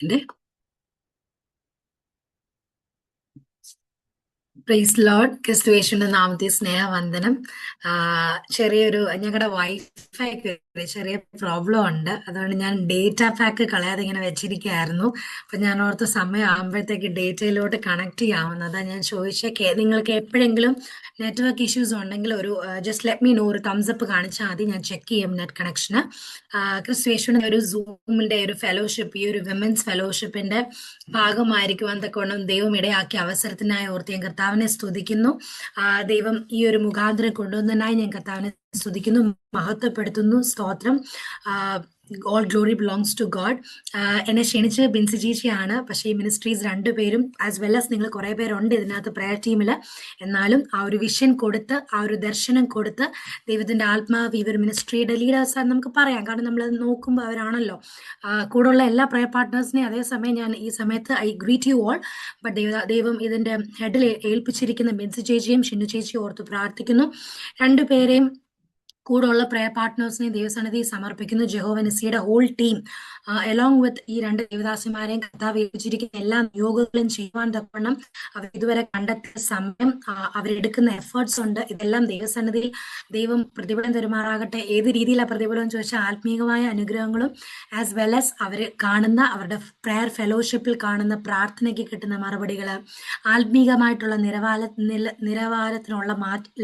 എൻ്റെ praise Lord ക്രിസ്തുയേശുവിന്റെ നാമത്തിൽ സ്നേഹവന്ദനം. ചെറിയൊരു ഞങ്ങളുടെ വൈഫൈ ചെറിയ പ്രോബ്ലം ഉണ്ട്. അതുകൊണ്ട് ഞാൻ ഡേറ്റ പാക്ക് കളയാതെ ഇങ്ങനെ വെച്ചിരിക്കുകയായിരുന്നു. അപ്പൊ ഞാൻ ഓർത്ത് സമയം ആകുമ്പോഴത്തേക്ക് ഡേറ്റയിലോട്ട് കണക്ട് ചെയ്യാവുന്നത് ഞാൻ ചോദിച്ചേ. നിങ്ങൾക്ക് എപ്പോഴെങ്കിലും നെറ്റ്വർക്ക് ഇഷ്യൂസ് ഉണ്ടെങ്കിൽ ഒരു ജസ്റ്റ് ലെറ്റ് മീ നോ, ഒരു തംസ് അപ്പ് കാണിച്ചാൽ മതി. ഞാൻ ചെക്ക് ചെയ്യും നെറ്റ് കണക്ഷന്. ക്രിസ്തുയേശുവിന്റെ ഒരു സൂമിന്റെ ഒരു ഫെലോഷിപ്പ്, ഈ ഒരു വിമൻസ് ഫെലോഷിപ്പിന്റെ ഭാഗമായിരിക്കുവാൻ തക്കവണ്ണം ദൈവം ഇടയാക്കിയ അവസരത്തിനായി ഓർത്ത് ഞാൻ കർത്താവിനെ സ്തുതിക്കുന്നു. ദൈവം ഈ ഒരു മുഖാന്തരം കൊണ്ടുവന്നതിനായി ഞാൻ കർത്താവിനെ സ്തുതിക്കുന്നു, മഹത്വപ്പെടുത്തുന്നു. സ്തോത്രം. All glory belongs to God. എന്നെ ക്ഷണിച്ച് ബിൻസി ചേച്ചിയാണ്. പക്ഷേ ഈ മിനിസ്ട്രീസ് രണ്ടുപേരും ആസ് വെൽ ആസ് നിങ്ങൾ കുറെ പേരുണ്ട് ഇതിനകത്ത് പ്രയർ ടീമിൽ. എന്നാലും ആ ഒരു വിഷൻ കൊടുത്ത്, ആ ഒരു ദർശനം കൊടുത്ത് ദൈവത്തിന്റെ ആത്മാവ് ഈ ഒരു മിനിസ്ട്രിയുടെ ലീഡേഴ്സ് നമുക്ക് പറയാം. കാരണം നമ്മൾ നോക്കുമ്പോൾ അവരാണല്ലോ കൂടെയുള്ള എല്ലാ പ്രയർ പാർട്ട്നേഴ്സിനെയും. അതേസമയം ഞാൻ ഈ സമയത്ത് I greet you all. But ദൈവം ഇതിന്റെ ഹെഡിൽ ഏൽപ്പിച്ചിരിക്കുന്ന ബിൻസി ചേച്ചിയും ഷിന്നു ചേച്ചിയും ഓർത്ത് പ്രാർത്ഥിക്കുന്നു. രണ്ടുപേരെയും കൂടെയുള്ള പ്രയർ പാർട്ട്നേഴ്സിനെയും ദൈവസന്നിധി സമർപ്പിക്കുന്നു. ജെഹോവ നിസിയുടെ ഹോൾ ടീം അലോങ് വിത്ത് ഈ രണ്ട് ദേവദാസിമാരെയും കർത്താവ് ഏൽപ്പിച്ചിരിക്കുന്ന എല്ലാ നിയോഗങ്ങളും ചെയ്യുവാൻ തക്കവണ്ണം അവർ ഇതുവരെ കണ്ടെത്തിയ സമയം, അവരെടുക്കുന്ന എഫേർട്സ് ഉണ്ട്. ഇതെല്ലാം ദൈവസന്നിധിയിൽ ദൈവം പ്രതിഫലം തരുമാറാകട്ടെ. ഏത് രീതിയിലാണ് പ്രതിഫലം എന്ന് ചോദിച്ചാൽ ആത്മീയമായ അനുഗ്രഹങ്ങളും ആസ് വെൽ ആസ് അവർ കാണുന്ന അവരുടെ പ്രയർ ഫെലോഷിപ്പിൽ കാണുന്ന പ്രാർത്ഥനയ്ക്ക് കിട്ടുന്ന മറുപടികൾ, ആത്മീകമായിട്ടുള്ള നിലവാരത്തിനുള്ള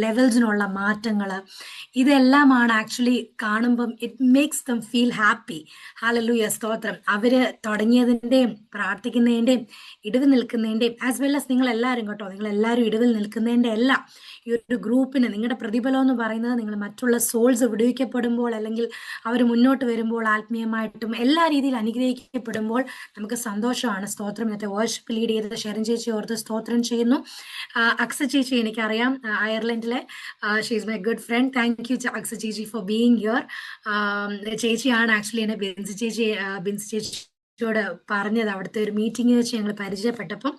ലെവൽസിനുള്ള മാറ്റങ്ങൾ, ഇതെല്ലാമാണ് ആക്ച്വലി കാണുമ്പം it makes dum feel happy. Hallelujah, സ്തോത്രം. അവര് തുടങ്ങിയതിൻ്റെയും പ്രാർത്ഥിക്കുന്നതിൻ്റെയും ഇടിവ് നിൽക്കുന്നതിൻ്റെയും ആസ് വെൽ ആസ് നിങ്ങൾ എല്ലാവരും കേട്ടോ, നിങ്ങൾ എല്ലാവരും ഇടിവിൽ നിൽക്കുന്നതിൻ്റെ എല്ലാം ഈ ഒരു ഗ്രൂപ്പിന് നിങ്ങളുടെ പ്രതിഫലം എന്ന് പറയുന്നത് നിങ്ങൾ മറ്റുള്ള സോൾസ് വിടുവിക്കപ്പെടുമ്പോൾ, അല്ലെങ്കിൽ അവർ മുന്നോട്ട് വരുമ്പോൾ, ആത്മീയമായിട്ടും എല്ലാ രീതിയിൽ അനുഗ്രഹിക്കപ്പെടുമ്പോൾ നമുക്ക് സന്തോഷമാണ്. സ്തോത്രം. ഇന്നത്തെ വർഷിപ്പ് ലീഡ് ചെയ്തത് ഷെറിൻ ചേച്ചി ഓർത്ത് സ്തോത്രം ചെയ്യുന്നു. അക്സ ചേച്ചി എനിക്കറിയാം, അയർലൻഡിലെ. She's my good friend. Thank you Aksa ചേച്ചി ഫോർ ബീയിങ് ഹിയർ. ചേച്ചിയാണ് ആക്ച്വലി എന്നെ ബിൻസി ചേച്ചിയോട് പറഞ്ഞത്. അവിടുത്തെ ഒരു മീറ്റിംഗ് വെച്ച് ഞങ്ങൾ പരിചയപ്പെട്ടപ്പം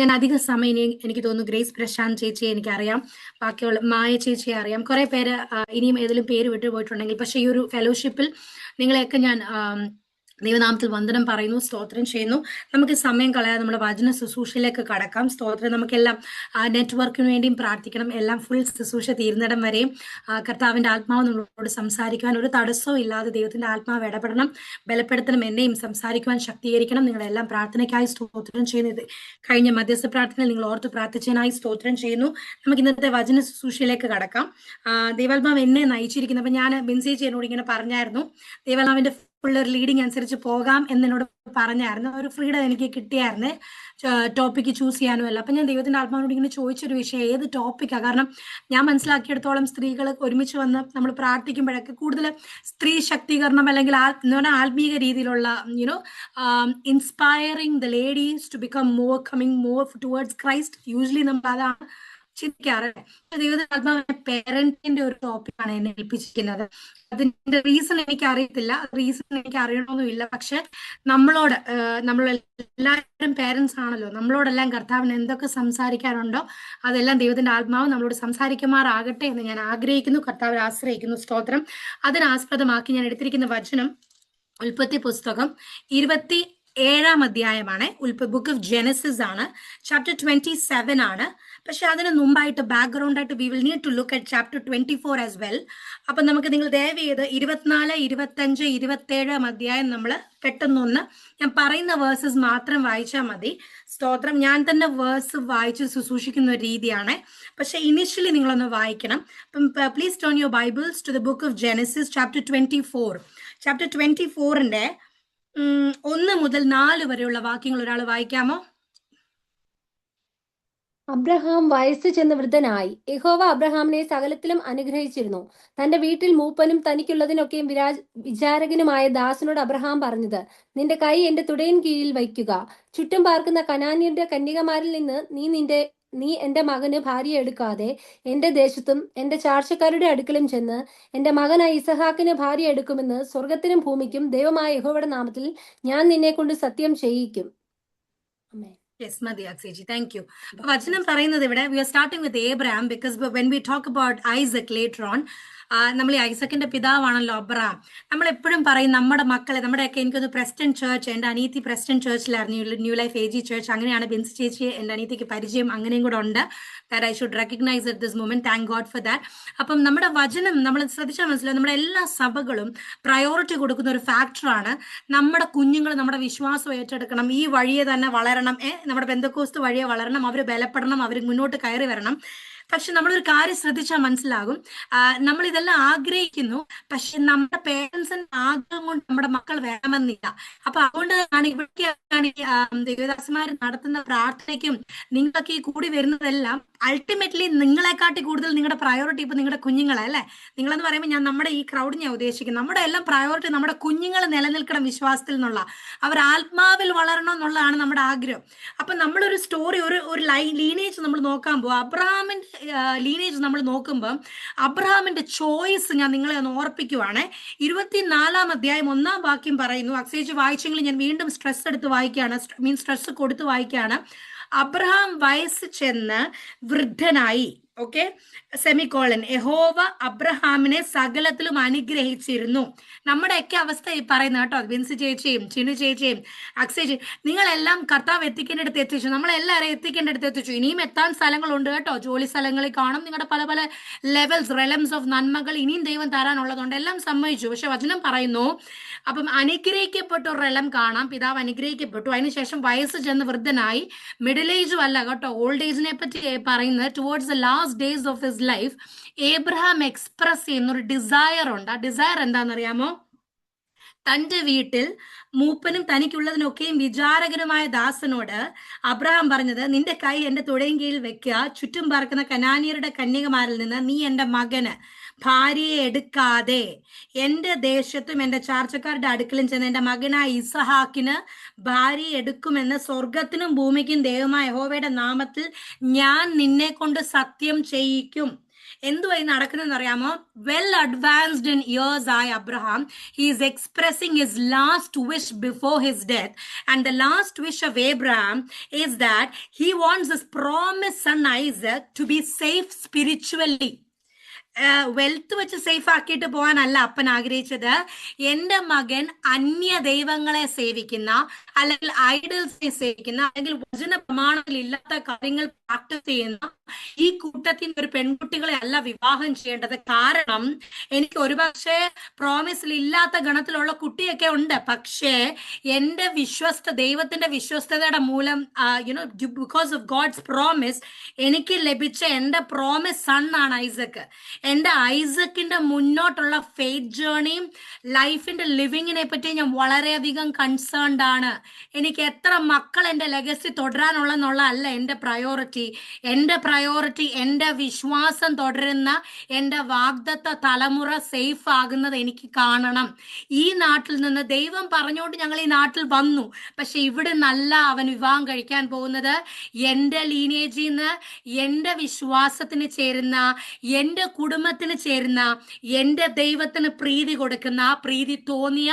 ഞാൻ അധിക സമയം എനിക്ക് തോന്നുന്നു ഗ്രേസ് പ്രശാന്ത് ചേച്ചിയെ എനിക്കറിയാം, ബാക്കിയുള്ള മായ ചേച്ചിയെ അറിയാം, കുറെ പേര് ഇനിയും ഏതെങ്കിലും പേര് വിട്ടുപോയിട്ടുണ്ടെങ്കിൽ. പക്ഷേ ഈ ഒരു ഫെലോഷിപ്പിൽ നിങ്ങളെയൊക്കെ ഞാൻ ദൈവനാമത്തിൽ വന്ദനം പറയുന്നു, സ്തോത്രം ചെയ്യുന്നു. നമുക്ക് സമയം കളയാതെ നമ്മുടെ വചന ശുശ്രൂഷയിലേക്ക് കടക്കാം. സ്തോത്രം. നമുക്കെല്ലാം നെറ്റ്വർക്കിന് വേണ്ടിയും പ്രാർത്ഥിക്കണം. എല്ലാം ഫുൾ ശുശ്രൂഷ തീരുന്നിടം വരെയും കർത്താവിന്റെ ആത്മാവ് നമ്മളോട് സംസാരിക്കുവാൻ ഒരു തടസ്സവും ഇല്ലാതെ ദൈവത്തിന്റെ ആത്മാവ് ഇടപെടണം, ബലപ്പെടുത്തണം, എന്നെയും സംസാരിക്കുവാൻ ശക്തീകരിക്കണം. നിങ്ങളെല്ലാം പ്രാർത്ഥനയ്ക്കായി സ്തോത്രം ചെയ്യുന്നത്. കഴിഞ്ഞ മധ്യസ്ഥ പ്രാർത്ഥനയിൽ നിങ്ങൾ ഓർത്ത് പ്രാർത്ഥിച്ചതിനായി സ്തോത്രം ചെയ്യുന്നു. നമുക്ക് ഇന്നത്തെ വചന ശുശ്രൂഷയിലേക്ക് കടക്കാം. ദൈവാത്മാവ് എന്നെ നയിച്ചിരിക്കുന്നു. അപ്പൊ ഞാൻ ബിൻസി ചേച്ചിയോട് ഇങ്ങനെ പറഞ്ഞായിരുന്നു, ദൈവാത്മാവിന്റെ ഒരു ലീഡിങ് അനുസരിച്ച് പോകാം എന്നോട് പറഞ്ഞായിരുന്നു. ഒരു ഫ്രീഡം എനിക്ക് കിട്ടിയായിരുന്നു ടോപ്പിക്ക് ചൂസ് ചെയ്യാനുമല്ല. അപ്പൊ ഞാൻ ദൈവത്തിന്റെ ആത്മാവിനോട് ഇങ്ങനെ ചോദിച്ചൊരു വിഷയം, ഏത് ടോപ്പിക്കാണ്? കാരണം ഞാൻ മനസ്സിലാക്കിയെടുത്തോളം സ്ത്രീകൾ ഒരുമിച്ച് വന്ന് നമ്മൾ പ്രാർത്ഥിക്കുമ്പോഴൊക്കെ കൂടുതൽ സ്ത്രീ ശക്തീകരണം, അല്ലെങ്കിൽ ആത്മീക രീതിയിലുള്ള inspiring the ladies to become coming more towards Christ. Usually നമ്മൾ അതാണ് ചിന്തിക്കാറ്. ദൈവത്തിന്റെ ആത്മാവിന്റെ പേരന്റിന്റെ ഒരു ടോപ്പിക്കാണ് എന്നെ ഏൽപ്പിച്ചിരിക്കുന്നത്. അതിന്റെ റീസൺ എനിക്ക് അറിയത്തില്ല, റീസൺ എനിക്ക് അറിയണമെന്നുമില്ല. പക്ഷെ നമ്മൾ എല്ലാവരും പേരൻസ് ആണല്ലോ. നമ്മളോടെല്ലാം കർത്താവിന് എന്തൊക്കെ സംസാരിക്കാനുണ്ടോ അതെല്ലാം ദൈവത്തിന്റെ ആത്മാവ് നമ്മളോട് സംസാരിക്കുമാറാകട്ടെ എന്ന് ഞാൻ ആഗ്രഹിക്കുന്നു, കർത്താവിനെ ആശ്രയിക്കുന്നു. സ്തോത്രം. അതിനാസ്പദമാക്കി ഞാൻ എടുത്തിരിക്കുന്ന വചനം ഉൽപ്പത്തി പുസ്തകം 27 അധ്യായമാണ്. ബുക്ക് ഓഫ് ജെനസിസ് ആണ്. ചാപ്റ്റർ 27 ആണ്. പക്ഷെ അതിന് മുമ്പായിട്ട് ബാക്ക്ഗ്രൗണ്ട് ആയിട്ട് we will need to look at chapter 24 as well. അപ്പൊ നമുക്ക് നിങ്ങൾ ദയവ് ചെയ്ത് 24, 25, 27 അധ്യായം നമ്മൾ പെട്ടെന്നൊന്ന് ഞാൻ പറയുന്ന വേഴ്സസ് മാത്രം വായിച്ചാൽ മതി. സ്തോത്രം. ഞാൻ തന്നെ വേഴ്സ് വായിച്ച് ശുശ്രൂഷിക്കുന്ന ഒരു രീതിയാണ്. പക്ഷെ ഇനിഷ്യലി നിങ്ങളൊന്ന് വായിക്കണം. അപ്പം please turn your Bibles to the book of Genesis chapter 24. Chapter 24ന്റെ 1 മുതൽ 4 വരെയുള്ള വാക്യങ്ങൾ ഒരാൾ വായിക്കാമോ? അബ്രഹാം വയസ്സ് ചെന്ന് വൃദ്ധനായി. യഹോവ അബ്രഹാമിനെ സകലത്തിലും അനുഗ്രഹിച്ചിരുന്നു. തന്റെ വീട്ടിൽ മൂപ്പനും തനിക്കുള്ളതിനൊക്കെയും വിചാരകനുമായ ദാസനോട് അബ്രഹാം പറഞ്ഞത്, നിന്റെ കൈ എന്റെ തുടയിൻ കീഴിൽ വയ്ക്കുക. ചുറ്റും പാർക്കുന്ന കനാന്യരുടെ കന്യകമാരിൽ നിന്ന് നീ എന്റെ മകന് ഭാര്യ എടുക്കാതെ എന്റെ ദേശത്തും എന്റെ ചാർച്ചക്കാരുടെ അടുക്കലും ചെന്ന് എന്റെ മകനായ ഇസഹാക്കിന് ഭാര്യ എടുക്കുമെന്ന് സ്വർഗത്തിനും ഭൂമിക്കും ദൈവമായ യഹോവയുടെ നാമത്തിൽ ഞാൻ നിന്നെ കൊണ്ട് സത്യം ചെയ്യിക്കും. യെസ്, മതി അക്സേജി, താങ്ക് യു. വചനം പറയുന്നത് ഇവിടെ we are starting with Abraham, because when we talk about Isaac later on, നമ്മൾ ഈ ഐസക്കിന്റെ പിതാവാണല്ലോ അബ്രഹാം. നമ്മൾ എപ്പോഴും പറയും നമ്മുടെ മക്കളെ, നമ്മുടെയൊക്കെ എനിക്കൊന്ന് പ്രസ്റ്റൺ ചേർച്ച്, എൻ്റെ അനീതി പ്രസ്റ്റൺ ചേർച്ചിലായിരുന്നു, ന്യൂ ലൈഫ് AG ചേർച്ച്. അങ്ങനെയാണ് ബിൻസ് ചേച്ചി എൻ്റെ അനീതിക്ക് പരിചയം അങ്ങനെയും കൂടെ ഉണ്ട്. That I should recognize at this moment. Thank God for that. അപ്പം നമ്മുടെ വചനം നമ്മൾ ശ്രദ്ധിച്ചാൽ മനസ്സിലാവും, നമ്മുടെ എല്ലാ സഭകളും പ്രയോറിറ്റി കൊടുക്കുന്ന ഒരു ഫാക്ടറാണ് നമ്മുടെ കുഞ്ഞുങ്ങൾ നമ്മുടെ വിശ്വാസം ഏറ്റെടുക്കണം, ഈ വഴിയെ തന്നെ വളരണം, നമ്മുടെ ബന്ധക്കോസ്ത് വഴിയെ വളരണം, അവർ ബലപ്പെടണം, അവർ മുന്നോട്ട് കയറി വരണം. പക്ഷെ നമ്മളൊരു കാര്യം ശ്രദ്ധിച്ചാൽ മനസ്സിലാകും, നമ്മൾ ഇതെല്ലാം ആഗ്രഹിക്കുന്നു, പക്ഷെ നമ്മുടെ പേരൻസിന്റെ ആഗ്രഹം കൊണ്ട് നമ്മുടെ മക്കൾ വേണമെന്നില്ല. അപ്പൊ അതുകൊണ്ടാണ് ഇവിടേക്കാണ് ദേവദാസന്മാർ നടത്തുന്ന പ്രാർത്ഥനയ്ക്കും നിങ്ങൾക്ക് ഈ കൂടി വരുന്നതെല്ലാം അൾട്ടിമേറ്റ്ലി നിങ്ങളെക്കാട്ടി കൂടുതൽ നിങ്ങളുടെ പ്രയോറിറ്റി ഇപ്പൊ നിങ്ങളുടെ കുഞ്ഞുങ്ങളെ അല്ലെ. നിങ്ങളെന്ന് പറയുമ്പോൾ ഞാൻ നമ്മുടെ ഈ ക്രൗഡ് ഞാൻ ഉദ്ദേശിക്കുന്നത്, നമ്മുടെ എല്ലാം പ്രയോറിറ്റി നമ്മുടെ കുഞ്ഞുങ്ങൾ നിലനിൽക്കണം വിശ്വാസത്തിൽ നിന്നുള്ള, അവർ ആത്മാവിൽ വളരണം എന്നുള്ളതാണ് നമ്മുടെ ആഗ്രഹം. അപ്പൊ നമ്മളൊരു സ്റ്റോറി, ഒരു ലീനേജ് നമ്മൾ നോക്കാൻ പോകും. അബ്രഹാമിന്റെ ലീനേജ് നമ്മൾ നോക്കുമ്പോൾ അബ്രഹാമിന്റെ ചോയ്സ് ഞാൻ നിങ്ങളെ ഒന്ന് ഓർപ്പിക്കുവാണ്. 24-ാം അധ്യായം 1-ാം വാക്യം പറയുന്നു. അക്സേജ് വായിച്ചെങ്കിൽ ഞാൻ വീണ്ടും സ്ട്രെസ് എടുത്ത് വായിക്കുകയാണ്, സ്ട്രെസ് കൊടുത്ത് വായിക്കുകയാണ്. അബ്രഹാം വയസ്സ് ചെന്ന് വൃദ്ധനായി. Okay, semicolon. യഹോവ അബ്രഹാമിനെ സകലത്തിലും അനുഗ്രഹിച്ചിരുന്നു. നമ്മുടെയൊക്കെ അവസ്ഥ ഈ പറയുന്ന കേട്ടോ, ബിൻസി ചേച്ചിയും ചിനു ചേച്ചിയും അക്സേജി, നിങ്ങളെല്ലാം കർത്താവ് എത്തിക്കേണ്ടടുത്ത് എത്തിച്ചു, നമ്മളെല്ലാവരും എത്തിക്കേണ്ടടുത്ത് എത്തിച്ചു. ഇനിയും എത്താൻ സ്ഥലങ്ങളുണ്ട് കേട്ടോ, ജോലി സ്ഥലങ്ങളിൽ കാണും, നിങ്ങളുടെ പല പല ലെവൽസ്, റെലംസ് ഓഫ് നന്മകൾ ഇനിയും ദൈവം തരാനുള്ളതുകൊണ്ട് എല്ലാം സമ്മതിച്ചു. പക്ഷെ വചനം പറയുന്നു, അപ്പം അനുഗ്രഹിക്കപ്പെട്ട ഒരു റെലം കാണാം, പിതാവ് അനുഗ്രഹിക്കപ്പെട്ടു, അതിനുശേഷം വയസ്സ് ചെന്ന് വൃദ്ധനായി. മിഡിൽ ഏജും അല്ല കേട്ടോ, ഓൾഡ് ഏജിനെ പറ്റി പറയുന്നത്. Towards the last days of his life Abraham express ചെയ്യുന്ന ഒരു ഡിസയർ ഉണ്ട്. ആ ഡിസയർ എന്താണെന്നറിയാമോ? തന്റെ വീട്ടിൽ മൂപ്പനും തനിക്കുള്ളതിനൊക്കെയും വിചാരകനുമായ ദാസനോട് അബ്രഹാം പറഞ്ഞത്, നിന്റെ കൈ എന്റെ തുടയും കീഴിൽ വെക്കുക, ചുറ്റും പറക്കുന്ന കനാനിയരുടെ കന്യകമാരിൽ നിന്ന് നീ എന്റെ മകന് ഭാര്യയെ എടുക്കാതെ എന്റെ ദേശത്തും എന്റെ ചാർച്ചക്കാരുടെ അടുക്കലും ചെന്ന് എന്റെ മകനായ ഇസഹാക്കിന് ഭാര്യയെ എടുക്കുമെന്ന് സ്വർഗത്തിനും ഭൂമിക്കും ദൈവമായ യഹോവയുടെ നാമത്തിൽ ഞാൻ നിന്നെ കൊണ്ട് സത്യം ചെയ്യിക്കും. എന്തുവായി നടക്കുന്നതെന്ന് അറിയാമോ? വെൽ അഡ്വാൻസ്ഡ് ഇൻ ഇയേഴ്സ് ആയ Abraham, he is expressing his last wish before his death, and the last wish of Abraham is that he wants his promised son Isaac to be safe spiritually. Wealth വെച്ച് safe ആക്കിയിട്ട് പോകാനല്ല അപ്പൻ ആഗ്രഹിച്ചത്. എന്റെ മകൻ അന്യ ദൈവങ്ങളെ സേവിക്കുന്ന, അല്ലെങ്കിൽ ഐഡൽസിനെ സേവിക്കുന്ന, അല്ലെങ്കിൽ വചന പ്രമാണത്തിൽ ഇല്ലാത്ത കാര്യങ്ങൾ പ്രാക്ടീസ് ചെയ്യുന്ന ഈ കൂട്ടത്തിൽ ഒരു പെൺകുട്ടികളെ അല്ല വിവാഹം ചെയ്യേണ്ടത്. കാരണം എനിക്ക് ഒരുപക്ഷെ പ്രോമിസിൽ ഇല്ലാത്ത ഗണത്തിലുള്ള കുട്ടിയൊക്കെ ഉണ്ട്, പക്ഷേ എന്റെ ദൈവത്തിന്റെ വിശ്വസ്തതയുടെ മൂലം, ബിക്കോസ് ഓഫ് ഗോഡ്സ് പ്രോമിസ്, എനിക്ക് ലഭിച്ച എന്റെ പ്രോമിസ് സൺ ആണ് ഐസക്ക്. എന്റെ ഐസക്കിന്റെ മുന്നോട്ടുള്ള ഫെയ്ത്ത് ജേർണിയും ലൈഫിന്റെ ലിവിങ്ങിനെ പറ്റി ഞാൻ വളരെയധികം കൺസേൺഡ് ആണ്. എനിക്ക് എത്ര മക്കൾ എന്റെ ലെഗസി തുടരാനുള്ളെന്നുള്ള അല്ല എന്റെ പ്രയോറിറ്റി. എന്റെ പ്രയോറിറ്റി എന്റെ വിശ്വാസം തുടരുന്ന എന്റെ വാഗ്ദത്ത തലമുറ സേഫ് ആകുന്നത് എനിക്ക് കാണണം. ഈ നാട്ടിൽ നിന്ന് ദൈവം പറഞ്ഞുകൊണ്ട് ഞങ്ങൾ ഈ നാട്ടിൽ വന്നു, പക്ഷെ ഇവിടെ നല്ല അവൻ വിവാഹം കഴിക്കാൻ പോകുന്നത് എന്റെ ലീനേജിൽ നിന്ന്, എന്റെ വിശ്വാസത്തിന് ചേരുന്ന, എന്റെ കുടുംബത്തിന് ചേരുന്ന, എന്റെ ദൈവത്തിന് പ്രീതി കൊടുക്കുന്ന, പ്രീതി തോന്നിയ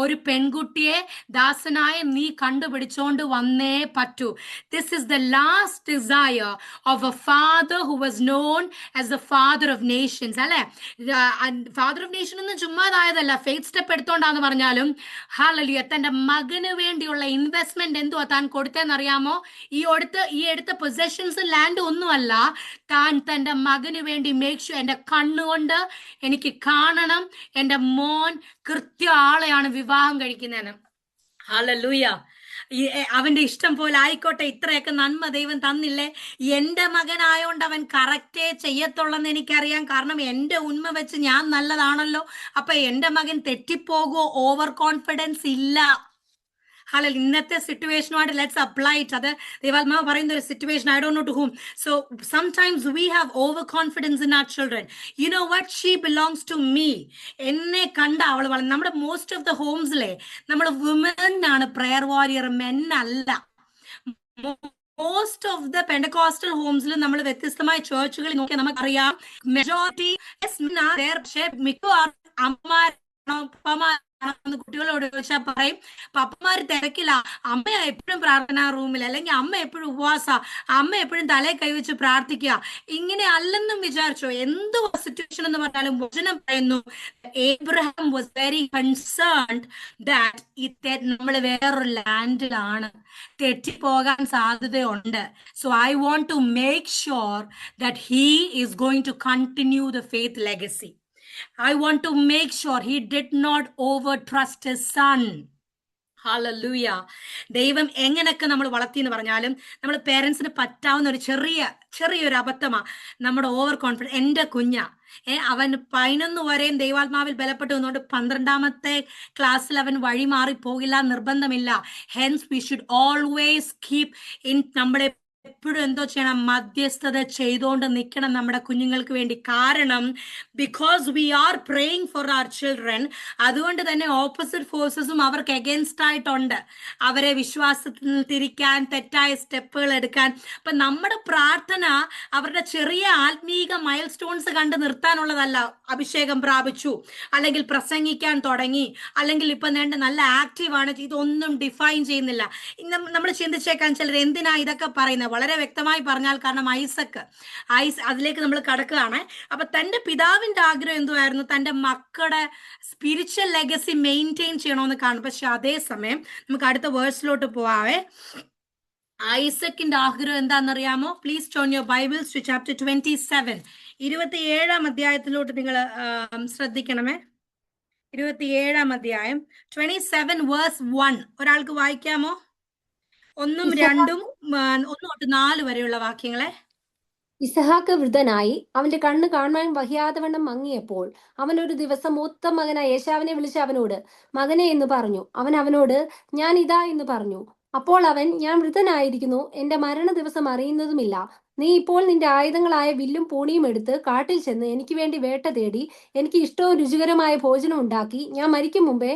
ഒരു പെൺകുട്ടിയെ ദാസനായ നീ കണ്ടുപിടിച്ചോണ്ട് വന്നേ പറ്റൂ. This is the last desire of a father who was known as the father of nations. അല്ലെ, ഫാദർ ഓഫ് നേഷൻ ഒന്നും ചുമ്മാതായതല്ല, ഫെയ്ത്ത് സ്റ്റെപ്പ് എടുത്തോണ്ടാന്ന് പറഞ്ഞാലും ഹല്ലേലൂയ, തന്റെ മകന് വേണ്ടിയുള്ള ഇൻവെസ്റ്റ്മെന്റ് എന്തുവാ താൻ കൊടുത്തതെന്നറിയാമോ? ഈ എടുത്ത പൊസഷൻസ്, ലാൻഡ് ഒന്നുമല്ല, താൻ തന്റെ മകന് വേണ്ടി മേക്ക് ഷുവർ എന്റെ കണ്ണുകൊണ്ട് എനിക്ക് കാണണം, എന്റെ മോൻ കൃത്യ ആളെയാണ് വിവാഹം കഴിക്കുന്നതെന്ന്. ഹല്ലേലൂയ, അവന്റെ ഇഷ്ടം പോലെ ആയിക്കോട്ടെ, ഇത്രയൊക്കെ നന്മ ദൈവം തന്നില്ലേ, എന്റെ മകനായോണ്ട് അവൻ കറക്റ്റേ ചെയ്യത്തുള്ളെന്ന് എനിക്കറിയാം. കാരണം എന്റെ ഉന്മ വെച്ച് ഞാൻ നല്ലതാണല്ലോ. അപ്പൊ എന്റെ മകൻ തെറ്റിപ്പോകുമോ? ഓവർ കോൺഫിഡൻസ് ഇല്ല. ഹല്ലേലൂയ, ഇന്നത്തെ സിറ്റുവേഷനുമായിട്ട് ലെറ്റ്സ് അപ്ലൈ ഇറ്റ്. അത് ദൈവാത്മാവ് പറയുന്ന ഒരു situation, I don't know to whom. So sometimes we have over confidence in our children. You know what, she belongs to me. എന്നെ കണ്ട അവൾ വളർന്നു. നമ്മുടെ മോസ്റ്റ് ഓഫ് ദ ഹോംസിലെ നമ്മൾ വുമൻ ആണ് പ്രയർ വാരിയർ, മെൻ അല്ല. മോസ്റ്റ് ഓഫ് ദ പെൻഡകോസ്റ്റൽ ഹോംസിൽ നമ്മൾ വ്യത്യസ്തമായ ചേർച്ചുകളിൽ നോക്കിയാൽ നമുക്കറിയാം, മെജോറിറ്റി പക്ഷേ മിക്കവാറും അമ്മമാരാണോ അപ്പമാരാണോ കുട്ടികളോട് ചോദിച്ചാൽ പറയും പപ്പമാര് തിരക്കില്ല, അമ്മ എപ്പോഴും പ്രാർത്ഥനാ റൂമിൽ, അല്ലെങ്കിൽ അമ്മ എപ്പോഴും ഉപവാസ, അമ്മ എപ്പോഴും തലയെ കൈവച്ച് പ്രാർത്ഥിക്കുക. ഇങ്ങനെ അല്ലെന്നും വിചാരിച്ചോ, എന്ത് സിറ്റുവേഷൻ എന്ന് പറഞ്ഞാലും വചനം പറയുന്നു Abraham was very concerned that നമ്മൾ വേറൊരു ലാൻഡിലാണ്, തെറ്റിപ്പോകാൻ സാധ്യതയുണ്ട്. So I want to make sure that he is going to continue the faith legacy. I want to make sure he did not overtrust his son. Hallelujah. ദൈവം എങ്ങനെയൊക്കെ നമ്മൾ വളർത്തി എന്ന് പറഞ്ഞാലും നമ്മൾ പേരൻസിന് പറ്റാവുന്ന ഒരു ചെറിയൊരു അബദ്ധമാ നമ്മുടെ ഓവർ കോൺഫിഡൻസ്. എൻ്റെ അവൻ 11 വരെയും ദൈവാത്മാവിൽ ബലപ്പെട്ടു വന്നുകൊണ്ട് 12ാമത്തെ ക്ലാസ്സിൽ അവൻ വഴി മാറി പോകില്ല, നിർബന്ധമില്ല. Hence we should always keep in, നമ്മളെ എപ്പോഴും എന്തോ ചെയ്യണം, മധ്യസ്ഥത ചെയ്തുകൊണ്ട് നിൽക്കണം നമ്മുടെ കുഞ്ഞുങ്ങൾക്ക് വേണ്ടി. കാരണം because we are praying for our children, അതുകൊണ്ട് തന്നെ ഓപ്പോസിറ്റ് ഫോഴ്സസും അവർക്ക് എഗൻസ്റ്റ് ആയിട്ടുണ്ട്, അവരെ വിശ്വാസത്തിൽ തിരിക്കാൻ, തെറ്റായ സ്റ്റെപ്പുകൾ എടുക്കാൻ. അപ്പൊ നമ്മുടെ പ്രാർത്ഥന അവരുടെ ചെറിയ ആത്മീക മൈൽ സ്റ്റോൺസ് കണ്ട് നിർത്താനുള്ളതല്ല. അഭിഷേകം പ്രാപിച്ചു, അല്ലെങ്കിൽ പ്രസംഗിക്കാൻ തുടങ്ങി, അല്ലെങ്കിൽ ഇപ്പൊ നല്ല ആക്റ്റീവാണ്, ഇതൊന്നും ഡിഫൈൻ ചെയ്യുന്നില്ല. നമ്മൾ ചിന്തിച്ചേക്കാൻ ചിലർ എന്തിനാ ഇതൊക്കെ പറയുന്നത്. വളരെ വ്യക്തമായി പറഞ്ഞാൽ, കാരണം ഐസക്ക് അതിലേക്ക് നമ്മൾ കടക്കുകയാണ്. അപ്പൊ തന്റെ പിതാവിന്റെ ആഗ്രഹം എന്തുവായിരുന്നു? തന്റെ മക്കളുടെ സ്പിരിച്വൽ ലെഗസി മെയിൻറ്റെയിൻ ചെയ്യണമെന്ന് കാണും. പക്ഷെ അതേസമയം നമുക്ക് അടുത്ത വേഴ്സിലോട്ട് പോവാവേ. ഐസക്കിന്റെ ആഗ്രഹം എന്താണെന്നറിയാമോ? Please turn your Bibles to chapter 27, 27-ാം അധ്യായത്തിലോട്ട് നിങ്ങൾ ശ്രദ്ധിക്കണമേ. 27-ാം അധ്യായം 27 വേഴ്സ് 1 ഒരാൾക്ക് വായിക്കാമോ? 1, 2, 1 തൊട്ട് 4 വരെയുള്ള വാക്യങ്ങളെ. ഇസഹാക്ക് വൃദ്ധനായി അവന്റെ കണ്ണ് കാണാൻ വഹിയാതവണ്ണം മങ്ങിയപ്പോൾ അവൻ ഒരു ദിവസം മൂത്ത മകനായ യേശാവിനെ വിളിച്ച് അവനോട്, മകനെ എന്ന് പറഞ്ഞു. അവൻ അവനോട്, ഞാൻ ഇതാ എന്ന് പറഞ്ഞു. അപ്പോൾ അവൻ, ഞാൻ വൃദ്ധനായിരിക്കുന്നു, എന്റെ മരണ ദിവസം അറിയുന്നതുമില്ല. നീ ഇപ്പോൾ നിന്റെ ആയുധങ്ങളായ വില്ലും പൂണിയും എടുത്ത് കാട്ടിൽ ചെന്ന് എനിക്ക് വേണ്ടി വേട്ട തേടി എനിക്ക് ഇഷ്ടവും രുചികരമായ ഭോജനം ഉണ്ടാക്കി ഞാൻ മരിക്കും മുമ്പേ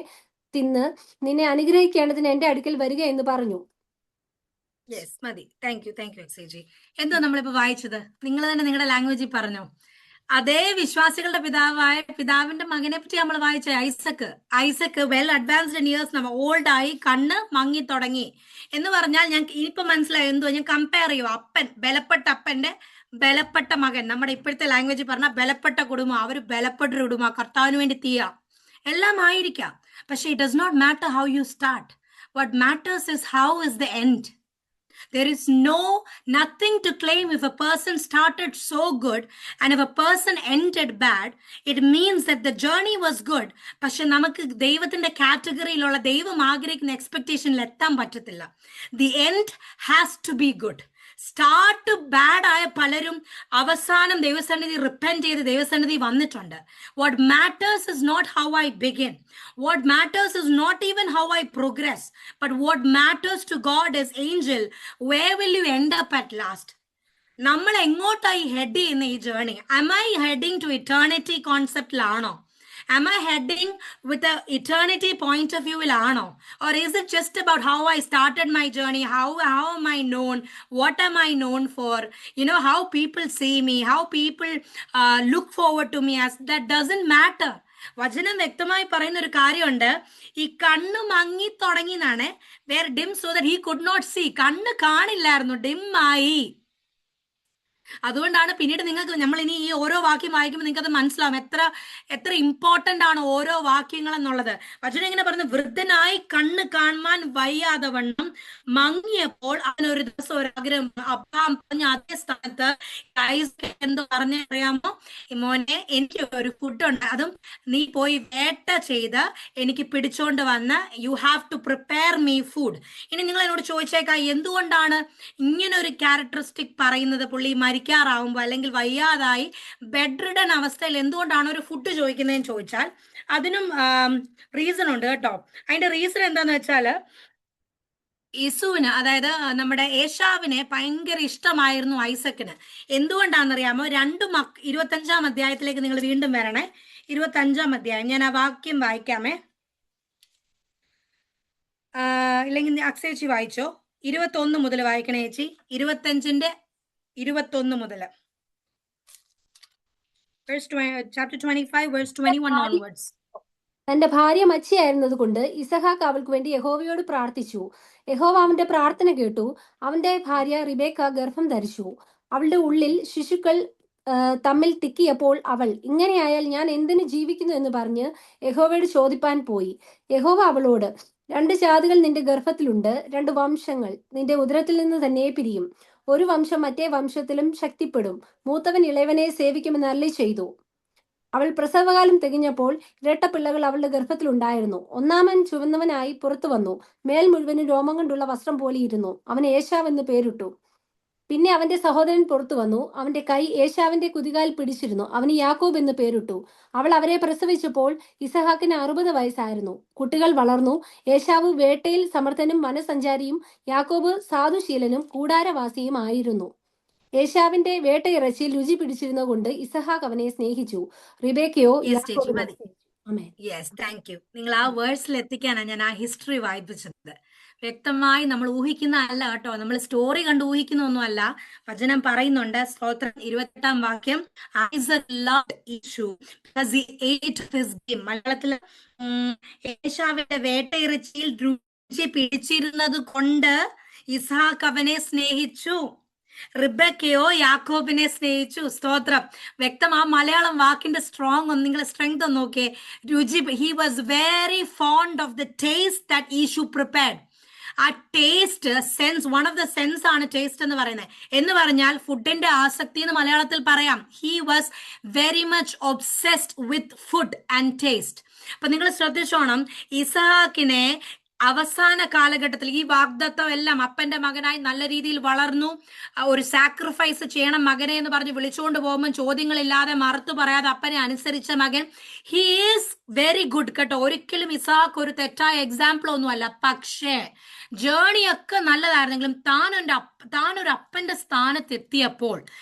തിന്ന് നിന്നെ അനുഗ്രഹിക്കേണ്ടതിന് എന്റെ അടുക്കൽ വരിക എന്ന് പറഞ്ഞു. യെസ്, മതി. താങ്ക് യു എക്സേജി. എന്തോ നമ്മളിപ്പോ വായിച്ചത്? നിങ്ങൾ തന്നെ നിങ്ങളുടെ ലാംഗ്വേജിൽ പറഞ്ഞോ. അതേ വിശ്വാസികളുടെ പിതാവിന്റെ മകനെ പറ്റി നമ്മൾ വായിച്ച Isaac well advanced in years, old ആയി, കണ്ണ് മങ്ങി തുടങ്ങി എന്ന് പറഞ്ഞാൽ ഞാൻ ഇനിയിപ്പോ മനസ്സിലായി എന്തോ. ഞാൻ കമ്പയർ ചെയ്യും, ബലപ്പെട്ട അപ്പന്റെ ബലപ്പെട്ട മകൻ, നമ്മുടെ ഇപ്പോഴത്തെ ലാംഗ്വേജിൽ പറഞ്ഞാൽ ബലപ്പെട്ട കുടുംബം, അവർ ബലപ്പെട്ടൊരു കുടുംബം, കർത്താവിന് വേണ്ടി എല്ലാം ആയിരിക്കാം. പക്ഷെ it does not matter how you start. What matters is how is the end. There is nothing to claim if a person started so good and if a person ended bad. It means that the journey was good. പക്ഷെ നമുക്ക് ദൈവത്തിന്റെ കാറ്റഗറിയിലുള്ള ദൈവം ആഗ്രഹിക്കുന്ന എക്സ്പെക്ടേഷനിൽ എത്താൻ പറ്റത്തില്ല. The end has to be good. Start bad ആയ പലരും അവസാനം ദൈവസന്നിധി റിപ്പന്റ് ചെയ്ത് ദൈവസന്നിധി വന്നിട്ടുണ്ട്. What matters is not how I begin. What matters is not even how I progress. But what matters to God is angel, where will you end up at last? നമ്മൾ എങ്ങോട്ടായി head ചെയ്യുന്ന ഈ journey? am I heading to eternity കോൺസെപ്റ്റിലാണോ? Am I heading with the eternity point of view? Or is it just about how I started my journey? How am I known? What am I known for? How people see me, how people look forward to me. As that doesn't matter. വചനം വ്യക്തമായി പറയുന്ന ഒരു കാര്യമുണ്ട്. ഈ കണ്ണ് മങ്ങി തുടങ്ങി എന്നാണ്. Were dim so that he could not see. കണ്ണ് കാണില്ലായിരുന്നു, dim ആയി. അതുകൊണ്ടാണ് പിന്നീട് നിങ്ങൾക്ക്, നമ്മൾ ഇനി ഈ ഓരോ വാക്യം വായിക്കുമ്പോൾ നിങ്ങൾക്ക് അത് മനസ്സിലാവും എത്ര ഇമ്പോർട്ടന്റ് ആണ് ഓരോ വാക്യങ്ങൾ എന്നുള്ളത്. വചനം ഇങ്ങനെ പറഞ്ഞു, വൃദ്ധനായി കണ്ണ് കാണാൻ വയ്യാതെ വണ്ണം മങ്ങിയപ്പോൾ അവനൊരു ദിവസം ഒരു ആഗ്രഹം. അബ്രഹാം പറഞ്ഞ അതേ സ്ഥാനത്ത് എന്തോ അറിയാമോ? മോനെ, എനിക്ക് ഒരു ഫുഡ് ഉണ്ട്, അതും നീ പോയി വേട്ട ചെയ്ത് എനിക്ക് പിടിച്ചോണ്ട് വന്ന് you have to prepare me food. ഇനി നിങ്ങൾ എന്നോട് ചോദിച്ചേക്കാം, എന്തുകൊണ്ടാണ് ഇങ്ങനെ ഒരു ക്യാരക്ടറിസ്റ്റിക് പറയുന്നത്? പുള്ളി മരിക്കാറാവുമ്പോൾ അല്ലെങ്കിൽ വയ്യാതായി ബെഡ് റിഡൻ അവസ്ഥയിൽ എന്തുകൊണ്ടാണ് ഒരു ഫുഡ് ചോദിക്കുന്നതെന്ന് ചോദിച്ചാൽ അതിനും റീസൺ ഉണ്ട് കേട്ടോ. അതിന്റെ റീസൺ എന്താന്ന് വെച്ചാല്, യേശുവിന്, അതായത് നമ്മുടെ ഏശാവിനെ ഭയങ്കര ഇഷ്ടമായിരുന്നു ഐസക്കിന്. എന്തുകൊണ്ടാണെന്നറിയാമോ? 25-ാം അധ്യായത്തിലേക്ക് നിങ്ങൾ വീണ്ടും വരണേ. 25-ാം അധ്യായം, ഞാൻ ആ വാക്യം വായിക്കാമേ. ഇല്ലെങ്കിൽ അക്ഷേച്ചി വായിച്ചോ. 21 മുതൽ വായിക്കണേ ചേച്ചി. 25-ന്റെ 21 മുതൽ. Chapter 25 verse 21 onwards. തന്റെ ഭാര്യ മച്ചിയായിരുന്നത് കൊണ്ട് ഇസഹാക്ക് അവൾക്ക് വേണ്ടി യഹോവയോട് പ്രാർത്ഥിച്ചു. യഹോവ അവന്റെ പ്രാർത്ഥന കേട്ടു. അവന്റെ ഭാര്യ റിബേക്ക ഗർഭം ധരിച്ചു. അവളുടെ ഉള്ളിൽ ശിശുക്കൾ തമ്മിൽ തിക്കിയപ്പോൾ അവൾ, ഇങ്ങനെയായാൽ ഞാൻ എന്തിനു ജീവിക്കുന്നു എന്ന് പറഞ്ഞ് യഹോവയോട് ചോദിപ്പാൻ പോയി. യഹോവ അവളോട്, 2 ജാതികൾ നിന്റെ ഗർഭത്തിലുണ്ട്, 2 വംശങ്ങൾ നിന്റെ ഉദരത്തിൽ നിന്ന് തന്നെ പിരിയും. ഒരു വംശം മറ്റേ വംശത്തിലും ശക്തിപ്പെടും. മൂത്തവൻ ഇളയവനെ സേവിക്കുമെന്ന് അരുളി ചെയ്തു. അവൾ പ്രസവകാലം തികഞ്ഞപ്പോൾ ഇരട്ടപ്പിള്ളകൾ അവളുടെ ഗർഭത്തിലുണ്ടായിരുന്നു. ഒന്നാമൻ ചുവന്നവനായി പുറത്തു വന്നു, മേൽ മുഴുവനും രോമം കൊണ്ടുള്ള വസ്ത്രം പോലെ ഇരുന്നു. അവന് ഏശാവ് എന്ന് പേരിട്ടു. പിന്നെ അവന്റെ സഹോദരൻ പുറത്തു വന്നു, അവന്റെ കൈ ഏശാവിന്റെ കുതികാൽ പിടിച്ചിരുന്നു. അവന് യാക്കോബ് എന്ന് പേരിട്ടു. അവൾ അവരെ പ്രസവിച്ചപ്പോൾ ഇസഹാക്കിന് 60 വയസ്സായിരുന്നു. കുട്ടികൾ വളർന്നു. ഏശാവ് വേട്ടയിൽ സമർത്ഥനും വനസഞ്ചാരിയും യാക്കോബ് സാധുശീലനും കൂടാരവാസിയും ആയിരുന്നു. ഏശാവിന്റെ വേട്ടയിറച്ചിയിൽ രുചി പിടിച്ചിരുന്നത് കൊണ്ട് ഇസഹാക്ക് അവനെ സ്നേഹിച്ചു. റിബേക്കയോ യെസ് ചേച്ചി യാക്കോബിനെ മതി. സ്നേഹിച്ചു. ആമേൻ. Yes, thank you. നിങ്ങൾ ആ വേർഡ്സിൽ എത്തിക്കാനാണ് ഞാൻ ആ ഹിസ്റ്ററി വായിപ്പിച്ചത്. വ്യക്തമായി നമ്മൾ ഊഹിക്കുന്ന അല്ല കേട്ടോ, നമ്മൾ സ്റ്റോറി കണ്ട് ഊഹിക്കുന്ന ഒന്നുമല്ല. വചനം പറയുന്നുണ്ട്, സ്തോത്രം, 28-ാം വാക്യം, Isaac loved Esau because he ate his game. മലയാളത്തില് ഏശാവിന്റെ വേട്ടയിറച്ചിയിൽ രുചി പിടിച്ചിരുന്നത് കൊണ്ട് ഇസ്ഹാക്ക് അവനെ സ്നേഹിച്ചു. റിബക്കയോ യാക്കോബിനെ സ്നേഹിച്ചു. സ്തോത്രം. വ്യക്തം. ആ മലയാളം വാക്കിന്റെ സ്ട്രോങ് ഒന്ന് നിങ്ങൾ സ്ട്രെങ്ത് ഒന്ന് നോക്കിയേ. രുചി, he was very fond of the taste that Esau prepared. ആ taste sense, one of the sense ആണ് ടേസ്റ്റ് എന്ന് പറയുന്നത്. എന്ന് പറഞ്ഞാൽ ഫുഡിന്റെ ആസക്തി എന്ന് മലയാളത്തിൽ പറയാം. He was very much obsessed with food and taste. അപ്പൊ നിങ്ങൾ ശ്രദ്ധിച്ചോണം, ഇസഹാക്കിനെ അവസാന കാലഘട്ടത്തിൽ ഈ വാഗ്ദത്തം എല്ലാം, അപ്പന്റെ മകനായി നല്ല രീതിയിൽ വളർന്നു, ഒരു സാക്രിഫൈസ് ചെയ്യണം മകനെ എന്ന് പറഞ്ഞ് വിളിച്ചുകൊണ്ട് പോകുമ്പോൾ ചോദ്യങ്ങളില്ലാതെ മറുത്തു പറയാതെ അപ്പനെ അനുസരിച്ച മകൻ. ഹി ഈസ് വെരി ഗുഡ് കേട്ടോ. ഒരിക്കലും ഇസാക്ക് ഒരു തെറ്റായ എക്സാമ്പിൾ ഒന്നുമല്ല. പക്ഷേ ജേണിയൊക്കെ നല്ലതായിരുന്നെങ്കിലും താനൊരു അപ്പന്റെ സ്ഥാനത്ത് എത്തിയപ്പോൾ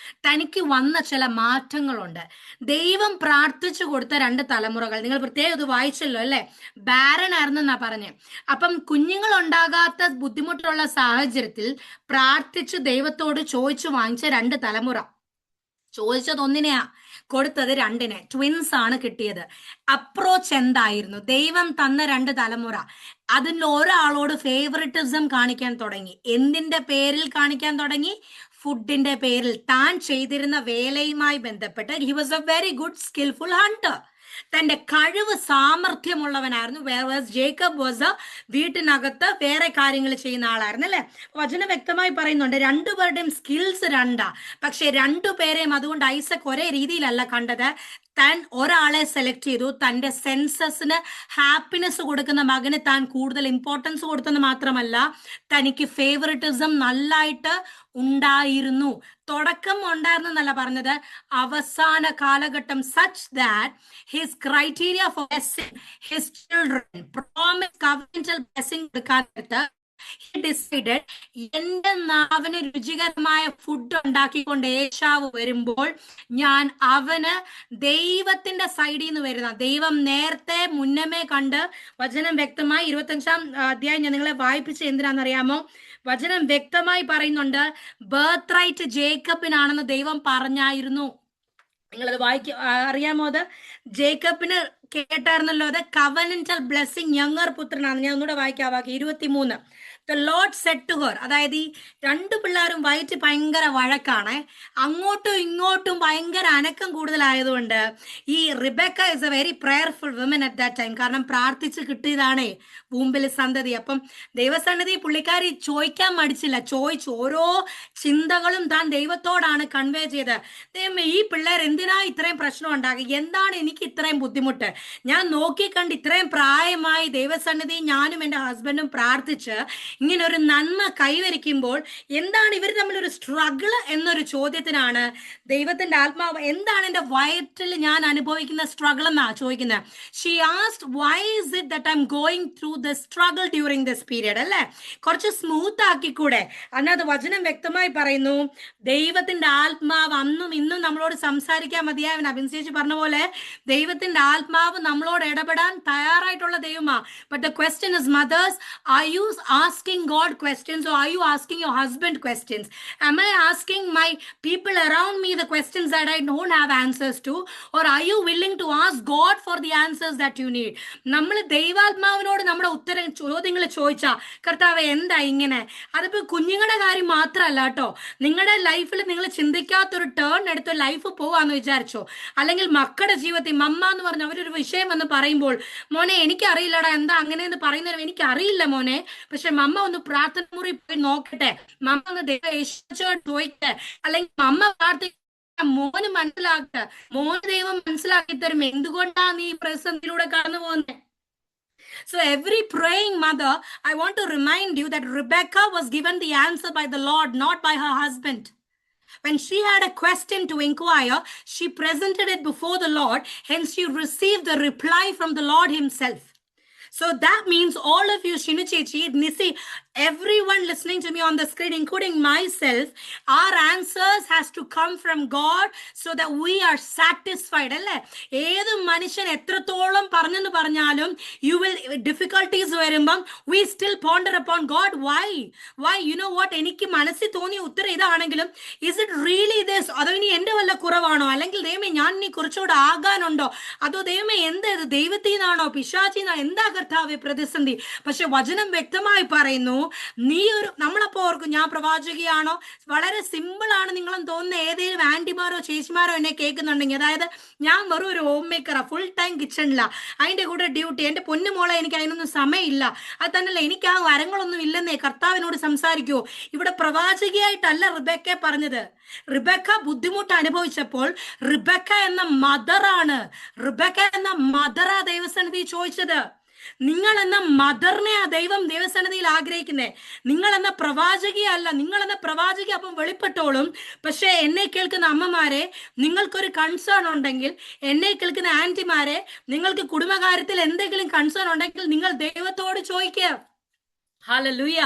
തനിക്ക് വന്ന ചില മാറ്റങ്ങളുണ്ട്. ദൈവം പ്രാർത്ഥിച്ചു കൊടുത്ത 2 തലമുറകൾ നിങ്ങൾ പ്രത്യേകം ഇത് വായിച്ചല്ലോ അല്ലെ. ബാരൻ ആയിരുന്നെന്നാ പറഞ്ഞേ. അപ്പം കുഞ്ഞുങ്ങൾ ഉണ്ടാകാത്ത ബുദ്ധിമുട്ടുള്ള സാഹചര്യത്തിൽ പ്രാർത്ഥിച്ച് ദൈവത്തോട് ചോദിച്ചു വാങ്ങിച്ച 2 തലമുറ. ചോദിച്ചത് ഒന്നിനെയാ, കൊടുത്തത് 2-നെ. ട്വിൻസ് ആണ് കിട്ടിയത്. അപ്രോച്ച് എന്തായിരുന്നു? ദൈവം തന്ന 2 തലമുറ, അതിൽ ഒരാളോട് ഫേവറിറ്റിസം കാണിക്കാൻ തുടങ്ങി. എന്തിന്റെ പേരിൽ കാണിക്കാൻ തുടങ്ങി? ഫുഡിന്റെ പേരിൽ. താൻ ചെയ്തിരുന്ന വേലയുമായി ബന്ധപ്പെട്ട് he was A very good skilful Hunter. തന്റെ കഴിവ് സാമർഥ്യമുള്ളവനായിരുന്നു. വേഴ്സ് ജേക്കബ് വാസ് എ വീട്ടിനകത്ത് വേറെ കാര്യങ്ങൾ ചെയ്യുന്ന ആളായിരുന്നു അല്ലെ. വചനം വ്യക്തമായി പറയുന്നുണ്ട്, 2 പേരുടെയും സ്കിൽസ് 2. പക്ഷെ 2 പേരെയും അതുകൊണ്ട് ഐസക് ഒരേ രീതിയിലല്ല കണ്ടത്. താൻ ഒരാളെ സെലക്ട് ചെയ്തു. തന്റെ സെൻസസിന് ഹാപ്പിനെസ് കൊടുക്കുന്ന മകന് താൻ കൂടുതൽ ഇമ്പോർട്ടൻസ് കൊടുത്തെന്ന് മാത്രമല്ല, തനിക്ക് ഫേവറിറ്റിസം നല്ലായിട്ട് ഉണ്ടായിരുന്നു. തുടക്കം ഉണ്ടായിരുന്നു എന്നല്ല പറഞ്ഞത്, അവസാന കാലഘട്ടം. Such that his criteria four blessing his children, promise covenantal blessing കൊടുക്കാൻ നേരത്ത് he decided, എന്റെ നാവിന് രുചികരമായ ഫുഡ് ഉണ്ടാക്കിക്കൊണ്ട് ഏശാവ് വരുമ്പോൾ ഞാൻ അവന് ദൈവത്തിന്റെ സൈഡിൽ നിന്ന് വരുന്ന, ദൈവം നേരത്തെ മുന്നമേ കണ്ട്, വചനം വ്യക്തമായി 25-ാം അധ്യായം ഞാൻ നിങ്ങളെ വായിപ്പിച്ച് എന്തിനാണെന്നറിയാമോ? വചനം വ്യക്തമായി പറയുന്നുണ്ട്, ബർത്ത് റൈറ്റ് ജേക്കബിനാണെന്ന് ദൈവം പറഞ്ഞായിരുന്നു. നിങ്ങളത് അറിയാമോ? അത് ജേക്കബിന് കേട്ടായിരുന്നല്ലോ, അത് കവനന്റൽ ബ്ലെസ്സിംഗ് യങ്ങർ പുത്രനാണ്. ഞാൻ ഒന്നുകൂടെ വായിക്കാം, വാക്യം 23. The Lord said to her, അതായത് ഈ 2 പിള്ളേരും വയറ്റ് ഭയങ്കര വഴക്കാണ്, അങ്ങോട്ടും ഇങ്ങോട്ടും ഭയങ്കര അനക്കം കൂടുതലായതുകൊണ്ട് ഈ Rebecca is a very prayerful woman at that time. കാരണം പ്രാർത്ഥിച്ച് കിട്ടിയതാണേ വൂമ്പിൽ സന്തതി. അപ്പം ദൈവസന്നിധി പുള്ളിക്കാരി ചോദിക്കാൻ മടിച്ചില്ല, ചോദിച്ചു. ഓരോ ചിന്തകളും താൻ ദൈവത്തോടാണ് കൺവേ ചെയ്ത്. ദൈവമേ, ഈ പിള്ളേർ എന്തിനാ ഇത്രയും പ്രശ്നം ഉണ്ടാക്കി? എന്താണ് എനിക്ക് ഇത്രയും ബുദ്ധിമുട്ട്? ഞാൻ നോക്കിക്കണ്ട് ഇത്രയും പ്രായമായി ദൈവസന്നിധി ഞാനും എൻ്റെ ഹസ്ബൻഡും പ്രാർത്ഥിച്ച് ഇങ്ങനെ ഒരു നന്മ കൈവരിക്കുമ്പോൾ എന്താണ് ഇവർ തമ്മിലൊരു സ്ട്രഗിള് എന്നൊരു ചോദ്യത്തിനാണ് ദൈവത്തിന്റെ ആത്മാവ്, എന്താണ് എൻ്റെ വയറ്റിൽ ഞാൻ അനുഭവിക്കുന്ന സ്ട്രഗിൾ എന്നാ ചോദിക്കുന്നത്. She asked, why is it that I am going through the struggle during this period അല്ലേ? കുറച്ച് സ്മൂത്ത് ആക്കിക്കൂടെ? അതിനകത്ത് വചനം വ്യക്തമായി പറയുന്നു, ദൈവത്തിന്റെ ആത്മാവ് അന്നും ഇന്നും നമ്മളോട് സംസാരിക്കാൻ മതിയായവൻ. അഭിൻസേച്ചി പറഞ്ഞ പോലെ ദൈവത്തിന്റെ ആത്മാവ് നമ്മളോട് ഇടപെടാൻ തയ്യാറായിട്ടുള്ള ദൈവമാ. But the question is, mothers, are you asking asking God questions, or are you asking your husband questions? Am I asking my people around me the questions that I don't have answers to, or are you willing to ask God for the answers that you need? നമ്മൾ ദൈവാത്മാവിനോട് നമ്മുടെ ചോദ്യങ്ങൾ ചോദിച്ചാ കർത്താവ് എന്താ ഇങ്ങനെ, അതിപ്പോ കുഞ്ഞുങ്ങളുടെ കാര്യം മാത്രമല്ല കേട്ടോ, നിങ്ങളുടെ ലൈഫിൽ നിങ്ങൾ ചിന്തിക്കാത്തൊരു ടേൺ എടുത്ത് ലൈഫ് പോവാന്ന് വിചാരിച്ചോ, അല്ലെങ്കിൽ മക്കളുടെ ജീവിതത്തിൽ മമ്മ എന്ന് പറഞ്ഞ അവരൊരു വിഷയം എന്ന് പറയുമ്പോൾ, മോനെ എനിക്കറിയില്ലടാ എന്താ അങ്ങനെയെന്ന് പറയുന്നതിനും എനിക്കറിയില്ല മോനെ, പക്ഷെ മമ്മ ഒന്ന് പ്രാർത്ഥന മുറി പോയി നോക്കട്ടെ, മമ്മ ഒന്ന് യേശുവോട് ചോദിക്കട്ടെ, അല്ലെങ്കിൽ മമ്മ മോന് മനസ്സിലാക്കുക, മോന് ദൈവം മനസ്സിലാക്കി തരും എന്തുകൊണ്ടാ നീ ഈ പ്രതിസന്ധിയിലൂടെ കടന്നു പോകുന്നത്. So every praying mother, I want to remind you that Rebecca was given the answer by the Lord, not by her husband. When she had a question to inquire, she presented it before the Lord, hence she received the reply from the Lord himself. So that means all of you, Shinu Chechi, Nisi, everyone listening to me on the screen, including myself, our answers has to come from God so that we are satisfied. ഏത് മനുഷ്യൻ എത്രത്തോളം പറഞ്ഞെന്ന് പറഞ്ഞാലും, you will difficulties വരുമ്പം we still ponder upon God. Why? You know what? എനിക്ക് മനസ്സിൽ തോന്നിയ ഉത്തരം ഇതാണെങ്കിലും, is it really this? അതോ ഇനി എന്റെ വല്ല കുറവാണോ, അല്ലെങ്കിൽ ദൈവമേ ഞാൻ ഇനി കുറച്ചുകൂടെ ആകാനുണ്ടോ, അതോ ദൈവമേ എന്താ ഇത് ദൈവത്തിൽ നിന്നാണോ പിശാചിന്നാണോ, എന്താ കർത്താവേ പ്രതിസന്ധി? പക്ഷെ വചനം വ്യക്തമായി പറയുന്നു, നീ ഒരു നമ്മളപ്പോ ഓർക്കും ഞാൻ പ്രവാചകിയാണോ, വളരെ സിമ്പിൾ ആണ് നിങ്ങളെന്ന് തോന്നുന്ന ഏതെങ്കിലും ആന്റിമാരോ ചേച്ചിമാരോ എന്നെ കേൾക്കുന്നുണ്ടെങ്കിൽ, അതായത് ഞാൻ വെറും ഒരു ഹോം മേക്കറാ, ഫുൾ ടൈം കിച്ചണില്ല, അതിന്റെ കൂടെ ഡ്യൂട്ടി, എന്റെ പൊന്നുമോളെ എനിക്ക് അതിനൊന്നും സമയമില്ല, അത് തന്നെയല്ല എനിക്ക് ആ വരങ്ങളൊന്നും ഇല്ലെന്നേ കർത്താവിനോട് സംസാരിക്കൂ. ഇവിടെ പ്രവാചകിയായിട്ടല്ല റിബെക്ക പറഞ്ഞത്. റിബെക്ക ബുദ്ധിമുട്ട് അനുഭവിച്ചപ്പോൾ റിബെക്ക എന്ന മദറാ ദൈവസന്നിധി ചോദിച്ചത്. നിങ്ങൾ എന്ന മദറിനെ ആ ദൈവം ദൈവസന്നിധിയിൽ ആഗ്രഹിക്കുന്നേ, നിങ്ങൾ എന്ന പ്രവാചകിയല്ല. നിങ്ങൾ എന്ന പ്രവാചകി അപ്പം വെളിപ്പെട്ടോളും. പക്ഷെ എന്നെ കേൾക്കുന്ന അമ്മമാരെ, നിങ്ങൾക്കൊരു കൺസേൺ ഉണ്ടെങ്കിൽ, എന്നെ കേൾക്കുന്ന ആന്റിമാരെ, നിങ്ങൾക്ക് കുടുംബകാര്യത്തിൽ എന്തെങ്കിലും കൺസേൺ ഉണ്ടെങ്കിൽ നിങ്ങൾ ദൈവത്തോട് ചോദിക്കുക. ഹല്ലേലൂയ.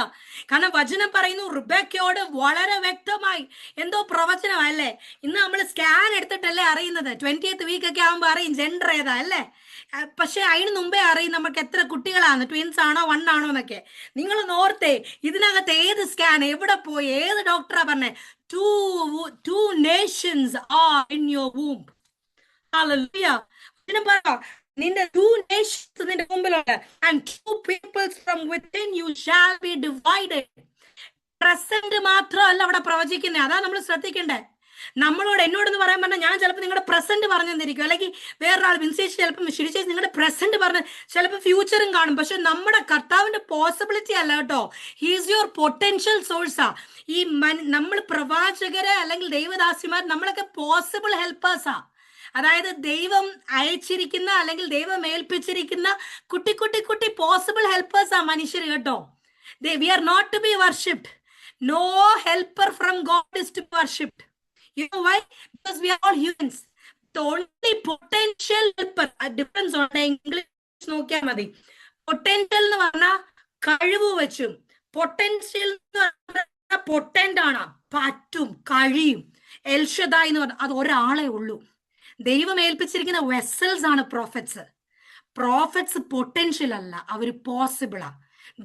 കാരണം വചനം പറയുന്നു റിബെക്കയോട് വളരെ വ്യക്തമായി എന്തോ പ്രവചനം അല്ലേ. ഇന്ന് നമ്മൾ സ്കാൻ എടുത്തിട്ടല്ലേ അറിയുന്നത്, 20th വീക്ക് ഒക്കെ ആകുമ്പോൾ അറിയും ജെൻഡർ ഏതാ അല്ലേ. പക്ഷെ അതിന് മുമ്പേ അറിയും നമുക്ക് എത്ര കുട്ടികളാണ്, ട്വിൻസ് ആണോ 1 ആണോ എന്നൊക്കെ. നിങ്ങൾ ഓർത്തേ, ഇതിനകത്ത് ഏത് സ്കാൻ എവിടെ പോയി ഏത് ഡോക്ടറാ പറഞ്ഞേ, two nations are in your womb. Hallelujah. പറ, നിന്റെ 2 nations നിന്റെ മുമ്പിലുണ്ട്, and 2 peoples from within you shall be divided. Present മാത്രമല്ല അവിടെ പ്രവചിക്കുന്നത്, അതാ നമ്മൾ ശ്രദ്ധിക്കണ്ടേ. എന്നോടെന്ന് പറയാൻ പറഞ്ഞാൽ ഞാൻ ചിലപ്പോൾ നിങ്ങളുടെ പ്രസന്റ് പറഞ്ഞു തന്നിരിക്കും, അല്ലെങ്കിൽ വേറൊരാൾ വിൻസേച്ച് ചിലപ്പോൾ ശരിച്ചേച്ച് നിങ്ങളുടെ പ്രസന്റ് പറഞ്ഞ് ചിലപ്പോൾ ഫ്യൂച്ചറും കാണും. പക്ഷെ നമ്മുടെ കർത്താവിന്റെ പോസിബിലിറ്റി അല്ല കേട്ടോ, ഹീസ് യുവർ പൊട്ടൻഷ്യൽ സോഴ്സാ. ഈ നമ്മൾ പ്രവാചകര് അല്ലെങ്കിൽ ദൈവദാസിമാർ നമ്മളൊക്കെ പോസിബിൾ ഹെൽപ്പേഴ്സാ. അതായത് ദൈവം അയച്ചിരിക്കുന്ന അല്ലെങ്കിൽ ദൈവം ഏൽപ്പിച്ചിരിക്കുന്ന കുട്ടി പോസിബിൾ ഹെൽപ്പേഴ്സാ മനുഷ്യർ കേട്ടോ. We are not to be worshipped. No helper from God is to be worshipped. You know why? Because we are all humans. The only potential helper, difference on English നോക്കിയാൽ മതി. പൊട്ടൻഷ്യൽ എന്ന് പറഞ്ഞാൽ കഴിവ് വെച്ചും, potential potent ആണ്, പറ്റും, കഴിയും. എൽഷദായ് എന്ന് പറഞ്ഞാൽ അത് ഒരാളെ ഉള്ളൂ. ദൈവം ഏൽപ്പിച്ചിരിക്കുന്ന വെസൽസ് ആണ് പ്രോഫറ്റ്സ് പൊട്ടൻഷ്യൽ അല്ല, അവര് പോസിബിളാ.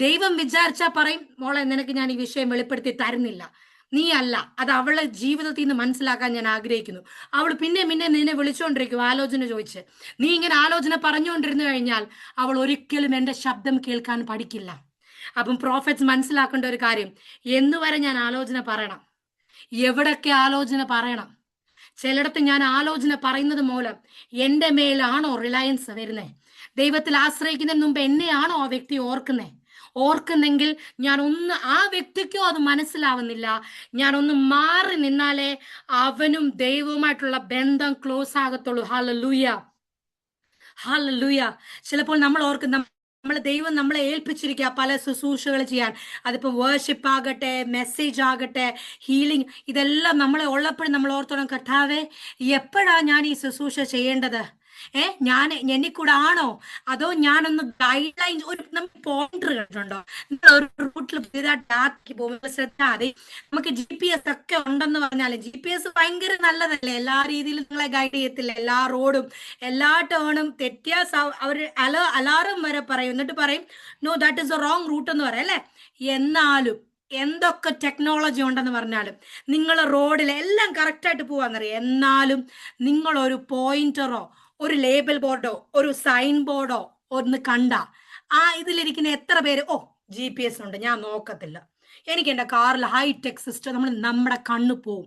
ദൈവം വിചാരിച്ചാ പറയും, മോളെ നിനക്ക് ഞാൻ ഈ വിഷയം വെളിപ്പെടുത്തി തരുന്നില്ല, നീ അല്ല. അത് അവളെ ജീവിതത്തിൽ നിന്ന് മനസ്സിലാക്കാൻ ഞാൻ ആഗ്രഹിക്കുന്നു. അവൾ പിന്നെ നിന്നെ വിളിച്ചുകൊണ്ടിരിക്കും ആലോചന ചോദിച്ച്. നീ ഇങ്ങനെ ആലോചന പറഞ്ഞുകൊണ്ടിരുന്നു കഴിഞ്ഞാൽ അവൾ ഒരിക്കലും എൻ്റെ ശബ്ദം കേൾക്കാൻ പഠിക്കില്ല. അപ്പം പ്രോഫറ്റ്സ് മനസ്സിലാക്കേണ്ട ഒരു കാര്യം, എന്നുവരെ ഞാൻ ആലോചന പറയണം, എവിടൊക്കെ ആലോചന പറയണം. ചിലയിടത്ത് ഞാൻ ആലോചന പറയുന്നത് മൂലം എൻ്റെ മേലാണോ റിലയൻസ് വരുന്നേ, ദൈവത്തിൽ ആശ്രയിക്കുന്നതിന് മുമ്പ് എന്നെയാണോ ആ വ്യക്തി ഓർക്കുന്നെങ്കിൽ ആ വ്യക്തിക്കോ അത് മനസ്സിലാവുന്നില്ല, ഞാനൊന്ന് മാറി നിന്നാലേ അവനും ദൈവവുമായിട്ടുള്ള ബന്ധം ക്ലോസ് ആകത്തുള്ളൂ. ഹല്ലേലൂയ. ചിലപ്പോൾ നമ്മൾ ഓർക്കുന്ന ദൈവം നമ്മളെ ഏൽപ്പിച്ചിരിക്കുക പല ശുശ്രൂഷകൾ ചെയ്യാൻ. അതിപ്പോ വേർഷിപ്പ് ആകട്ടെ, മെസ്സേജ് ആകട്ടെ, ഹീലിംഗ്, ഇതെല്ലാം നമ്മളെ ഉള്ളപ്പോഴും നമ്മൾ ഓർത്തോണം, കർത്താവേ എപ്പോഴാ ഞാൻ ഈ ശുശ്രൂഷ ചെയ്യേണ്ടത്, ഞാൻ എനിക്കൂടെ ആണോ, അതോ ഞാനൊന്ന് ഗൈഡ് ലൈൻ, ഒരു നമുക്ക് പോയിന്റർ കണ്ടിട്ടുണ്ടോ, ഒരു റൂട്ടിൽ പുതിയതായിട്ട് പോകുമ്പോൾ ശ്രദ്ധാതെ, നമുക്ക് GPS ഒക്കെ ഉണ്ടെന്ന് പറഞ്ഞാല് GPS ഭയങ്കര നല്ലതല്ലേ, എല്ലാ രീതിയിലും നിങ്ങളെ ഗൈഡ് ചെയ്യത്തില്ല, എല്ലാ റോഡും എല്ലാ ടേണും തെറ്റിയ അവർ അലാറം വരെ പറയും, എന്നിട്ട് പറയും no that is a wrong route എന്ന് പറയാം അല്ലെ. എന്നാലും എന്തൊക്കെ ടെക്നോളജി ഉണ്ടെന്ന് പറഞ്ഞാലും നിങ്ങൾ റോഡിൽ എല്ലാം കറക്റ്റായിട്ട് പോവാന്നറിയാം, എന്നാലും നിങ്ങളൊരു പോയിന്ററോ ഒരു ലേബൽ ബോർഡോ ഒരു സൈൻ ബോർഡോ ഒന്ന് കണ്ട ഇതിലിരിക്കുന്ന എത്ര പേര് GPS ഉണ്ട് ഞാൻ നോക്കത്തില്ല, എനിക്ക് എൻ്റെ കാറിൽ ഹൈടെക് സിസ്റ്റം, നമ്മുടെ കണ്ണ് പോവും.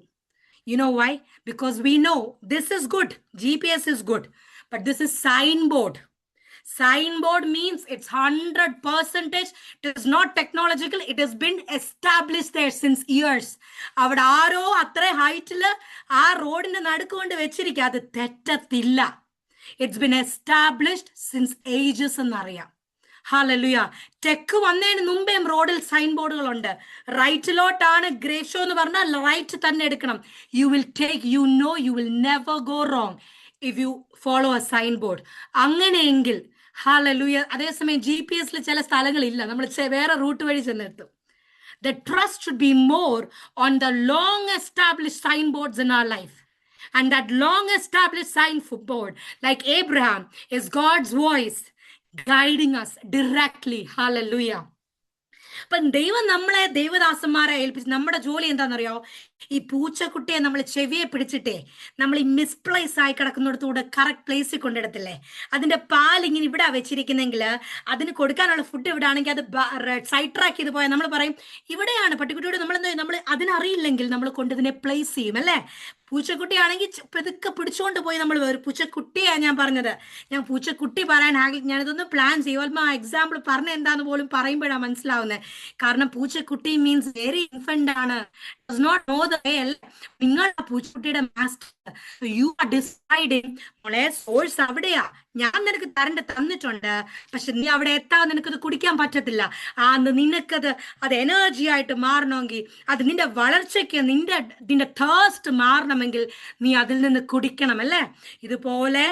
You know why? Because we know this is good. GPS is good. But this is signboard. Signboard means it's 100%. It is not technological. It has been established there since years. അവിടെ ആരോ അത്ര ഹൈറ്റില് ആ റോഡിന്റെ നടുക്ക് കൊണ്ട് വെച്ചിരിക്കുക, അത് തെറ്റത്തില്ല. It's been established since ages എന്നറിയാം. ഹല്ലേലൂയ. ടെക്ക് വന്നതിന് മുമ്പേ റോഡിൽ സൈൻ ബോർഡുകളുണ്ട്. റൈറ്റിലോട്ടാണ് ഗ്രേപ്പ് ഷോ എന്ന് പറഞ്ഞാൽ റൈറ്റ് തന്നെ എടുക്കണം. You will take, you know you will never go wrong if you follow a sign board. അങ്ങനെയെങ്കിൽ ഹല്ലേലൂയ. അതേസമയം GPS ചില സ്ഥലങ്ങളില്ല, നമ്മൾ വേറെ റൂട്ട് വഴി ചെന്നെത്തും. The trust should be more on the long established signboards in our life. And that long established signboard, like Abraham, is God's voice guiding us directly. Hallelujah. അപ്പം ദൈവം നമ്മളെ ദൈവദാസന്മാരെ ഏൽപ്പിച്ച് നമ്മുടെ ജോലി എന്താണെന്നറിയോ? ഈ പൂച്ചക്കുട്ടിയെ നമ്മൾ ചെവിയെ പിടിച്ചിട്ടേ നമ്മൾ ഈ മിസ്പ്ലേസ് ആയി കിടക്കുന്നിടത്തൂടെ കറക്റ്റ് പ്ലേസിൽ കൊണ്ടിടത്തില്ലേ? അതിന്റെ പാൽ ഇങ്ങനെ ഇവിടെ വെച്ചിരിക്കുന്നെങ്കിൽ അതിന് കൊടുക്കാനുള്ള ഫുഡ് ഇവിടെ ആണെങ്കിൽ അത് സൈഡ് ട്രാക്ക് ചെയ്ത് പോയാൽ നമ്മൾ പറയും ഇവിടെയാണ് പട്ടിക്കുട്ടിയോട്. നമ്മൾ അതിനറിയില്ലെങ്കിൽ നമ്മൾ കൊണ്ടതിനെ പ്ലേസ് ചെയ്യും അല്ലേ? പൂച്ചക്കുട്ടിയാണെങ്കിൽ പതുക്കെ പിടിച്ചുകൊണ്ട് പോയി നമ്മൾ ഒരു പൂച്ചക്കുട്ടിയാണ് ഞാൻ പറഞ്ഞത്. ഞാൻ പൂച്ചക്കുട്ടി പറയാൻ ഞാനിതൊന്ന് പ്ലാൻ ചെയ്യും. ആ എക്സാമ്പിൾ പറഞ്ഞ എന്താന്ന് പോലും പറയുമ്പോഴാണ് മനസ്സിലാവുന്നത്. കാരണം പൂച്ചക്കുട്ടി മീൻസ് വെരി ഇൻഫന്റ് ആണ്, does not know the way. നിങ്ങൾ ആ പൂച്ചക്കുട്ടിയുടെ മാസ്റ്റർ. യു ആർ ഡിസൈഡിങ് മോളെ സോഴ്സ് അവിടെയാ, ഞാൻ നിനക്ക് തന്നിട്ടുണ്ട്, പക്ഷെ നീ അവിടെ എത്താൻ നിനക്കത് കുടിക്കാൻ പറ്റത്തില്ല. നിനക്കത് എനർജി ആയിട്ട് മാറണമെങ്കിൽ, അത് നിന്റെ വളർച്ചയ്ക്ക് നിന്റെ തേഴ്സ്റ്റ് മാറണമെങ്കിൽ നീ അതിൽ നിന്ന് കുടിക്കണം അല്ലേ? ഇതുപോലെ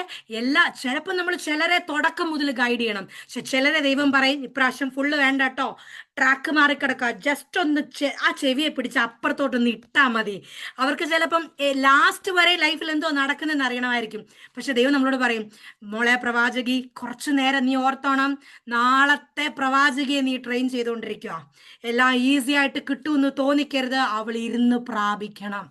ചിലപ്പോൾ നമ്മൾ ചിലരെ തുടക്കം മുതൽ ഗൈഡ് ചെയ്യണം. പക്ഷെ ചിലരെ ദൈവം പറയും ഇപ്രാവശ്യം ഫുള്ള് വേണ്ട കേട്ടോ, ട്രാക്ക് മാറിക്കിടക്കുക, ജസ്റ്റ് ഒന്ന് ആ ചെവിയെ പിടിച്ച് അപ്പുറത്തോട്ടൊന്ന് ഇട്ടാ മതി. അവർക്ക് ചിലപ്പം ലാസ്റ്റ് വരെ ലൈഫിൽ എന്തോ നടക്കുന്നതെന്ന് അറിയണമായിരിക്കും. പക്ഷെ ദൈവം നമ്മളോട് പറയും മോളെ പ്രവാചകി, കുറച്ചു നേരം നീ ഓർത്തോണം, നാളത്തെ പ്രവാചകിയെ നീ ട്രെയിൻ ചെയ്തുകൊണ്ടിരിക്കുക. എല്ലാം ഈസി ആയിട്ട് കിട്ടുമെന്ന് തോന്നിക്കരുത്, അവൾ ഇരുന്ന് പ്രാപിക്കണം.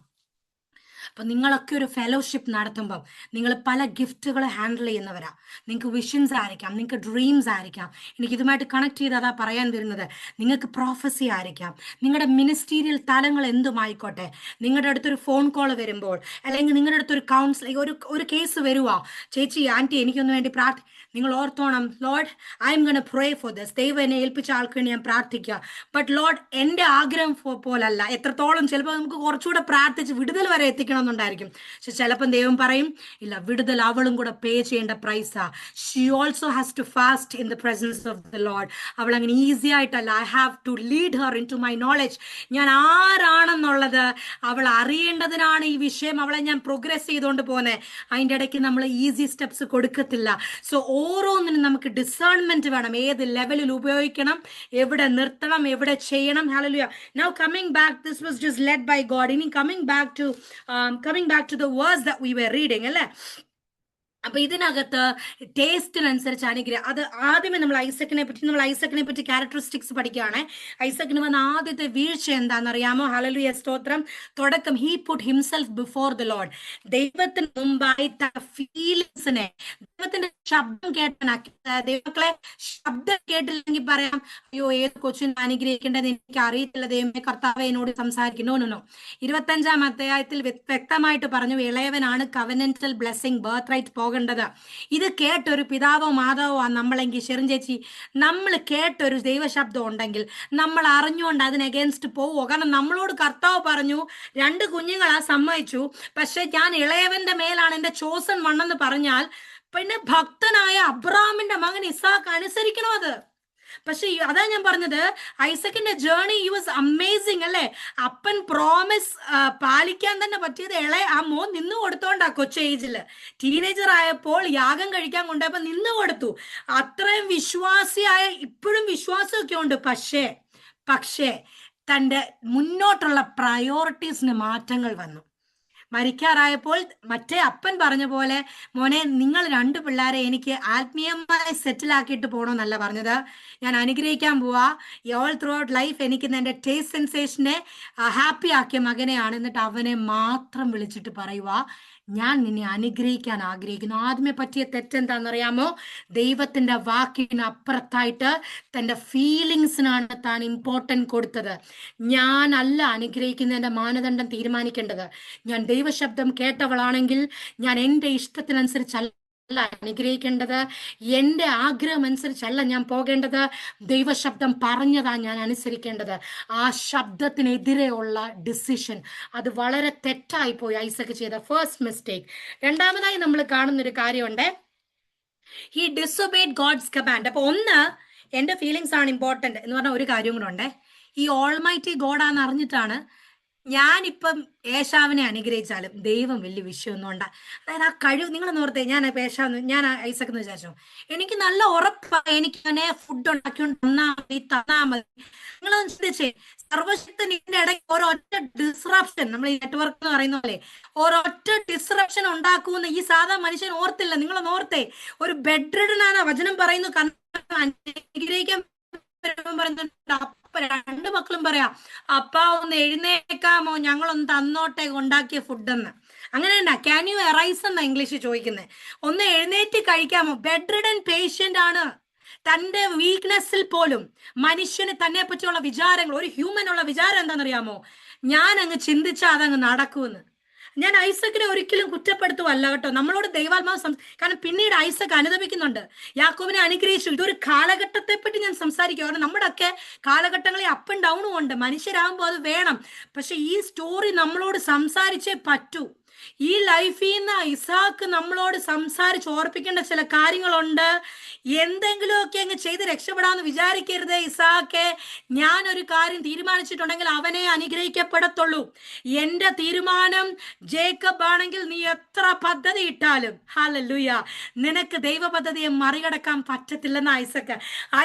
അപ്പൊ നിങ്ങളൊക്കെ ഒരു ഫെലോഷിപ്പ് നടത്തുമ്പം നിങ്ങൾ പല ഗിഫ്റ്റുകൾ ഹാൻഡിൽ ചെയ്യുന്നവരാ. നിങ്ങൾക്ക് വിഷൻസ് ആയിരിക്കാം, നിങ്ങൾക്ക് ഡ്രീംസ് ആയിരിക്കാം. എനിക്ക് ഇതുമായിട്ട് കണക്ട് ചെയ്ത് അതാ പറയാൻ വരുന്നത്. നിങ്ങൾക്ക് പ്രോഫസി ആയിരിക്കാം, നിങ്ങളുടെ മിനിസ്റ്റീരിയൽ തലങ്ങൾ എന്തുമായിക്കോട്ടെ. നിങ്ങളുടെ അടുത്തൊരു ഫോൺ കോൾ വരുമ്പോൾ, അല്ലെങ്കിൽ നിങ്ങളുടെ അടുത്തൊരു കൗൺസിലിംഗ് ഒരു കേസ് വരുവാ, ചേച്ചി ആൻറ്റി എനിക്കൊന്ന് വേണ്ടി നിങ്ങൾ ഓർത്തോണം, Lord I am gonna pray for this. ദൈവം എന്നെ ഏൽപ്പിച്ച ആൾക്ക് വേണ്ടി ഞാൻ പ്രാർത്ഥിക്കുക. ബട്ട് ലോർഡ് എൻ്റെ ആഗ്രഹം പോലല്ല. എത്രത്തോളം ചിലപ്പോൾ നമുക്ക് കുറച്ചുകൂടെ പ്രാർത്ഥിച്ച് വിടുതൽ വരെ എത്തിക്കണം എന്നുണ്ടായിരിക്കും. പക്ഷെ ചിലപ്പം ദൈവം പറയും ഇല്ല, വിടുതൽ അവളും കൂടെ പേ ചെയ്യേണ്ട പ്രൈസാ. She also has to fast in the presence of the Lord. അവൾ അങ്ങനെ ഈസി ആയിട്ടല്ല. I have to lead her in to my knowledge. ഞാൻ ആരാണെന്നുള്ളത് അവൾ അറിയേണ്ടതിനാണ് ഈ വിഷയം. അവളെ ഞാൻ പ്രോഗ്രസ് ചെയ്തുകൊണ്ട് പോകുന്നത്. അതിൻ്റെ ഇടയ്ക്ക് നമ്മൾ ഈസി സ്റ്റെപ്സ് കൊടുക്കത്തില്ല. സോ ഓരോന്നിനും നമുക്ക് ഡിസേൺമെന്റ് വേണം. ഏത് ലെവലിൽ ഉപയോഗിക്കണം, എവിടെ നിർത്തണം, എവിടെ ചെയ്യണം. Hallelujah. Now coming back, this was just led by God. ഇനി coming back to the words that we were reading അല്ലേ? അപ്പൊ ഇതിനകത്ത് ടേസ്റ്റിനനുസരിച്ച് അനുഗ്രഹം. അത് ആദ്യമേ നമ്മൾ ഐസക്കിനെ പറ്റി ക്യാരക്ടറിസ്റ്റിക്സ് പഠിക്കുകയാണ്. ഐസക്കിന് വന്ന ആദ്യത്തെ വീഴ്ച എന്താണെന്നറിയാമോ? ഹല്ലേലൂയ, സ്തോത്രം. തുടക്കം, he put himself before the Lord. ദൈവത്തിന് മുമ്പായി ഫീലിങ്സിനെ, ദൈവത്തിന്റെ ശബ്ദം ദൈവങ്ങളെ ശബ്ദം കേട്ടില്ലെങ്കിൽ പറയാം അയ്യോ ഏത് കൊച്ചിനെ അനുഗ്രഹിക്കേണ്ടത് എനിക്ക് അറിയത്തില്ല, ദൈവമേ കർത്താവേ എന്നോട് സംസാരിക്കുന്നു. 25-ാം അധ്യായത്തിൽ വ്യക്തമായിട്ട് പറഞ്ഞു ഇളയവനാണ് കവനന്റൽ ബ്ലെസ്സിംഗ് ബർത്ത് റൈറ്റ് പോകേണ്ടത്. ഇത് കേട്ടൊരു പിതാവോ മാതാവോ നമ്മളെങ്കിൽ ഷെറിൻ ചേച്ചി, നമ്മൾ കേട്ടൊരു ദൈവശബ്ദം ഉണ്ടെങ്കിൽ നമ്മൾ അറിഞ്ഞുകൊണ്ട് അതിന് അഗേൻസ്റ്റ് പോവോ? കാരണം നമ്മളോട് കർത്താവ് പറഞ്ഞു 2 കുഞ്ഞുങ്ങളാ സമ്മതിച്ചു, പക്ഷെ ഞാൻ ഇളയവന്റെ മേലാണ് എന്റെ ചോസൻ വണ്ണെന്ന് പറഞ്ഞാൽ പിന്നെ ഭക്തനായ അബ്രഹാമിന്റെ മകൻ ഇസാക്ക് അനുസരിക്കണോ അത്? പക്ഷെ അതാ ഞാൻ പറഞ്ഞത്, ഐസക്കിന്റെ ജേർണി ഈ വാസ് അമേസിങ് അല്ലേ? അപ്പൻ പ്രോമിസ് പാലിക്കാൻ തന്നെ പറ്റിയത് ആ മോൻ നിന്ന് കൊടുത്തോണ്ടാ. കൊച്ചു ഏജില് ടീനേജർ ആയപ്പോൾ യാഗം കഴിക്കാൻ കൊണ്ടുപോയപ്പോ നിന്ന് കൊടുത്തു. അത്രയും വിശ്വാസിയായ, ഇപ്പോഴും വിശ്വാസമൊക്കെ ഉണ്ട്. പക്ഷേ തൻ്റെ മുന്നോട്ടുള്ള പ്രയോറിറ്റീസിന് മാറ്റങ്ങൾ വന്നു. മരിക്കാറായപ്പോൾ മറ്റേ അപ്പൻ പറഞ്ഞ പോലെ, മോനെ നിങ്ങൾ രണ്ട് പിള്ളേരെ എനിക്ക് ആത്മീയമായി സെറ്റിലാക്കിയിട്ട് പോകണമെന്നല്ല പറഞ്ഞത്, ഞാൻ അനുഗ്രഹിക്കാൻ പോവാ. ഓൾ ത്രൂ ഔട്ട് ലൈഫ് എനിക്ക് എൻ്റെ ടേസ്റ്റ് സെൻസേഷനെ ഹാപ്പി ആക്കിയ മകനെയാണ്. എന്നിട്ട് അവനെ മാത്രം വിളിച്ചിട്ട് പറയുക, ഞാൻ നിന്നെ അനുഗ്രഹിക്കാൻ ആഗ്രഹിക്കുന്നു. ആദ്യമേ പറ്റിയ തെറ്റെന്താണെന്നറിയാമോ? ദൈവത്തിന്റെ വാക്കിന് അപ്പുറത്തായിട്ട് തൻ്റെ ഫീലിങ്സിനാണ് താൻ ഇമ്പോർട്ടൻറ്റ് കൊടുത്തത്. ഞാനല്ല അനുഗ്രഹിക്കുന്നതിൻ്റെ മാനദണ്ഡം തീരുമാനിക്കേണ്ടത്. ഞാൻ ദൈവശബ്ദം കേട്ടവളാണെങ്കിൽ ഞാൻ എൻ്റെ ഇഷ്ടത്തിനനുസരിച്ചല്ല അനുഗ്രഹിക്കേണ്ടത്, എൻ്റെ ആഗ്രഹം അനുസരിച്ചല്ല ഞാൻ പോകേണ്ടത്. ദൈവശബ്ദം പറഞ്ഞതാ ഞാൻ അനുസരിക്കേണ്ടത്. ആ ശബ്ദത്തിനെതിരെയുള്ള ഡിസിഷൻ, അത് വളരെ തെറ്റായി പോയി ഐസക് ചെയ്ത ഫസ്റ്റ് മിസ്റ്റേക്ക്. രണ്ടാമതായി നമ്മൾ കാണുന്നൊരു കാര്യമുണ്ട്, ഹി ഡിസൊബേഡ് ഗോഡ്സ് കമാൻഡ്. അപ്പൊ ഒന്ന്, എൻ്റെ ഫീലിങ്സ് ആണ് ഇമ്പോർട്ടന്റ് എന്ന് പറഞ്ഞ ഒരു കാര്യം കൂടെ ഉണ്ട്. ഈ ഓൾമൈറ്റി ഗോഡാന്ന് അറിഞ്ഞിട്ടാണ് ഞാനിപ്പം ഏശാവിനെ അനുഗ്രഹിച്ചാലും ദൈവം വലിയ വിഷയമൊന്നും ഉണ്ടാ. അതായത് ആ കഴിവ് നിങ്ങൾ നോർത്തേ, ഞാൻ ഞാൻ ഐസക് എന്ന് വിചാരിച്ചു, എനിക്ക് നല്ല ഉറപ്പാണ് എനിക്ക് അവനെ ഫുഡ് ഉണ്ടാക്കിക്കൊണ്ട് തന്നാ മതി. നിങ്ങളൊന്ന് ചിന്തിച്ചേ, സർവശക്തൻ ഇതിന്റെ ഇടയ്ക്ക് ഒരൊറ്റ ഡിസ്റപ്ഷൻ, നമ്മൾ ഈ നെറ്റ്വർക്ക് എന്ന് പറയുന്ന പോലെ ഒരൊറ്റ ഡിസ്റപ്ഷൻ ഉണ്ടാക്കുമെന്ന് ഈ സാധാ മനുഷ്യൻ ഓർത്തില്ല. നിങ്ങളൊന്ന് ഓർത്തേ, ഒരു ബെഡ് റിഡനാണ് വചനം പറയുന്നു, അനുഗ്രഹിക്കാൻ പറയുന്നുണ്ട്. അപ്പ രണ്ട് മക്കളും പറയാ, അപ്പ ഒന്ന് എഴുന്നേക്കാമോ, ഞങ്ങളൊന്ന് തന്നോട്ടെ ഉണ്ടാക്കിയ ഫുഡെന്ന്. അങ്ങനെയല്ല, ക്യാൻ യു എറൈസ് എന്നാ ഇംഗ്ലീഷ് ചോദിക്കുന്നത്. ഒന്ന് എഴുന്നേറ്റ് കഴിക്കാമോ? ബെഡ് റിഡൻ പേഷ്യന്റ് ആണ്. തന്റെ വീക്ക്നെസ്സിൽ പോലും മനുഷ്യന് തന്നെ പറ്റിയുള്ള വിചാരങ്ങൾ, ഒരു ഹ്യൂമൻ ഉള്ള വിചാരം എന്താണെന്നറിയാമോ? ഞാൻ അങ്ങ് ചിന്തിച്ചാൽ അതങ്ങ് നടക്കുമെന്ന്. ഞാൻ ഐസക്കിനെ ഒരിക്കലും കുറ്റപ്പെടുത്തുവല്ല കേട്ടോ, നമ്മളോട് ദൈവാത്മാവ് കാരണം പിന്നീട് ഐസക് അനുദപിക്കുന്നുണ്ട്, യാക്കോബിനെ അനുഗ്രഹിച്ചു. ഇതൊരു കാലഘട്ടത്തെ പറ്റി ഞാൻ സംസാരിക്കുക, കാരണം നമ്മുടെ ഒക്കെ കാലഘട്ടങ്ങളിൽ അപ്പ് ആൻഡ് ഡൗണും ഉണ്ട്, മനുഷ്യരാകുമ്പോൾ അത് വേണം. പക്ഷെ ഈ സ്റ്റോറി നമ്മളോട് സംസാരിച്ചേ പറ്റൂ. ഈ ലൈഫിൽ നിന്ന് ഇസാക്ക് നമ്മളോട് സംസാരിച്ച് ഓർപ്പിക്കേണ്ട ചില കാര്യങ്ങളുണ്ട്. എന്തെങ്കിലുമൊക്കെ അങ്ങ് ചെയ്ത് രക്ഷപ്പെടാമെന്ന് വിചാരിക്കരുത് ഇസാക്കെ. ഞാനൊരു കാര്യം തീരുമാനിച്ചിട്ടുണ്ടെങ്കിൽ അവനെ അനുഗ്രഹിക്കപ്പെടത്തുള്ളൂ. എൻ്റെ തീരുമാനം ജേക്കബ് ആണെങ്കിൽ നീ എത്ര പദ്ധതി ഇട്ടാലും ഹല്ലേലൂയ, നിനക്ക് ദൈവ പദ്ധതിയെ മറികടക്കാൻ പറ്റത്തില്ലെന്ന്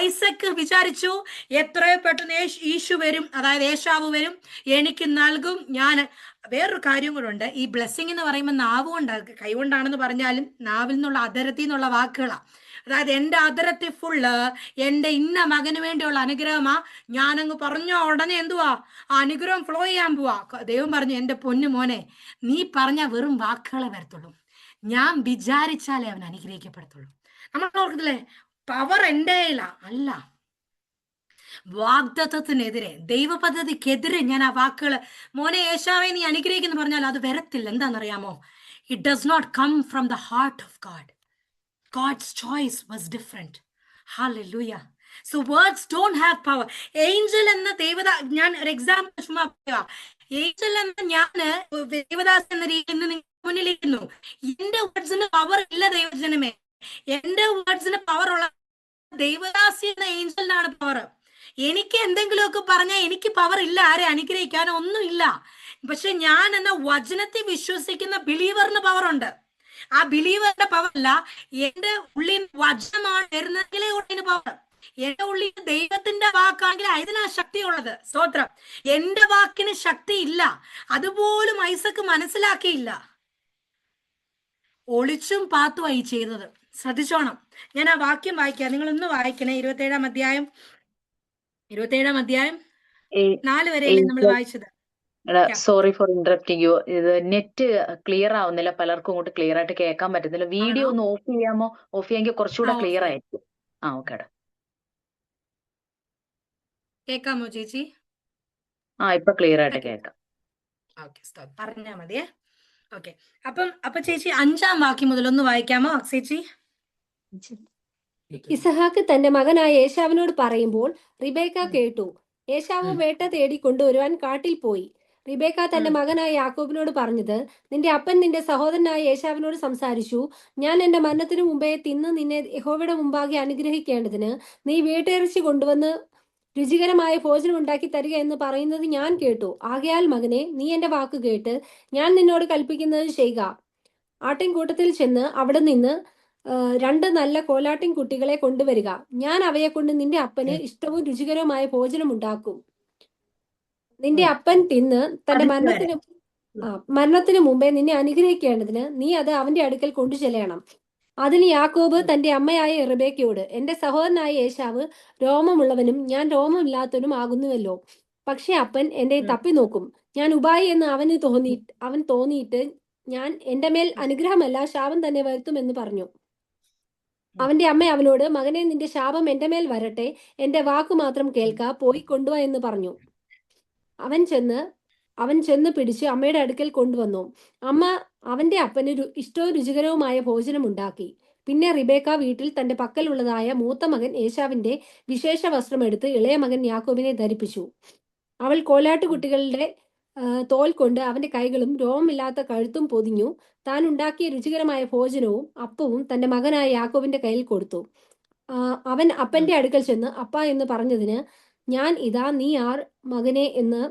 ഐസക്ക് വിചാരിച്ചു. എത്രയോ പെട്ടെന്ന് ഈശു വരും, അതായത് ഏശാവ് വരും, എനിക്ക് നൽകും. ഞാൻ വേറൊരു കാര്യം കൂടെ ഉണ്ട്, ഈ ബ്ലെസ്സിങ് എന്ന് പറയുമ്പോൾ നാവ് കൊണ്ട്, കൈകൊണ്ടാണെന്ന് പറഞ്ഞാലും നാവിൽ നിന്നുള്ള അധരത്തിൽ നിന്നുള്ള വാക്കുകളാണ്. അതായത് എൻ്റെ അധരത്തിൽ ഫുള്ള് എൻ്റെ ഇന്ന മകന് വേണ്ടിയുള്ള അനുഗ്രഹമാ. ഞാനങ്ങ് പറഞ്ഞ ഉടനെ എന്തുവാ, ആ അനുഗ്രഹം ഫ്ലോ ചെയ്യാൻ പോവാ. ദൈവം പറഞ്ഞു, എൻ്റെ പൊന്നു മോനെ, നീ പറഞ്ഞ വെറും വാക്കുകളെ വരത്തുള്ളൂ, ഞാൻ വിചാരിച്ചാലേ അവൻ അനുഗ്രഹിക്കപ്പെടത്തുള്ളൂ. നമ്മൾ ഓർക്കത്തില്ലേ, പവർ എൻ്റെ അല്ല, വാഗ്ദത്തത്തിനെതിരെ, ദൈവ പദ്ധതിക്കെതിരെ ഞാൻ ആ വാക്കുകൾ, മോനെ ഏശാവെ നീ അനുഗ്രഹിക്കുന്നു പറഞ്ഞാൽ അത് വരത്തില്ല. എന്താണെന്നറിയാമോ? It does not come from the heart of God. God's choice was different. Hallelujah. So words don't have power. Angel എന്ന ഞാൻ ഒരു എക്സാമ്പിൾ ചുമ്മാ പറയാം. ഏഞ്ചൽ എന്ന ഞാൻ ദേവദാസ് എന്ന രീതിയിൽ നിന്ന് മുന്നിലിരിക്കുന്നു. എന്റെ വേർഡ്സിന് പവർ ഇല്ല ദൈവജനമേ. എന്റെ വേർഡ്സിന് പവർ ഉള്ള ദേവദാസി എന്ന ഏഞ്ചലിനാണ് പവർ. എനിക്ക് എന്തെങ്കിലുമൊക്കെ പറഞ്ഞാൽ എനിക്ക് പവർ ഇല്ല, ആരെ അനുഗ്രഹിക്കാനോ ഒന്നുമില്ല. പക്ഷെ ഞാൻ എന്ന വചനത്തിൽ വിശ്വസിക്കുന്ന ബിലീവറിന് പവർ ഉണ്ട്. ആ ബിലീവറിന്റെ പവർ അല്ല, എന്റെ ഉള്ളിൽ വചനമാണ് വരുന്നതിലെ ഉള്ളിന് പവർ. എന്റെ ഉള്ളിൽ ദൈവത്തിന്റെ വാക്കാണെങ്കിൽ അതിനാ ശക്തിയുള്ളത്. സ്തോത്രം. എന്റെ വാക്കിന് ശക്തി ഇല്ല, അതുപോലും ഐസക്ക് മനസ്സിലാക്കിയില്ല. ഒളിച്ചും പാത്തുമായി ചെയ്തത്. ശ്രദ്ധിച്ചോണം. ഞാൻ ആ വാക്യം വായിക്കാം, നിങ്ങൾ ഒന്ന് വായിക്കണേ. 27-ാം അധ്യായം 4 വരെയല്ലേ നമ്മൾ വായിച്ചത്. Sorry for interrupting you. ഇത് നെറ്റ് ക്ലിയർ ആവുന്നില്ല, പലർക്കും ഇങ്ങോട്ട് ക്ലിയർ ആയിട്ട് കേൾക്കാൻ പറ്റുന്നില്ല. വീഡിയോ ഒന്ന് ഓഫ് ചെയ്യാമോ? ഓഫ് ചെയ്യാമെങ്കിൽ കുറച്ചുകൂടെ ക്ലിയർ ആയിരിക്കും. ഓക്കേടാ, കേൾക്കാമോ ചേച്ചി? ഇപ്പൊ ക്ലിയർ ആയിട്ട് കേൾക്കാം. പറഞ്ഞാ മതിയേ. ഓക്കെ, അപ്പൊ ചേച്ചി 5-ാം വാക്യം മുതൽ ഒന്ന് വായിക്കാമോ ചേച്ചി? ഇസഹാക്ക് തന്റെ മകനായ ഏശാവിനോട് പറയുമ്പോൾ റിബേക്ക കേട്ടു. ഏശാവ് വേട്ട തേടി കൊണ്ടുവരുവാൻ കാട്ടിൽ പോയി. റിബേക്ക തന്റെ മകനായ യാക്കോബിനോട് പറഞ്ഞത്, നിന്റെ അപ്പൻ നിന്റെ സഹോദരനായ ഏശാവിനോട് സംസാരിച്ചു, ഞാൻ എന്റെ മരണത്തിനു മുമ്പേ തിന്ന് നിന്നെ യഹോവയുടെ മുമ്പാകെ അനുഗ്രഹിക്കേണ്ടതിന് നീ വീട്ടിറച്ചി കൊണ്ടുവന്ന് രുചികരമായ ഭോജനം ഉണ്ടാക്കി തരിക എന്ന് പറയുന്നത് ഞാൻ കേട്ടു. ആകയാൽ മകനെ, നീ എന്റെ വാക്ക് കേട്ട് ഞാൻ നിന്നോട് കൽപ്പിക്കുന്നത് ചെയ്യുക. ആട്ടിൻകൂട്ടത്തിൽ ചെന്ന് അവിടെ നിന്ന് 2 നല്ല കോലാട്ടിൻ കുട്ടികളെ കൊണ്ടുവരിക. ഞാൻ അവയെ കൊണ്ട് നിന്റെ അപ്പന് ഇഷ്ടവും രുചികരവുമായ ഭോജനം ഉണ്ടാക്കും. നിന്റെ അപ്പൻ തിന്ന് തന്റെ മരണത്തിന് മരണത്തിന് മുമ്പേ നിന്നെ അനുഗ്രഹിക്കേണ്ടതിന് നീ അത് അവന്റെ അടുക്കൽ കൊണ്ടു ചെല്ലണം. അതിന് യാക്കോബ് തന്റെ അമ്മയായ റിബേക്കയോട്, എന്റെ സഹോദരനായ ഏശാവ് രോമമുള്ളവനും ഞാൻ രോമമില്ലാത്തവനും ആകുന്നുവല്ലോ. പക്ഷെ അപ്പൻ എന്നെ തപ്പി നോക്കും. ഞാൻ ഉപായി എന്ന് അവൻ തോന്നിയിട്ട് ഞാൻ എന്റെ മേൽ അനുഗ്രഹമല്ല ശാപം തന്നെ വരുത്തുമെന്ന് പറഞ്ഞു. അവന്റെ അമ്മ അവനോട്, മകനെ, നിന്റെ ശാപം എന്റെ മേൽ വരട്ടെ, എന്റെ വാക്കു മാത്രം കേൾക്ക, പോയി കൊണ്ടുവാ എന്ന് പറഞ്ഞു. അവൻ ചെന്ന് പിടിച്ച് അമ്മയുടെ അടുക്കൽ കൊണ്ടുവന്നു. അമ്മ അവന്റെ അപ്പന് ഇഷ്ടവും രുചികരവുമായ ഭോജനം ഉണ്ടാക്കി. പിന്നെ റിബേക്ക വീട്ടിൽ തന്റെ പക്കലുള്ളതായ മൂത്ത മകൻ ഏശാവിന്റെ വിശേഷ വസ്ത്രം എടുത്ത് ഇളയ മകൻ യാക്കോബിനെ ധരിപ്പിച്ചു. അവൾ കോലാട്ടുകുട്ടികളുടെ തോൽ കൊണ്ട് അവന്റെ കൈകളും രോമമില്ലാത്ത കഴുത്തും പൊതിഞ്ഞു. താൻ ഉണ്ടാക്കിയ രുചികരമായ ഭോജനവും അപ്പവും തന്റെ മകനായ യാക്കോബിന്റെ കയ്യിൽ കൊടുത്തു. അവൻ അപ്പന്റെ അടുക്കൽ ചെന്ന് അപ്പ എന്ന് പറഞ്ഞതിന്, ഞാൻ ഇതാ, നീ ആർ മകനെ എന്ന്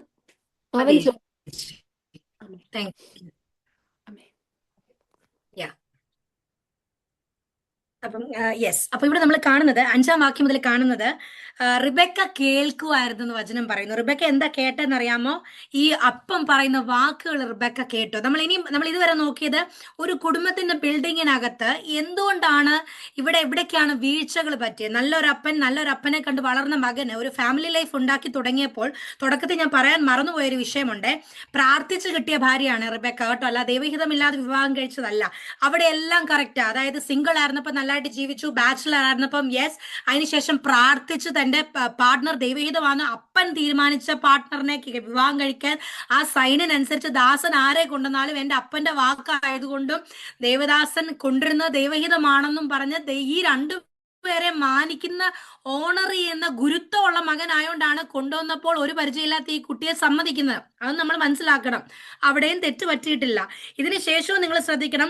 അവൻ Thank you. Yeah. അപ്പം യെസ്, അപ്പൊ ഇവിടെ നമ്മൾ കാണുന്നത് 5-ാം വാക്യം മുതൽ കാണുന്നത് റിബെക്ക കേൾക്കുമായിരുന്നു എന്ന് വചനം പറയുന്നു. റിബെക്ക എന്താ കേട്ടെന്നറിയാമോ? ഈ അപ്പം പറയുന്ന വാക്കുകൾ റിബെക്ക കേട്ടു. നമ്മൾ ഇതുവരെ നോക്കിയത് ഒരു കുടുംബത്തിന്റെ ബിൽഡിങ്ങിനകത്ത് എന്തുകൊണ്ടാണ് എവിടേക്കാണ് വീഴ്ചകൾ പറ്റിയത്. നല്ലൊരപ്പനെ കണ്ട് വളർന്ന മകന് ഒരു ഫാമിലി ലൈഫ് ഉണ്ടാക്കി തുടങ്ങിയപ്പോൾ തുടക്കത്തിൽ ഞാൻ പറയാൻ മറന്നുപോയൊരു വിഷയമുണ്ട്. പ്രാർത്ഥിച്ചു കിട്ടിയ ഭാര്യയാണ് റിബെക്ക കേട്ടോ, അല്ല ദൈവഹിതമില്ലാതെ വിവാഹം കഴിച്ചതല്ല. അവിടെ എല്ലാം കറക്റ്റാ. അതായത് സിംഗിൾ ആയിരുന്നപ്പോൾ നല്ലതായിട്ട് ജീവിച്ചു, ബാച്ചിലർ ആയിരുന്നപ്പം യെസ്, അതിനുശേഷം പ്രാർത്ഥിച്ച് തന്റെ പാർട്ട്ണർ ദൈവഹിതമാണ് അപ്പൻ തീരുമാനിച്ച പാർട്ട്ണറിനെ വിവാഹം കഴിക്കാൻ ആ സൈനിനനുസരിച്ച് ദാസൻ ആരെ കൊണ്ടുവന്നാലും എന്റെ അപ്പന്റെ വാക്കായതുകൊണ്ടും ദേവദാസൻ കൊണ്ടിരുന്നത് ദൈവഹിതമാണെന്നും പറഞ്ഞ് ഈ രണ്ടു പേരെ മാനിക്കുന്ന, ഓണർ ചെയ്യുന്ന, ഗുരുത്വമുള്ള മകനായോണ്ടാണ് കൊണ്ടുവന്നപ്പോൾ ഒരു പരിചയമില്ലാത്ത ഈ കുട്ടിയെ സമ്മതിക്കുന്നത്. അത് നമ്മൾ മനസ്സിലാക്കണം. അവിടെയും തെറ്റ് പറ്റിയിട്ടില്ല. ഇതിന് ശേഷവും നിങ്ങൾ ശ്രദ്ധിക്കണം.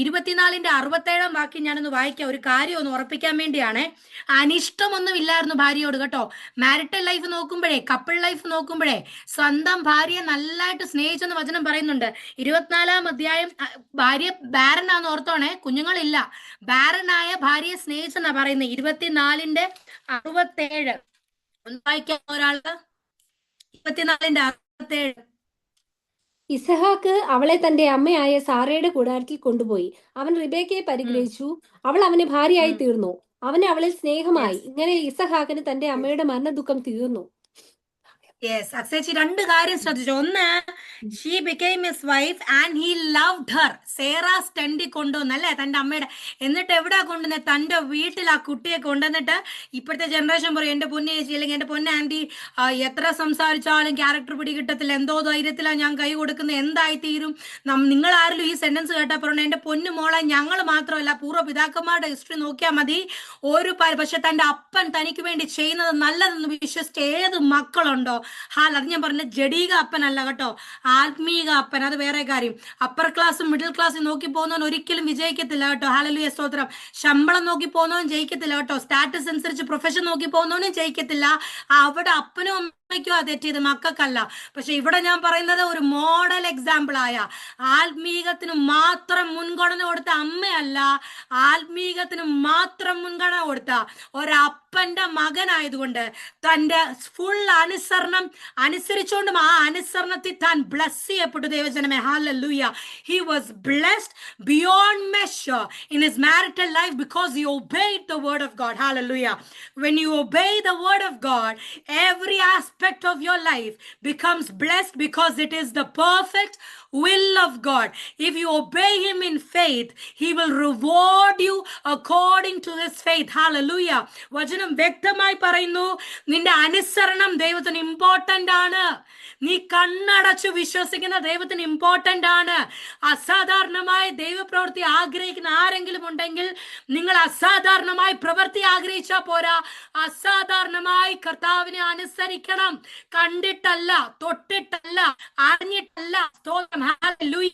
24-ന്റെ 67-ാം വാക്യം ഞാനൊന്ന് വായിക്കാം. ഒരു കാര്യം ഒന്ന് ഉറപ്പിക്കാൻ വേണ്ടിയാണ്. അനിഷ്ടമൊന്നും ഇല്ലായിരുന്നു ഭാര്യയോട് കേട്ടോ. മാരിറ്റൽ ലൈഫ് നോക്കുമ്പോഴേ, കപ്പിൾ ലൈഫ് നോക്കുമ്പോഴേ സ്വന്തം ഭാര്യയെ നല്ലതായിട്ട് സ്നേഹിച്ചെന്ന് വചനം പറയുന്നുണ്ട്. 24-ാം അധ്യായം ഭാര്യ ബാരനാന്ന് ഓർത്തോണേ, കുഞ്ഞുങ്ങളില്ല. ബാരനായ ഭാര്യയെ സ്നേഹിച്ചെന്നാ പറയുന്നത്. 24-ന്റെ 67 ഒന്ന് വായിക്കാം ഒരാള്. 24-ന്റെ 67. ഇസഹാക്ക് അവളെ തന്റെ അമ്മയായ സാറയുടെ കൂടാരത്തിൽ കൊണ്ടുപോയി. അവൻ റിബേക്കയെ പരിഗ്രഹിച്ചു. അവൾ അവന് ഭാര്യയായി തീർന്നു. അവന് അവളിൽ സ്നേഹമായി. ഇങ്ങനെ ഇസഹാക്കിന് തന്റെ അമ്മയുടെ മരണദുഃഖം തീർന്നു. യെസ്, അക്ഷയച്ചി 2 കാര്യം ശ്രദ്ധിച്ചു. ഒന്ന്, she became his wife and he loved her. Sarah സ്റ്റണ്ടി കൊണ്ടുവന്നല്ലേ തന്റെ അമ്മയുടെ. എന്നിട്ട് എവിടാ കൊണ്ടുവന്നത്? തന്റെ വീട്ടിൽ ആ കുട്ടിയെ കൊണ്ടുവന്നിട്ട് ഇപ്പോഴത്തെ ജനറേഷൻ പറയും, എന്റെ പൊന്നെ ചേച്ചി അല്ലെങ്കിൽ എന്റെ പൊന്നെ ആന്റി, എത്ര സംസാരിച്ചാലും ക്യാരക്ടർ പിടി കിട്ടത്തില്ല, എന്തോ ധൈര്യത്തിലാണ് ഞാൻ കൈ കൊടുക്കുന്നത്, എന്തായി തീരും. നിങ്ങൾ ആരെങ്കിലും ഈ സെന്റൻസ് കേട്ടാൽ പറഞ്ഞു, എന്റെ പൊന്നു മോളെ, ഞങ്ങൾ മാത്രമല്ല പൂർവ്വ പിതാക്കന്മാരുടെ ഹിസ്റ്ററി നോക്കിയാൽ മതി, പക്ഷെ തന്റെ അപ്പൻ തനിക്ക് വേണ്ടി ചെയ്യുന്നത് നല്ലതെന്ന് വിശ്വസിച്ച് ഏത് മക്കളുണ്ടോ? അത് ഞാൻ പറഞ്ഞ ജഡീക അപ്പനല്ല കേട്ടോ, ആത്മീക അപ്പൻ. അത് വേറെ കാര്യം. അപ്പർ ക്ലാസ്സും മിഡിൽ ക്ലാസ്സും നോക്കി പോകുന്നവൻ ഒരിക്കലും വിജയിക്കത്തില്ല കേട്ടോ. ഹല്ലേലൂയ, സ്തോത്രം. ശമ്പളം നോക്കി പോകുന്നവൻ ജയിക്കത്തില്ല കേട്ടോ. സ്റ്റാറ്റസ് അനുസരിച്ച് പ്രൊഫഷൻ നോക്കി പോകുന്നവനും ജയിക്കത്തില്ല. അവിടെ അപ്പനും അമ്മയ്ക്കും ആ തെറ്റിയത്, മക്കൾക്കല്ല. പക്ഷെ ഇവിടെ ഞാൻ പറയുന്നത് ഒരു മോഡൽ എക്സാമ്പിൾ ആയ, ആത്മീകത്തിന് മാത്രം മുൻഗണന കൊടുത്ത അമ്മയല്ല, ആത്മീകത്തിന് മാത്രം മുൻഗണന കൊടുത്ത ഒരപ്പന്റെ മകനായതുകൊണ്ട് തന്റെ ഫുൾ അനുസരിച്ചുകൊണ്ടും ആ അനുസരണത്തിൽ താൻ ബ്ലസ് ചെയ്യപ്പെട്ടു. ദൈവജനമേ, hallelujah. He was blessed beyond measure in his marital life because he obeyed the word of God. Hallelujah. When you obey the word of God, every aspect of your life becomes blessed because it is the perfect will of God. If you obey him in faith, he will reward you according to his faith. Hallelujah. വചനം വ്യക്തമായി പറയുന്നു, നിന്റെ അനുസരണം ദൈവത്തിന് important ആണ്. നീ കണ്ണടച്ചു വിശ്വസിക്കുന്ന ദൈവത്തിന് ഇമ്പോർട്ടന്റ് ആണ്. അസാധാരണമായ ദൈവപ്രവൃത്തി ആഗ്രഹിക്കുന്ന ആരെങ്കിലും ഉണ്ടെങ്കിൽ നിങ്ങൾ അസാധാരണമായി പ്രവൃത്തി ആഗ്രഹിച്ചാൽ പോരാ, അസാധാരണമായി കർത്താവിനെ അനുസരിക്കണം. കണ്ടിട്ടല്ല, തൊട്ടിട്ടല്ല, അറിഞ്ഞിട്ടല്ല. സ്തോത്രം, ഹല്ലേലൂയ.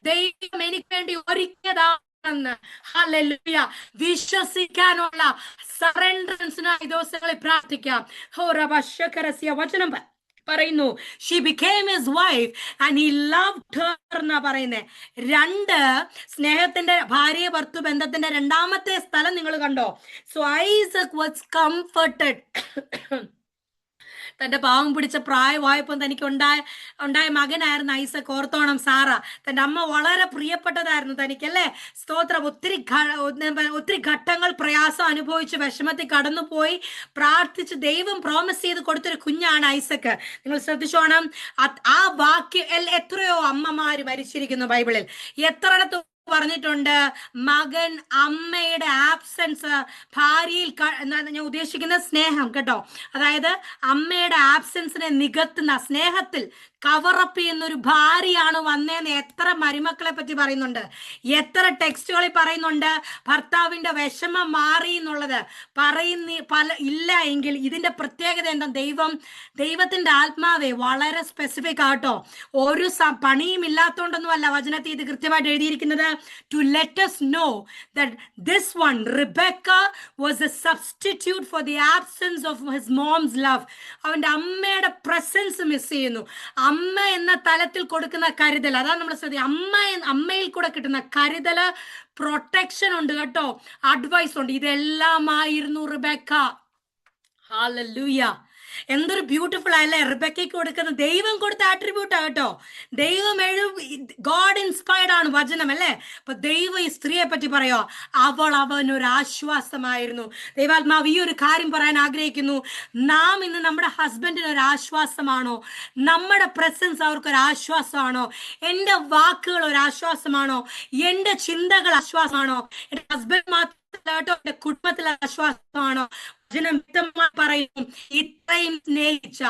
ദൈവം എനിക്ക് വേണ്ടി ഒരുക്കിയതാണെന്ന്, ഹല്ലേലൂയ, വിശ്വസിക്കാനുള്ള സറണ്ടറൻസിനായി ദിവസങ്ങളിൽ പ്രാർത്ഥിക്കാം. വചനം പറയുന്നു, she became his wife and he loved Har എന്നാ പറയുന്നത്. 2 സ്നേഹത്തിന്റെ ഭാര്യ ഭർത്തു ബന്ധത്തിന്റെ 2ാമത്തെ സ്ഥലം നിങ്ങൾ കണ്ടോ? So Isaac was comforted. തന്റെ പാവം പിടിച്ച പ്രായമായപ്പോൾ തനിക്ക് ഉണ്ടായ മകനായിരുന്നു ഐസക്. ഓർത്തോണം സാറ. തന്റെ അമ്മ വളരെ പ്രിയപ്പെട്ടതായിരുന്നു തനിക്കല്ലേ. സ്തോത്രം. ഒത്തിരി ഘട്ടങ്ങൾ പ്രയാസം അനുഭവിച്ച് വിഷമത്തിൽ കടന്നുപോയി പ്രാർത്ഥിച്ച് ദൈവം പ്രോമിസ് ചെയ്ത് കൊടുത്തൊരു കുഞ്ഞാണ് ഐസക്. നിങ്ങൾ ശ്രദ്ധിച്ചോണം. ആ വാക്യം എത്രയോ അമ്മമാര് മരിച്ചിരിക്കുന്നു ബൈബിളിൽ. എത്രയിടത്ത് പറഞ്ഞിട്ടുണ്ട് മകൻ അമ്മയുടെ ആബ്സെൻസ് ഭാര്യയിൽ ഞാൻ ഉദ്ദേശിക്കുന്ന സ്നേഹം കേട്ടോ. അതായത് അമ്മയുടെ ആബ്സെൻസിനെ നികത്തുന്ന സ്നേഹത്തിൽ കവറപ്പ് ചെയ്യുന്ന ഒരു ഭാര്യയാണ് വന്നേന്ന് എത്ര മരുമക്കളെ പറ്റി പറയുന്നുണ്ട്. എത്ര ടെക്സ്റ്റുകളിൽ പറയുന്നുണ്ട് ഭർത്താവിന്റെ വിഷമം മാറി എന്നുള്ളത് ഇല്ല എങ്കിൽ ഇതിന്റെ പ്രത്യേകത എന്താ? ദൈവത്തിന്റെ ആത്മാവെ വളരെ സ്പെസിഫിക് ആട്ടോ. ഒരു പണിയും ഇല്ലാത്തോണ്ടൊന്നും അല്ല വചനത്തിൽ ഇത് കൃത്യമായിട്ട് എഴുതിയിരിക്കുന്നത്. To let us know that this one, Rebecca, was a substitute for the absence of his mom's love. അവന്റെ അമ്മയുടെ പ്രസൻസ് മിസ് ചെയ്യുന്നു. അമ്മ എന്ന തലത്തിൽ കൊടുക്കുന്ന കരുതൽ, അതാണ് നമ്മൾ ശ്രദ്ധിക്കുക. അമ്മയിൽ കൂടെ കിട്ടുന്ന കരുതല്, പ്രൊട്ടക്ഷൻ ഉണ്ട് കേട്ടോ, അഡ്വൈസ് ഉണ്ട്. ഇതെല്ലാമായിരുന്നു റിബെക്ക. ഹല്ലേലൂയ. എന്തൊരു ബ്യൂട്ടിഫുൾ ആയല്ലേ റിബെക്കയ്ക്ക് കൊടുക്കുന്ന. ദൈവം കൊടുത്ത ആട്രിബ്യൂട്ടാ കേട്ടോ. ഗോഡ് ഇൻസ്പയർഡ് ആണ് വചനം അല്ലേ. അപ്പൊ ദൈവം ഈ സ്ത്രീയെ പറ്റി പറയോ, അവനൊരു ആശ്വാസമായിരുന്നു. ദൈവാത്മാവ് ഈ ഒരു കാര്യം പറയാൻ ആഗ്രഹിക്കുന്നു. നാം ഇന്ന് നമ്മുടെ ഹസ്ബൻഡിന് ഒരു ആശ്വാസമാണോ? നമ്മുടെ പ്രസൻസ് അവർക്കൊരു ആശ്വാസമാണോ? എൻ്റെ വാക്കുകൾ ഒരു ആശ്വാസമാണോ? എൻ്റെ ചിന്തകൾ ആശ്വാസമാണോ? എൻ്റെ ഹസ്ബൻഡ് മാത്രം കേട്ടോ, എന്റെ കുടുംബത്തിലെ ആശ്വാസമാണോ? പറയുന്നു ഇത്രയും സ്നേഹിച്ച,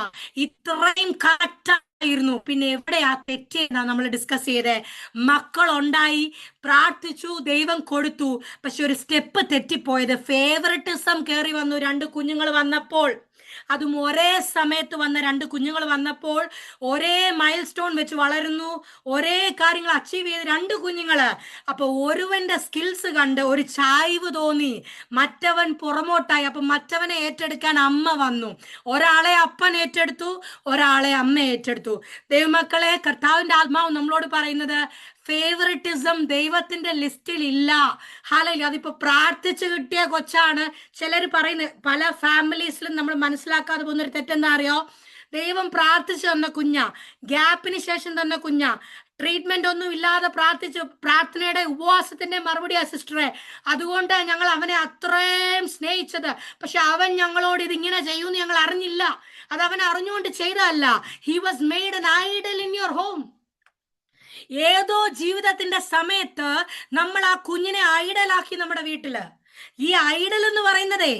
ഇത്രയും കറക്റ്റായിരുന്നു, പിന്നെ എവിടെയാ തെറ്റെന്നാ നമ്മൾ ഡിസ്കസ് ചെയ്തേ. മക്കളുണ്ടായി, പ്രാർത്ഥിച്ചു, ദൈവം കൊടുത്തു, പക്ഷെ ഒരു സ്റ്റെപ്പ് തെറ്റിപ്പോയത്. ഫേവറിറ്റിസം കയറി വന്നു. 2 കുഞ്ഞുങ്ങൾ വന്നപ്പോൾ, അതും ഒരേ സമയത്ത് വന്ന 2 കുഞ്ഞുങ്ങൾ വന്നപ്പോൾ, ഒരേ മൈൽ സ്റ്റോൺ വെച്ച് വളരുന്നു, ഒരേ കാര്യങ്ങൾ അച്ചീവ് ചെയ്ത് 2 കുഞ്ഞുങ്ങള്. അപ്പൊ ഒരുവന്റെ സ്കിൽസ് കണ്ട് ഒരു ചായ്വ് തോന്നി, മറ്റവൻ പുറമോട്ടായി. അപ്പൊ മറ്റവനെ ഏറ്റെടുക്കാൻ അമ്മ വന്നു. ഒരാളെ അപ്പൻ ഏറ്റെടുത്തു, ഒരാളെ അമ്മ ഏറ്റെടുത്തു. ദൈവമക്കളെ, കർത്താവിന്റെ ആത്മാവ് നമ്മളോട് പറയുന്നത് ഫേവറിറ്റിസം ദൈവത്തിന്റെ ലിസ്റ്റിൽ ഇല്ല. ഹല്ലേലൂയ. അതിപ്പോ പ്രാർത്ഥിച്ചു കിട്ടിയ കൊച്ചാണ്. ചിലർ പറയുന്നത്, പല ഫാമിലീസിലും നമ്മൾ മനസ്സിലാക്കാതെ പോകുന്നൊരു തെറ്റെന്താ അറിയോ? ദൈവം പ്രാർത്ഥിച്ചു തന്ന കുഞ്ഞ, ഗ്യാപ്പിന് ശേഷം തന്ന കുഞ്ഞ, ട്രീറ്റ്മെന്റ് ഒന്നും ഇല്ലാതെ പ്രാർത്ഥിച്ചു, പ്രാർത്ഥനയുടെ ഉപവാസത്തിന്റെ മറുപടിയാ സിസ്റ്ററെ. അതുകൊണ്ട് ഞങ്ങൾ അവനെ അത്രയും സ്നേഹിച്ചത്. പക്ഷെ അവൻ ഞങ്ങളോട് ഇതിങ്ങനെ ചെയ്യുമെന്ന് ഞങ്ങൾ അറിഞ്ഞില്ല. അത് അവൻ അറിഞ്ഞുകൊണ്ട് ചെയ്തതല്ല. He was made an idol in your home. ഏതോ ജീവിതത്തിന്റെ സമയത്ത് നമ്മൾ ആ കുഞ്ഞിനെ ഐഡലാക്കി നമ്മുടെ വീട്ടില്. ഈ ഐഡൽ എന്ന് പറയുന്നതേ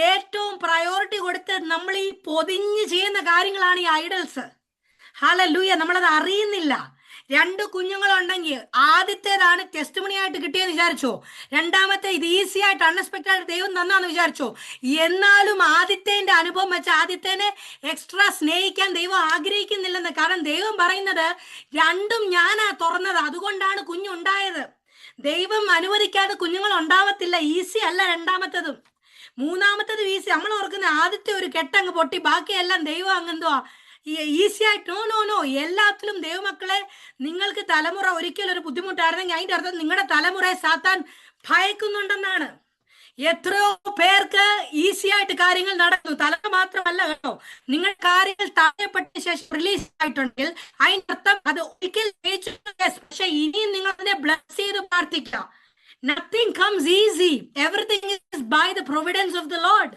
ഏറ്റവും പ്രയോറിറ്റി കൊടുത്ത് നമ്മൾ ഈ പൊതിഞ്ഞ് ചെയ്യുന്ന കാര്യങ്ങളാണ് ഈ ഐഡൽസ്. ഹല്ലേലൂയ. നമ്മളത് അറിയുന്നില്ല. 2 കുഞ്ഞുങ്ങളുണ്ടെങ്കിൽ ആദ്യത്തേതാണ് ടെസ്റ്റിമണി ആയിട്ട് കിട്ടിയെന്ന് വിചാരിച്ചോ, രണ്ടാമത്തെ ഇത് ഈസി ആയിട്ട് അൺഎക്സ്പെക്ടഡ് ആയിട്ട് ദൈവം തന്നാന്ന് വിചാരിച്ചോ. എന്നാലും ആദ്യത്തേന്റെ അനുഭവം വെച്ച് ആദ്യത്തേനെ എക്സ്ട്രാ സ്നേഹിക്കാൻ ദൈവം ആഗ്രഹിക്കുന്നില്ലെന്ന്. കാരണം ദൈവം പറയുന്നത് 2ഉം ഞാനാ തുറന്നത്, അതുകൊണ്ടാണ് കുഞ്ഞുണ്ടായത്. ദൈവം അനുവദിക്കാതെ കുഞ്ഞുങ്ങൾ ഉണ്ടാവത്തില്ല. ഈസി അല്ല രണ്ടാമത്തതും. മൂന്നാമത്തത് ഈസി. നമ്മൾ ഓർക്കുന്ന ആദ്യത്തെ ഒരു കെട്ടങ്ങ് പൊട്ടി, ബാക്കിയെല്ലാം ദൈവം അങ്ങെന്തുവാ ഈസി ആയിട്ട്. നോ. എല്ലാത്തിലും ദൈവമക്കളെ, നിങ്ങൾക്ക് തലമുറ ഒരിക്കലും ഒരു ബുദ്ധിമുട്ടായിരുന്നെങ്കിൽ അതിന്റെ അർത്ഥം നിങ്ങളുടെ തലമുറയെ സാത്താൻ ഭയക്കുന്നുണ്ടെന്നാണ്. എത്രയോ പേർക്ക് ഈസി ആയിട്ട് കാര്യങ്ങൾ നടക്കുന്നു. തലമുറ മാത്രമല്ല കേട്ടോ, നിങ്ങൾ കാര്യങ്ങൾ താഴെപ്പെട്ട ശേഷം റിലീസ് ആയിട്ടുണ്ടെങ്കിൽ അതിന്റെ അർത്ഥം അത് ഒരിക്കൽ. പക്ഷെ ഇനിയും നിങ്ങൾ അതിനെ ബ്ലസ് ചെയ്ത് പ്രാർത്ഥിക്കാം. Nothing comes easy. Everything is by the providence of the Lord.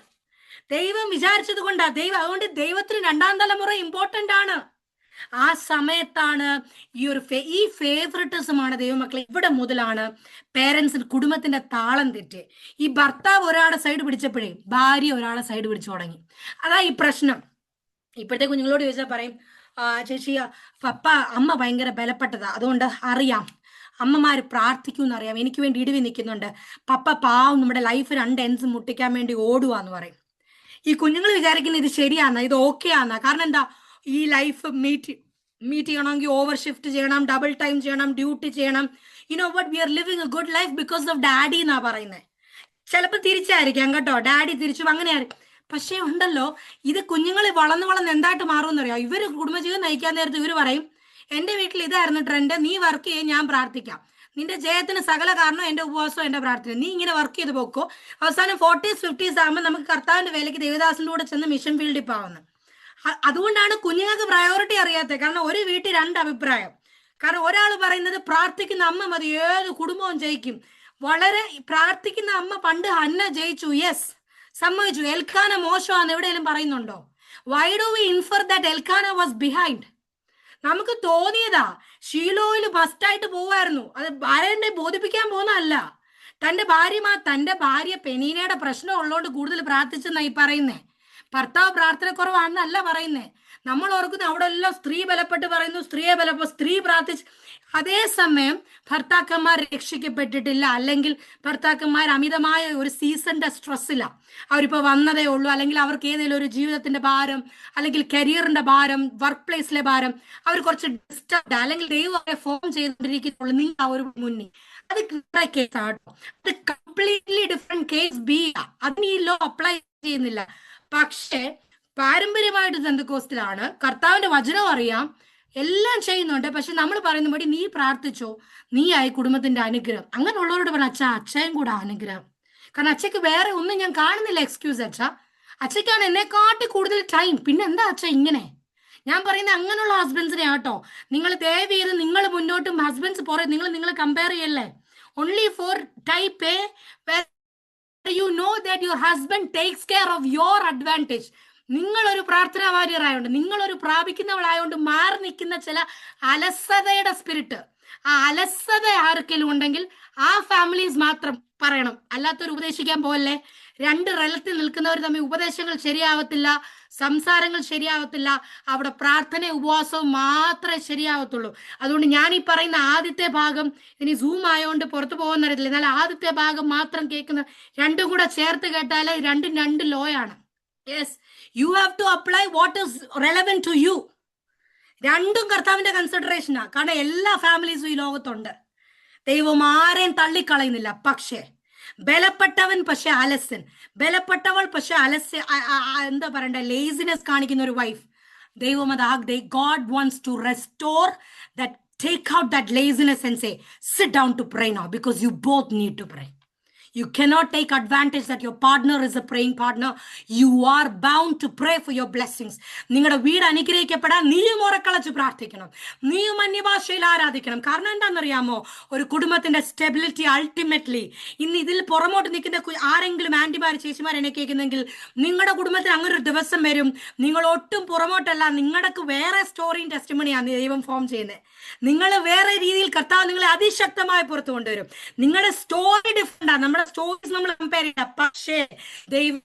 ദൈവം വിചാരിച്ചത് കൊണ്ടാ. അതുകൊണ്ട് ദൈവത്തിന് 2ാം തലമുറ ഇമ്പോർട്ടന്റ് ആണ്. ആ സമയത്താണ് ഈ ഫേവറിറ്റിസമാണ് ദൈവമക്കളെ. ഇവിടെ മുതലാണ് പേരൻസിന്, കുടുംബത്തിന്റെ താളം തെറ്റ്. ഈ ഭർത്താവ് ഒരാളെ സൈഡ് പിടിച്ചപ്പോഴേ ഭാര്യ ഒരാളെ സൈഡ് പിടിച്ചു തുടങ്ങി. അതാ ഈ പ്രശ്നം. ഇപ്പോഴത്തെ കുഞ്ഞുങ്ങളോട് ചോദിച്ചാൽ പറയും, ചേച്ചി അമ്മ ഭയങ്കര ബലപ്പെട്ടതാ, അതുകൊണ്ട് അറിയാം, അമ്മമാര് പ്രാർത്ഥിക്കുമെന്ന് അറിയാം, എനിക്ക് വേണ്ടി ഇടിവി നിൽക്കുന്നുണ്ട്, പപ്പ പാവം നമ്മുടെ ലൈഫ് 2 എൻഡ്സ് മുട്ടിക്കാൻ വേണ്ടി ഓടുവാന്ന് പറയും. ഈ കുഞ്ഞുങ്ങൾ വിചാരിക്കുന്നത് ഇത് ശരിയാന്നാ, ഇത് ഓക്കെ ആന്നാ. കാരണം എന്താ, ഈ ലൈഫ് മീറ്റ് ചെയ്യണമെങ്കിൽ ഓവർ ഷിഫ്റ്റ് ചെയ്യണം, ഡബിൾ ടൈം ചെയ്യണം, ഡ്യൂട്ടി ചെയ്യണം. What we are living A good life because of daddy എന്നാ പറയുന്നത്. ചിലപ്പോൾ തിരിച്ചായിരിക്കാം കേട്ടോ, ഡാഡി തിരിച്ചു അങ്ങനെയായിരിക്കും. പക്ഷേ ഉണ്ടല്ലോ, ഇത് കുഞ്ഞുങ്ങൾ വളർന്ന് എന്തായിട്ട് മാറുമെന്നറിയാം. ഇവര് കുടുംബജീവിതം നയിക്കാൻ നേരത്ത് ഇവര് പറയും, എന്റെ വീട്ടിൽ ഇതായിരുന്നു ട്രെൻഡ്, നീ വർക്ക് ചെയ്യും, ഞാൻ പ്രാർത്ഥിക്കാം. നിന്റെ ജയത്തിന് സകല കാരണം എന്റെ ഉപവാസവും എന്റെ പ്രാർത്ഥന. നീ ഇങ്ങനെ വർക്ക് ചെയ്ത് പോക്കോ. അവസാനം 40s 50s ആകുമ്പോൾ നമുക്ക് കർത്താവിന്റെ വേലയ്ക്ക് ദേവദാസിന്റെ കൂടെ ചെന്ന് മിഷൻ ഫീൽഡിൽ പോവുന്നു. അതുകൊണ്ടാണ് കുഞ്ഞുങ്ങൾക്ക് പ്രയോറിറ്റി അറിയാത്തത്. കാരണം ഒരു വീട്ടിൽ രണ്ട് അഭിപ്രായം. കാരണം ഒരാൾ പറയുന്നത് പ്രാർത്ഥിക്കുന്ന അമ്മ മതി, ഏത് കുടുംബവും ജയിക്കും. വളരെ പ്രാർത്ഥിക്കുന്ന അമ്മ പണ്ട് ഹന്ന ജയിച്ചു, യെസ്, സമ്മതിച്ചു. എൽക്കാന മോശമാണെന്ന് എവിടെയെങ്കിലും പറയുന്നുണ്ടോ? Why do we infer that Elkanah was behind? നമുക്ക് തോന്നിയതാ. ഷീലോയിൽ മസ്റ്റായിട്ട് പോവായിരുന്നു. അത് ആരെ ബോധിപ്പിക്കാൻ പോകുന്നതല്ല. തന്റെ ഭാര്യ പെനീനയുടെ പ്രശ്നം ഉള്ളതുകൊണ്ട് കൂടുതൽ പ്രാർത്ഥിച്ചെന്നായി പറയുന്നേ. ഭർത്താവ് പ്രാർത്ഥന കുറവാണെന്നല്ല പറയുന്നേ. നമ്മൾ ഓർക്കുന്ന അവിടെ എല്ലാം സ്ത്രീ ബലപ്പെട്ട് പറയുന്നു, സ്ത്രീ പ്രാർത്ഥിച്ച്. അതേസമയം ഭർത്താക്കന്മാർ രക്ഷിക്കപ്പെട്ടിട്ടില്ല, അല്ലെങ്കിൽ ഭർത്താക്കന്മാർ അമിതമായ ഒരു സീസണിന്റെ സ്ട്രെസ്സില്ല. അവരിപ്പോ വന്നതേ ഉള്ളൂ, അല്ലെങ്കിൽ അവർക്ക് ഏതെങ്കിലും ഒരു ജീവിതത്തിന്റെ ഭാരം, അല്ലെങ്കിൽ കരിയറിന്റെ ഭാരം, വർക്ക് പ്ലേസിലെ ഭാരം, അവർ കുറച്ച് ഡിസ്റ്റർബ്ഡ്, അല്ലെങ്കിൽ ദൈവം ഫോം ചെയ്തുകൊണ്ടിരിക്കുന്നുള്ളൂ നിങ്ങൾ ആ ഒരു മുന്നിൽ. അത് കേസ് ആട്ടോ. അത് കംപ്ലീറ്റ്ലി ഡിഫറെന്റ് കേസ് ബി. അതിന് ഈ ലോ അപ്ലൈ ചെയ്യുന്നില്ല. പക്ഷേ പാരമ്പര്യമായിട്ട് പെന്തക്കോസ്തിലാണ്, കർത്താവിന്റെ വചനം അറിയാം, എല്ലാം ചെയ്യുന്നുണ്ട്. പക്ഷെ നമ്മൾ പറയുന്ന പടി നീ പ്രാർത്ഥിച്ചോ, നീ ആയി കുടുംബത്തിന്റെ അനുഗ്രഹം. അങ്ങനെയുള്ളവരോട് പറഞ്ഞ അച്ഛയും കൂടെ അനുഗ്രഹം. കാരണം അച്ഛക്ക് വേറെ ഒന്നും ഞാൻ കാണുന്നില്ല എക്സ്ക്യൂസ്. അച്ഛക്കാണ് എന്നെക്കാട്ടി കൂടുതൽ ടൈം. പിന്നെ എന്താ അച്ഛ ഇങ്ങനെ? ഞാൻ പറയുന്നത് അങ്ങനെയുള്ള ഹസ്ബൻഡ്സിനെ ആട്ടോ. നിങ്ങൾ ദയവ് ചെയ്ത് നിങ്ങൾ മുന്നോട്ടും ഹസ്ബൻഡ്സ് പറയും, നിങ്ങൾ കമ്പയർ ചെയ്യല്ലേ. Only for type a you know that your husband takes care of your advantage. നിങ്ങൾ ഒരു പ്രാർത്ഥനാ വാര്യറായോണ്ട്, നിങ്ങൾ ഒരു പ്രാപിക്കുന്നവളായോണ്ട് മാറി നിൽക്കുന്ന ചില അലസതയുടെ സ്പിരിറ്റ്, ആ അലസത ആർക്കെങ്കിലും ഉണ്ടെങ്കിൽ ആ ഫാമിലീസ് മാത്രം പറയണം, അല്ലാത്തൊരു ഉപദേശിക്കാൻ പോകല്ലേ. രണ്ട് റലത്തിൽ നിൽക്കുന്നവർ തമ്മിൽ ഉപദേശങ്ങൾ ശരിയാവത്തില്ല, സംസാരങ്ങൾ ശരിയാവത്തില്ല. അവിടെ പ്രാർത്ഥന ഉപവാസവും മാത്രമേ ശരിയാവത്തുള്ളൂ. അതുകൊണ്ട് ഞാൻ ഈ പറയുന്ന ആദ്യത്തെ ഭാഗം, ഇനി സൂം ആയതുകൊണ്ട് പുറത്തു പോകുന്നറിയത്തില്ല, എന്നാൽ ആദ്യത്തെ ഭാഗം മാത്രം കേൾക്കുന്ന രണ്ടും കൂടെ ചേർത്ത് കേട്ടാൽ രണ്ടും രണ്ട് ലോയാണ്. Yes, you have to apply what is relevant to you. രണ്ടും കർത്താവിന്റെ കൺസിഡറേഷനാ. കാരണം എല്ലാ ഫാമിലീസും ഈ ലോകത്തുണ്ട്. ദൈവം ആരെയും തള്ളിക്കളയുന്നില്ല. പക്ഷേ ബലപ്പെട്ടവൻ പക്ഷെ അലസൻ, ബലപ്പെട്ടവൾ പക്ഷെ എന്താ പറയണ്ട, ലേസിനെസ് കാണിക്കുന്ന ഒരു വൈഫ്, ദൈവം അത് God wants to restore that. Take out that laziness and say, sit down to pray now, because you both need to pray. You cannot take advantage that your partner is a praying partner. You are bound to pray for your blessings. നിങ്ങളുടെ വീട് അനുഗ്രഹിക്കപ്പെടാൻ നീയും ഉറക്കളച്ച് പ്രാർത്ഥിക്കണം, നീയും അന്യഭാഷയിൽ ആരാധിക്കണം. കാരണം എന്താണെന്നറിയാമോ? ഒരു കുടുംബത്തിന്റെ സ്റ്റെബിലിറ്റി അൾട്ടിമേറ്റ്ലി, ഇന്ന് ഇതിൽ പുറമോട്ട് നിൽക്കുന്ന ആരെങ്കിലും ആന്റിമാർ ചേച്ചിമാർ എന്നെ കേൾക്കുന്നെങ്കിൽ, നിങ്ങളുടെ കുടുംബത്തിൽ അങ്ങനെ ഒരു ദിവസം വരും, നിങ്ങൾ ഒട്ടും പുറമോട്ടല്ല, നിങ്ങൾക്ക് വേറെ സ്റ്റോറിയും ടെസ്റ്റിമണിയാണ് ദൈവം ഫോം ചെയ്യുന്നത്. നിങ്ങൾ വേറെ രീതിയിൽ കർത്താവ് നിങ്ങളെ അതിശക്തമായി പുറത്തു കൊണ്ടുവരും. നിങ്ങളുടെ സ്റ്റോറി ഡിഫറെന്റ്. നമ്മുടെ സ്റ്റോറീസ് നമ്മൾ കമ്പയർ ചെയ്യില്ല. പക്ഷേ ദൈവം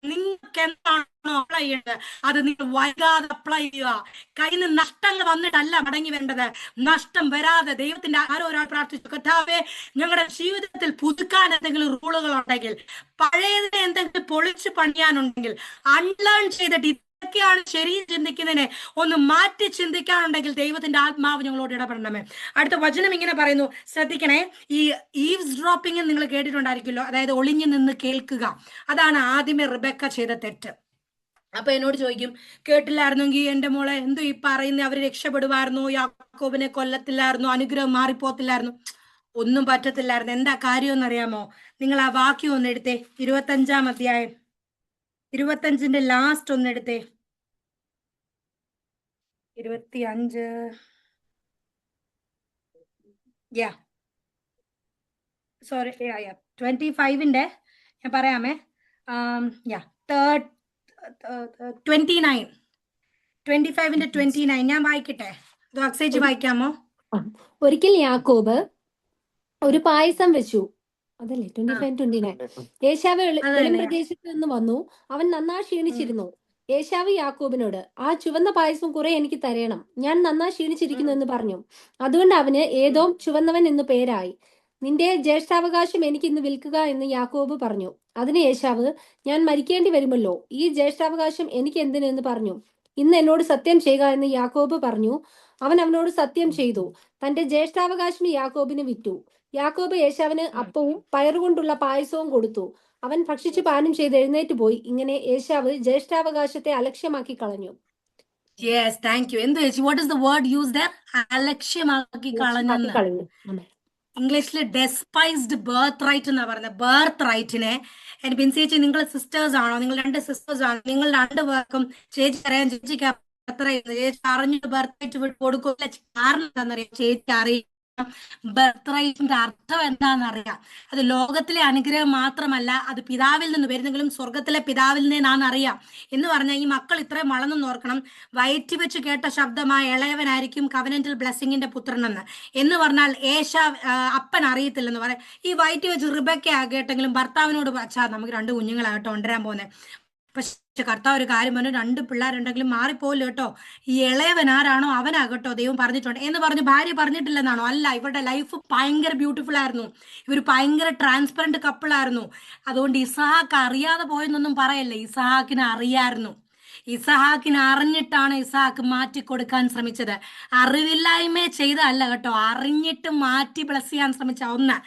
നിങ്ങൾക്ക് എന്താണോ അപ്ലൈ ചെയ്യേണ്ടത് അത് നിങ്ങൾ വൈകാതെ അപ്ലൈ ചെയ്യുക. കയ്യിൽ നിന്ന് നഷ്ടങ്ങൾ വന്നിട്ടല്ല മടങ്ങി വേണ്ടത്. നഷ്ടം വരാതെ ദൈവത്തിന്റെ ആരോ ഒരാൾ പ്രാർത്ഥിച്ചു, കർത്താവേ ഞങ്ങളുടെ ജീവിതത്തിൽ പുതുക്കാൻ എന്തെങ്കിലും റൂളുകൾ ഉണ്ടെങ്കിൽ, പഴയതിനെ എന്തെങ്കിലും പൊളിച്ചു പണിയാനുണ്ടെങ്കിൽ, അൺലേൺ ചെയ്തിട്ട് ാണ് ശരി ചിന്തിക്കുന്നതിനെ ഒന്ന് മാറ്റി ചിന്തിക്കാനുണ്ടെങ്കിൽ ദൈവത്തിന്റെ ആത്മാവ് ഞങ്ങളോട് ഇടപെടണമേ. അടുത്ത വചനം ഇങ്ങനെ പറയുന്നു, ശ്രദ്ധിക്കണേ. ഈ ഈവ്സ് ഡ്രോപ്പിംഗ് നിങ്ങൾ കേട്ടിട്ടുണ്ടായിരിക്കുമല്ലോ, അതായത് ഒളിഞ്ഞു നിന്ന് കേൾക്കുക. അതാണ് ആദ്യമേ റിബെക്ക ചെയ്ത തെറ്റ്. അപ്പൊ എന്നോട് ചോദിക്കും, കേട്ടില്ലായിരുന്നെങ്കിൽ എന്റെ മോളെ എന്തോ ഈ പറയുന്ന, അവര് രക്ഷപ്പെടുമായിരുന്നു, യാക്കോബിനെ കൊല്ലത്തില്ലായിരുന്നു, അനുഗ്രഹം മാറിപ്പോത്തില്ലായിരുന്നു, ഒന്നും പറ്റത്തില്ലായിരുന്നു. എന്താ കാര്യം എന്നറിയാമോ? നിങ്ങൾ ആ വാക്യം ഒന്ന് എടുത്തേ, 25-ാം അധ്യായം 25-ന്റെ ലാസ്റ്റ് ഒന്ന് എടുത്തേ. 25 സോറി 25-ന്റെ ഞാൻ പറയാമേ. 25-ന്റെ 29 ഞാൻ വായിക്കട്ടെ, അക്സേജ് വായിക്കാമോ? ഒരിക്കൽ യാക്കോബ് ഒരു പായസം വെച്ചു, അതല്ലേ 25-29. ഏശാവ് പ്രദേശത്ത് നിന്ന് വന്നു, അവൻ നന്നാ ക്ഷീണിച്ചിരുന്നു. ഏശാവ് യാക്കോബിനോട്, ആ ചുവന്ന പായസം കുറെ എനിക്ക് തരേണം, ഞാൻ നന്നാ ക്ഷീണിച്ചിരിക്കുന്നു എന്ന് പറഞ്ഞു. അതുകൊണ്ട് അവന് ഏദോം ചുവന്നവൻ എന്ന് പേരായി. നിന്റെ ജ്യേഷ്ഠാവകാശം എനിക്ക് ഇന്ന് വിൽക്കുക എന്ന് യാക്കോബ് പറഞ്ഞു. അതിന് ഏശാവ്, ഞാൻ മരിക്കേണ്ടി വരുമല്ലോ, ഈ ജ്യേഷ്ഠാവകാശം എനിക്ക് എന്തിനെന്ന് പറഞ്ഞു. ഇന്ന് എന്നോട് സത്യം ചെയ്യുക എന്ന് യാക്കോബ് പറഞ്ഞു. അവൻ അവനോട് സത്യം ചെയ്തു, തന്റെ ജ്യേഷ്ഠാവകാശം യാക്കോബിന് വിറ്റു. യാക്കോബ് ഏശാവിന് അപ്പവും പയറുകൊണ്ടുള്ള പായസവും കൊടുത്തു. അവൻ ഭക്ഷിച്ചു പാനം ചെയ്ത് എഴുന്നേറ്റ് പോയി. ഇങ്ങനെ ഏശാവ് ജ്യേഷ്ഠാവകാശത്തെ അലക്ഷ്യമാക്കി കളഞ്ഞു. Yes, thank you. എന്ത് ചേച്ചി, what is the word use there? അലക്ഷ്യമാക്കി കളഞ്ഞു. ഇംഗ്ലീഷിൽ ഡെസ്പൈസ്ഡ് ബർത്ത് റൈറ്റ് എന്നാ പറയുന്നത്. ബർത്ത് റൈറ്റിനെ എന്റെ ബിൻസി ചേച്ചി, നിങ്ങൾ സിസ്റ്റേഴ്സ് ആണോ? നിങ്ങൾ 2 സിസ്റ്റേഴ്സ് ആണോ? നിങ്ങൾ 2 പേർക്കും ചേച്ചി അറിയാം, ചേച്ചിക്ക് ബർത്ത് റൈറ്റ്, ചേച്ചി അറിഞ്ഞിട്ട് ബർത്ത് റൈറ്റ് വിട്ട് കൊടുക്കില്ല. കാരണം എന്താണെന്നറിയാം, ചേച്ചി അറിയാം ബർത്ത് റൈറ്റിന്റെ അർത്ഥം എന്താണെന്നറിയാം. അത് ലോകത്തിലെ അനുഗ്രഹം മാത്രമല്ല, അത് പിതാവിൽ നിന്ന് വരുന്നെങ്കിലും സ്വർഗത്തിലെ പിതാവിൽ നിന്നാണെന്നറിയാം. എന്ന് പറഞ്ഞാൽ ഈ മക്കൾ ഇത്രയും വളർന്നു ഓർക്കണം. വയറ്റി വെച്ച് കേട്ട ശബ്ദമായ ഇളയവനായിരിക്കും കവനന്റൽ ബ്ലെസ്സിങ്ങിന്റെ പുത്രനെന്ന്. എന്ന് പറഞ്ഞാൽ അപ്പൻ അറിയത്തില്ലെന്ന് പറയാം. ഈ വയറ്റി വെച്ച് റിബക്ക കേട്ടെങ്കിലും ഭർത്താവിനോട് അച്ഛാ നമുക്ക് 2 കുഞ്ഞുങ്ങളാകട്ടോ കൊണ്ടുവരാൻ പോകുന്നത്. പക്ഷെ കർത്താവ് ഒരു കാര്യം പറഞ്ഞു, 2 പിള്ളേരുണ്ടെങ്കിലും മാറിപ്പോയില്ല കേട്ടോ. ഈ ഇളയവൻ ആരാണോ അവനാകട്ടോ ദൈവം പറഞ്ഞിട്ടുണ്ട് എന്ന് പറഞ്ഞ് ഭാര്യ പറഞ്ഞിട്ടില്ലെന്നാണോ? അല്ല, ഇവരുടെ ലൈഫ് ഭയങ്കര ബ്യൂട്ടിഫുൾ ആയിരുന്നു. ഇവർ ഭയങ്കര ട്രാൻസ്പെറന്റ് കപ്പിളായിരുന്നു. അതുകൊണ്ട് ഇസഹാക്ക് അറിയാതെ പോയെന്നൊന്നും പറയല്ലേ, ഇസഹാക്കിനെ അറിയായിരുന്നു. ഇസഹാക്കിനെ അറിഞ്ഞിട്ടാണ് ഇസഹാക്ക് മാറ്റിക്കൊടുക്കാൻ ശ്രമിച്ചത്. അറിവില്ലായ്മ ചെയ്തല്ല കേട്ടോ, അറിഞ്ഞിട്ട് മാറ്റി ബ്ലസ് ചെയ്യാൻ ശ്രമിച്ച. 1.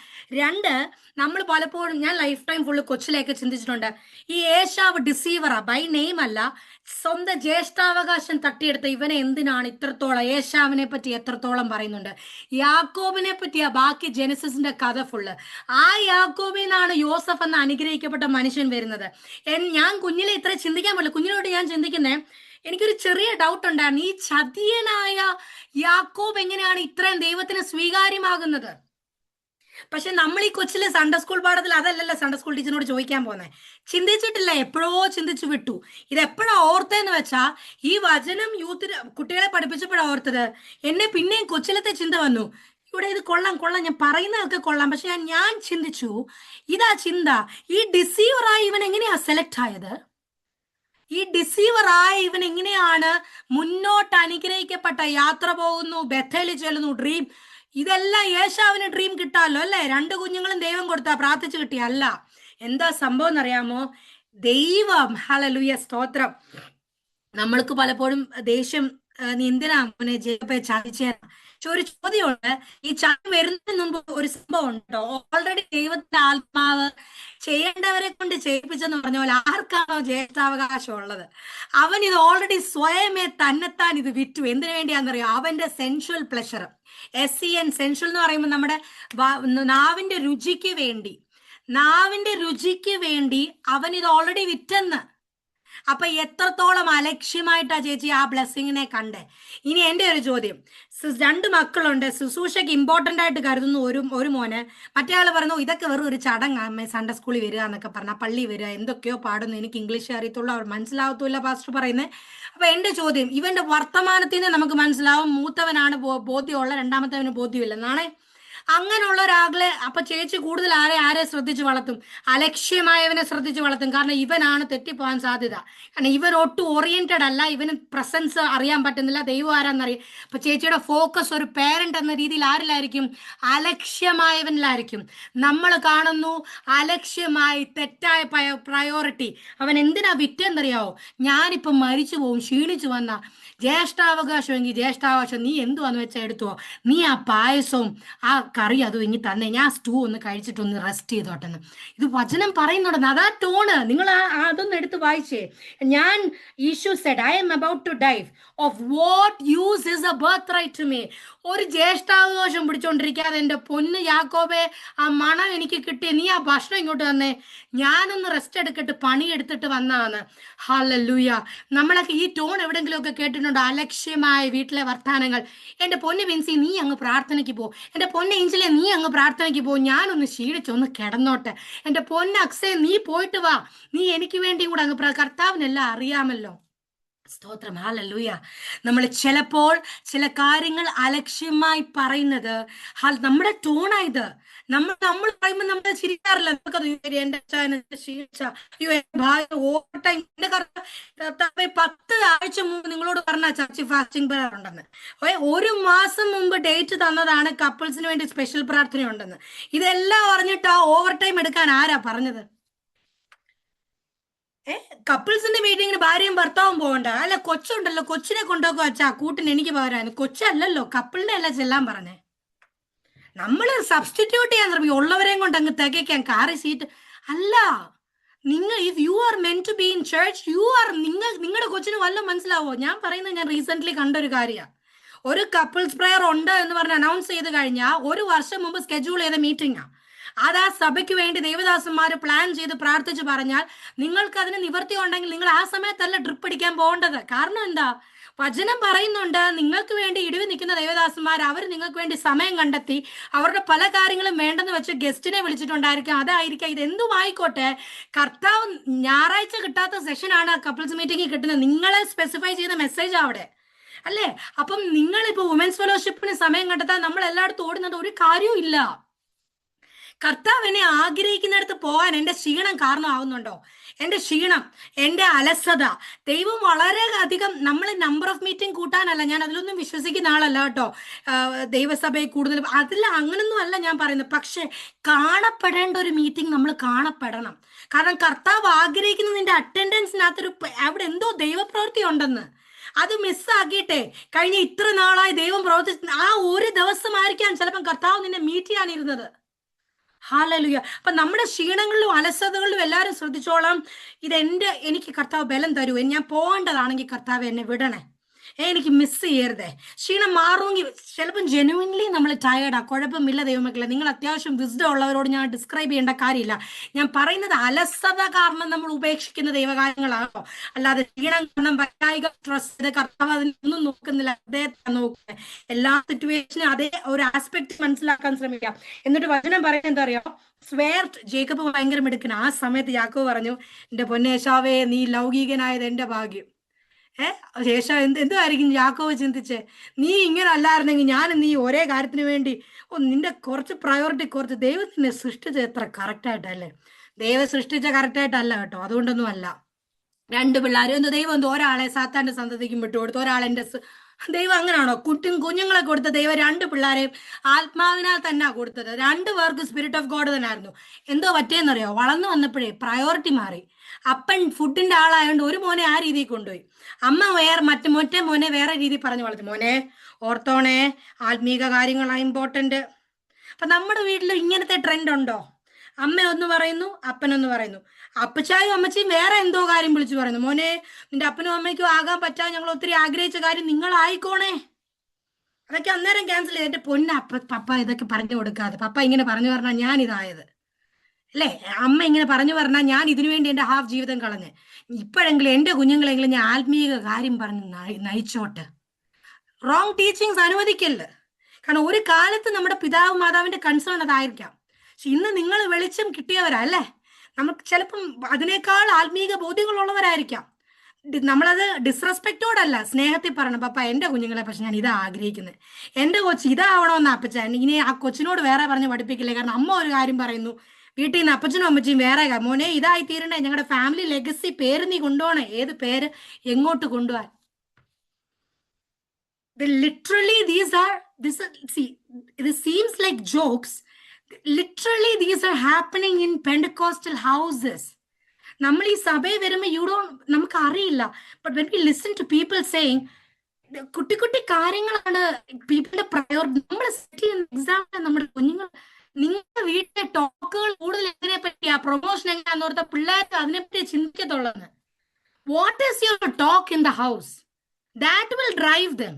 2, നമ്മൾ പലപ്പോഴും, ഞാൻ ലൈഫ് ടൈം ഫുള്ള് കൊച്ചിലേക്ക് ചിന്തിച്ചിട്ടുണ്ട്, ഈ ഏശാവ് ഡിസീവറാ, ബൈ നെയിം അല്ല, സ്വന്തം ജ്യേഷ്ഠാവകാശം തട്ടിയെടുത്ത ഇവനെ എന്തിനാണ് ഇത്രത്തോളം, ഏശാവിനെ പറ്റി എത്രത്തോളം പറയുന്നുണ്ട്. യാക്കോബിനെ പറ്റിയാ ബാക്കി ജെനസിസിന്റെ കഥ ഫുള്ള്. ആ യാക്കോബിൽ നിന്നാണ് യോസഫ് എന്ന അനുഗ്രഹിക്കപ്പെട്ട മനുഷ്യൻ വരുന്നത്. ഞാൻ കുഞ്ഞിലെ ഇത്ര ചിന്തിക്കാൻ പറ്റില്ല. കുഞ്ഞിലോട്ട് ഞാൻ ചിന്തിക്കുന്നേ, എനിക്കൊരു ചെറിയ ഡൗട്ട് ഉണ്ടായിരുന്നു, ഈ ചതിയനായ യാക്കോബ് എങ്ങനെയാണ് ഇത്രയും ദൈവത്തിന് സ്വീകാര്യമാകുന്നത്? പക്ഷെ നമ്മൾ ഈ കൊച്ചിലെ സൺഡേ സ്കൂൾ പാഠത്തിൽ അതല്ലല്ലോ സൺഡേ സ്കൂൾ ടീച്ചറിനോട് ചോദിക്കാൻ പോകുന്നത്. ചിന്തിച്ചിട്ടില്ല, എപ്പോഴോ ചിന്തിച്ചു വിട്ടു. ഇത് എപ്പോഴാ ഓർത്തതെന്ന് വെച്ചാ, ഈ വചനം കുട്ടികളെ പഠിപ്പിച്ചപ്പോഴാണ് ഓർത്തത്. എന്നെ പിന്നെയും കൊച്ചിലത്തെ ചിന്ത വന്നു, ഇവിടെ ഇത് കൊള്ളാം, ഞാൻ പറയുന്നതൊക്കെ കൊള്ളാം. പക്ഷെ ഞാൻ ചിന്തിച്ചു, ഇതാ ചിന്ത, ഈ ഡിസീവറായി ഇവൻ എങ്ങനെയാ സെലക്ട് ആയത്? ഈ ഡിസീവറായ ഇവൻ എങ്ങനെയാണ് മുന്നോട്ട് അനുഗ്രഹിക്കപ്പെട്ട, യാത്ര പോകുന്നു, ബethel ചെല്ലുന്നു, ഡ്രീം, ഇതെല്ലാം യേശാവിന് ഡ്രീം കിട്ടാമല്ലോ അല്ലേ? 2 കുഞ്ഞുങ്ങളും ദൈവം കൊടുത്താ പ്രാർത്ഥിച്ചു കിട്ടിയ അല്ല. എന്താ സംഭവം എന്നറിയാമോ? ദൈവം, ഹല്ലേലൂയ, സ്തോത്രം. നമ്മൾക്ക് പലപ്പോഴും ദേഷ്യം, നീ എന്തിനാ അവനെ ജേക്കബെ ചതിച്ചേ? പക്ഷെ ഒരു ചോദ്യമുണ്ട്, ഈ ചതി വരുന്നതിന് മുമ്പ് ഒരു സംഭവം ഉണ്ടോ? ഓൾറെഡി ദൈവത്തിന്റെ ആത്മാവ് ചെയ്യേണ്ടവരെ കൊണ്ട് ചെയ്യിപ്പിച്ചെന്ന് പറഞ്ഞ പോലെ ആർക്കാണോ ജ്യേഷ്ഠാവകാശം ഉള്ളത്, അവൻ ഇത് ഓൾറെഡി സ്വയമേ തന്നെത്താൻ ഇത് വിറ്റു. എന്തിനു വേണ്ടിയാണെന്നറിയോ? അവന്റെ സെൻഷ്വൽ പ്ലഷർ. SEN, സെൻഷ്വൽ എന്ന് പറയുമ്പോൾ നമ്മുടെ നാവിന്റെ രുചിക്ക് വേണ്ടി അവൻ ഇത് ഓൾറെഡി വിറ്റെന്ന്. അപ്പൊ എത്രത്തോളം അലക്ഷ്യമായിട്ടാ ചേച്ചി ആ ബ്ലെസ്സിങ്ങിനെ കണ്ടേ. ഇനി എന്റെ ഒരു ചോദ്യം, 2 മക്കളുണ്ട്, ശുശ്രൂഷയ്ക്ക് ഇമ്പോർട്ടന്റ് ആയിട്ട് കരുതുന്നു ഒരു മോന്, മറ്റേ ആള് പറഞ്ഞു ഇതൊക്കെ വെറും ഒരു ചടങ്ങ്, സൺഡേ സ്കൂളിൽ വരിക എന്നൊക്കെ പറഞ്ഞ, പള്ളി വരിക, എന്തൊക്കെയോ പാടുന്നു, എനിക്ക് ഇംഗ്ലീഷ് അറിയത്തുള്ളൂ, അവർ മനസ്സിലാവത്തില്ല പാസ്റ്റർ പറയുന്നത്. അപ്പൊ എന്റെ ചോദ്യം, ഇവന്റെ വർത്തമാനത്തിൽ നിന്ന് നമുക്ക് മനസ്സിലാവും മൂത്തവനാണ് ബോധ്യമുള്ള, രണ്ടാമത്തവന് ബോധ്യമില്ലെന്നാണേ. അങ്ങനെയുള്ള ഒരാളെ അപ്പൊ ചേച്ചി കൂടുതൽ ആരെ ശ്രദ്ധിച്ച് വളർത്തും? അലക്ഷ്യമായവനെ ശ്രദ്ധിച്ച് വളർത്തും. കാരണം ഇവനാണ് തെറ്റിപ്പോകാൻ സാധ്യത. കാരണം ഇവൻ ഒട്ടും ഓറിയന്റഡ് അല്ല, ഇവന് പ്രസൻസ് അറിയാൻ പറ്റുന്നില്ല, ദൈവം ആരാന്നറിയാം. അപ്പൊ ചേച്ചിയുടെ ഫോക്കസ് ഒരു പേരന്റ് എന്ന രീതിയിൽ ആരിലായിരിക്കും? അലക്ഷ്യമായവനിലായിരിക്കും. നമ്മൾ കാണുന്നു അലക്ഷ്യമായി തെറ്റായ പ്രയോറിറ്റി. അവൻ എന്തിനാ വിറ്റെന്നറിയാവോ? ഞാനിപ്പം മരിച്ചു പോകും, ക്ഷീണിച്ചു വന്ന, ജ്യേഷ്ഠാവകാശമെങ്കിൽ ജ്യേഷ്ഠാവകാശം നീ എന്തുവാന്ന് വെച്ചാൽ എടുത്തുവോ, നീ ആ പായസവും ആ കറി അതും ഇങ്ങി തന്നെ, ഞാൻ സ്റ്റൂ ഒന്ന് കഴിച്ചിട്ടൊന്ന് റെസ്റ്റ് ചെയ്തോട്ടെന്ന്. ഇത് വചനം പറയുന്നുണ്ടെന്ന്, അതാ ടോണ്. നിങ്ങൾ അതൊന്ന് എടുത്ത് വായിച്ചേ. ഞാൻ Esau said, I am about to die, of what use is a birthright to me. ഒരു ജ്യേഷ്ഠാവകാശം പിടിച്ചോണ്ടിരിക്കാതെ എൻ്റെ പൊന്ന് യാക്കോബേ, ആ മണം എനിക്ക് കിട്ടിയ, നീ ആ ഭക്ഷണം ഇങ്ങോട്ട് തന്നെ, ഞാനൊന്ന് റെസ്റ്റ് എടുക്കട്ട്, പണിയെടുത്തിട്ട് വന്നതാണ്. ഹല്ലേലൂയ. നമ്മളൊക്കെ ഈ ടോൺ എവിടെയെങ്കിലും ഒക്കെ കേട്ടിട്ടുണ്ടോ? അലക്ഷ്യമായ വീട്ടിലെ വർത്താനങ്ങൾ. എൻ്റെ പൊന്ന് ബിൻസി നീ അങ്ങ് പ്രാർത്ഥനയ്ക്ക് പോ, എൻ്റെ പൊന്ന് ഏഞ്ചലെ നീ അങ്ങ് പ്രാർത്ഥനയ്ക്ക് പോ, ഞാനൊന്ന് ക്ഷീണിച്ചൊന്ന് കിടന്നോട്ടെ, എൻ്റെ പൊന്ന് അക്സേ നീ പോയിട്ട് വാ, നീ എനിക്ക് വേണ്ടിയും കൂടെ അങ്ങ് കർത്താവിനെല്ലാം അറിയാമല്ലോ. സ്തോത്രം, ഹല്ലേലൂയ. നമ്മൾ ചിലപ്പോൾ ചില കാര്യങ്ങൾ അലക്ഷ്യമായി പറയുന്നത് നമ്മുടെ ടോണായത്. നമ്മൾ പറയുമ്പോൾ നമ്മൾ ചിരിക്കാറില്ല. നമുക്കത് എന്റെ ക്ഷീണിച്ച, അയ്യോ എന്റെ ഭാര്യ ഓവർ ടൈം, എന്റെ 10 ആഴ്ച മുമ്പ് നിങ്ങളോട് പറഞ്ഞ ചർച്ച് ഫാസ്റ്റിംഗ് പ്രയർ ഉണ്ടെന്ന്. 1 മാസം മുമ്പ് ഡേറ്റ് തന്നതാണ് കപ്പിൾസിന് വേണ്ടി സ്പെഷ്യൽ പ്രാർത്ഥന ഉണ്ടെന്ന്. ഇതെല്ലാം അറിഞ്ഞിട്ട് ആ ഓവർ ടൈം എടുക്കാൻ ആരാ പറഞ്ഞത്? കപ്പിൾസിന്റെ മീറ്റിങ്ങിന് ഭാര്യയും ഭർത്താവും പോകണ്ട? അല്ല, കൊച്ചുണ്ടല്ലോ, കൊച്ചിനെ കൊണ്ടുപോകുക അച്ഛാ കൂട്ടിന്, എനിക്ക് പകരാന്. കൊച്ചല്ലല്ലോ, കപ്പിളിനെ അല്ല ചെല്ലാൻ പറഞ്ഞേ. നമ്മൾ സബ്സ്റ്റിറ്റ്യൂട്ട് ചെയ്യാൻ ശ്രമിക്കും, ഉള്ളവരെയും കൊണ്ട് അങ്ങ് തികയ്ക്കാൻ. കാറി സീറ്റ് അല്ല. നിങ്ങൾ if you are meant to be in church, നിങ്ങളുടെ കൊച്ചിന് വല്ലതും മനസ്സിലാവോ? ഞാൻ പറയുന്നത് ഞാൻ റീസെന്റ് കണ്ടൊരു കാര്യമാണ്. ഒരു കപ്പിൾസ് പ്രയർ ഉണ്ട് എന്ന് പറഞ്ഞ് അനൗൺസ് ചെയ്ത് കഴിഞ്ഞാൽ 1 വർഷം മുമ്പ് സ്കെഡ്യൂൾ ചെയ്ത മീറ്റിംഗാ. അത് ആ സഭയ്ക്ക് വേണ്ടി ദേവദാസന്മാർ പ്ലാൻ ചെയ്ത് പ്രാർത്ഥിച്ച് പറഞ്ഞാൽ നിങ്ങൾക്ക് അതിന് നിവൃത്തി ഉണ്ടെങ്കിൽ നിങ്ങൾ ആ സമയത്തല്ല ട്രിപ്പ് അടിക്കാൻ പോകേണ്ടത്. കാരണം എന്താ? വചനം പറയുന്നുണ്ട്, നിങ്ങൾക്ക് വേണ്ടി ഇടിവ് നിൽക്കുന്ന ദേവദാസന്മാർ അവർ നിങ്ങൾക്ക് വേണ്ടി സമയം കണ്ടെത്തി അവരുടെ പല കാര്യങ്ങളും വേണ്ടെന്ന് വെച്ച് ഗസ്റ്റിനെ വിളിച്ചിട്ടുണ്ടായിരിക്കാം. അതായിരിക്കാം, ഇതെന്തും ആയിക്കോട്ടെ. കർത്താവ് ഞായറാഴ്ച കിട്ടാത്ത സെഷനാണ് കപ്പിൾസ് മീറ്റിംഗിൽ കിട്ടുന്നത്. നിങ്ങളെ സ്പെസിഫൈ ചെയ്ത മെസ്സേജ് അവിടെ അല്ലേ? അപ്പം നിങ്ങളിപ്പോ വുമൻസ് ഫെലോഷിപ്പിന് സമയം കണ്ടെത്താൻ നമ്മൾ എല്ലായിടത്തും ഓടുന്നത് ഒരു കാര്യവും ഇല്ല. കർത്താവ് എന്നെ ആഗ്രഹിക്കുന്നിടത്ത് പോകാൻ എൻ്റെ ക്ഷീണം കാരണമാവുന്നുണ്ടോ? എൻ്റെ ക്ഷീണം, എൻ്റെ അലസത, ദൈവം വളരെ അധികം, നമ്മൾ നമ്പർ ഓഫ് മീറ്റിംഗ് കൂട്ടാനല്ല, ഞാൻ അതിലൊന്നും വിശ്വസിക്കുന്ന ആളല്ല കേട്ടോ. ദൈവസഭയിൽ കൂടുതൽ അതിൽ അങ്ങനൊന്നും അല്ല ഞാൻ പറയുന്നത്. പക്ഷെ കാണപ്പെടേണ്ട ഒരു മീറ്റിംഗ് നമ്മൾ കാണപ്പെടണം. കാരണം കർത്താവ് ആഗ്രഹിക്കുന്ന നിന്റെ അറ്റൻഡൻസിനകത്തൊരു അവിടെ എന്തോ ദൈവപ്രവൃത്തി ഉണ്ടെന്ന്. അത് മിസ്സാക്കിയിട്ടെ കഴിഞ്ഞ ഇത്ര നാളായി ദൈവം പ്രവർത്തിച്ച ആ ഒരു ദിവസമായിരിക്കാം ചിലപ്പം കർത്താവ് നിന്നെ മീറ്റ് ചെയ്യാനിരുന്നത്. ഹല്ലേലൂയ. അപ്പൊ നമ്മുടെ ക്ഷീണങ്ങളിലും അലസതകളിലും എല്ലാവരും ശ്രദ്ധിച്ചോളാം. എനിക്ക് കർത്താവ് ബലം തരൂ, ഞാൻ പോകേണ്ടതാണെങ്കിൽ കർത്താവ് എന്നെ വിടണേ, എനിക്ക് മിസ് ചെയ്യരുതേ. ക്ഷീണം മാറുമെങ്കിൽ ചിലപ്പം ജെനുവിൻലി നമ്മൾ ടയേർഡാ, കുഴപ്പമില്ല ദൈവമക്കളെ. നിങ്ങൾ അത്യാവശ്യം വിസ്ഡം ഉള്ളവരോട് ഞാൻ ഡിസ്ക്രൈബ് ചെയ്യേണ്ട കാര്യമില്ല. ഞാൻ പറയുന്നത് അലസത കാരണം നമ്മൾ ഉപേക്ഷിക്കുന്ന ദൈവകാര്യങ്ങളാണോ? അല്ലാതെ ക്ഷീണം കാരണം വൈകാരിക സ്ട്രെസ് ചെയ്ത് കർത്താവ് അതിനൊന്നും നോക്കുന്നില്ല, അദ്ദേഹത്തെ നോക്കുക. എല്ലാ സിറ്റുവേഷനും അതേ ഒരു ആസ്പെക്ട് മനസ്സിലാക്കാൻ ശ്രമിക്കാം. എന്നിട്ട് വചനം പറയുന്നത് എന്താ അറിയോ? ജേക്കബ് ഭയങ്കര മിടുക്കന. ആ സമയത്ത് യാക്കോബ് പറഞ്ഞു, എന്റെ പൊന്നേശാവേ നീ ലൗകികനായത് എന്റെ ഭാഗ്യം. ശേഷം എന്തുമായിരിക്കും യാക്കോബ് ചിന്തിച്ചേ? നീ ഇങ്ങനെ അല്ലായിരുന്നെങ്കിൽ ഞാൻ നീ ഒരേ കാര്യത്തിന് വേണ്ടി നിന്റെ കുറച്ച് പ്രയോറിറ്റി കുറച്ച്. ദൈവം നിന്നെ സൃഷ്ടിച്ചത് എത്ര കറക്റ്റായിട്ടല്ലേ? ദൈവം സൃഷ്ടിച്ച കറക്റ്റായിട്ടല്ല കേട്ടോ, അതുകൊണ്ടൊന്നും അല്ല. 2 പിള്ളേരും ദൈവം ഒരാളെ സാത്താന്റെ സന്തതിക്കും വിട്ടുകൊടുത്തു, ഒരാളെന്റെ ദൈവം അങ്ങനെയാണോ? കുഞ്ഞുങ്ങളെ കൊടുത്ത ദൈവം 2 പിള്ളേരെയും ആത്മാവിനാൽ തന്നെ കൊടുത്തത്. 2 പേർക്ക് സ്പിരിറ്റ് ഓഫ് ഗോഡ് തന്നെ ആയിരുന്നു. എന്തോ പറ്റിയെന്നറിയോ? വളർന്നു വന്നപ്പോഴേ പ്രയോറിറ്റി മാറി. അപ്പൻ ഫുഡിന്റെ ആളായതുകൊണ്ട് ഒരു മോനെ ആ രീതിയിൽ കൊണ്ടുപോയി, അമ്മ മറ്റേ മോനെ വേറെ രീതിയിൽ പറഞ്ഞു വളർത്തി. മോനെ ഓർത്തോണേ, ആത്മീക കാര്യങ്ങളാണ് ഇമ്പോർട്ടന്റ്. അപ്പൊ നമ്മുടെ വീട്ടിൽ ഇങ്ങനത്തെ ട്രെൻഡ് ഉണ്ടോ? അമ്മ ഒന്ന് പറയുന്നു, അപ്പനൊന്ന് പറയുന്നു. അപ്പച്ചായും അമ്മച്ചിയും വേറെ എന്തോ കാര്യം വിളിച്ചു പറയുന്നു. മോനെ നിന്റെ അപ്പനും അമ്മയ്ക്കും ആകാൻ പറ്റാൻ ഞങ്ങൾ ഒത്തിരി ആഗ്രഹിച്ച കാര്യം നിങ്ങളായിക്കോണേ. അതൊക്കെ അന്നേരം ക്യാൻസൽ ചെയ്തിട്ട് പപ്പ ഇതൊക്കെ പറഞ്ഞു കൊടുക്കാതെ, പപ്പ ഇങ്ങനെ പറഞ്ഞു പറഞ്ഞാൽ ഞാൻ ഇതായത് അല്ലേ, അമ്മ ഇങ്ങനെ പറഞ്ഞു പറഞ്ഞാൽ ഞാൻ ഇതിനു വേണ്ടി എൻ്റെ ഹാഫ് ജീവിതം കളഞ്ഞ്. ഇപ്പോഴെങ്കിലും എൻ്റെ കുഞ്ഞുങ്ങളെങ്കിലും ഞാൻ ആത്മീയ കാര്യം പറഞ്ഞ് നയിച്ചോട്ടെ. Wrong teachings അനുവദിക്കല്ല. കാരണം ഒരു കാലത്ത് നമ്മുടെ പിതാവ് മാതാവിന്റെ കൺസേൺ അതായിരിക്കാം. പക്ഷെ ഇന്ന് നിങ്ങൾ വെളിച്ചം കിട്ടിയവരാ അല്ലേ? നമുക്ക് ചിലപ്പം അതിനേക്കാൾ ആത്മീക ബോധ്യങ്ങളുള്ളവരായിരിക്കാം. നമ്മളത് ഡിസ്റെസ്പെക്റ്റോടല്ല, സ്നേഹത്തിൽ പറയണം, പപ്പ എൻ്റെ കുഞ്ഞുങ്ങളെ പക്ഷെ ഞാൻ ഇതാ ആഗ്രഹിക്കുന്നത്, എൻ്റെ കൊച്ച് ഇതാവണമെന്ന് അപ്പച്ച. ഇനി ആ കൊച്ചിനോട് വേറെ പറഞ്ഞ് പഠിപ്പിക്കില്ലേ? കാരണം അമ്മ ഒരു കാര്യം പറയുന്നു, വീട്ടിൽ നിന്ന് അപ്പച്ചനും അമ്മച്ചിയും വേറെ മോനെ ഇതായി തീരണ്ടേ, ഞങ്ങളുടെ ഫാമിലി ലെഗസി പേര് നീ കൊണ്ടുപോകണേ. ഏത് പേര്? എങ്ങോട്ട് കൊണ്ടുപോകാൻ? Literally this seems like jokes. Literally these are happening in Pentecostal houses. നമ്മൾ ഈ സഭയിൽ വരുമ്പോൾ നമുക്ക് അറിയില്ല. But when we listen to people saying കുട്ടി കുട്ടി കാര്യങ്ങളാണ് പീപ്പിളിന്റെ പ്രയോറിറ്റി. നമ്മൾ സെറ്റ് ചെയ്യുന്ന എക്സാമ്പിൾ നമ്മുടെ കുഞ്ഞുങ്ങൾ. നിങ്ങളുടെ വീട്ടിലെ ടോക്കുകൾ കൂടുതൽ എന്തിനെ പറ്റിയാ? പ്രൊമോഷൻ എങ്ങനെയാന്ന് ഓർത്ത പിള്ളേർക്ക് അതിനെപ്പറ്റി ചിന്തിക്കത്തുള്ളന്ന്. What is your talk in the house? That will drive them.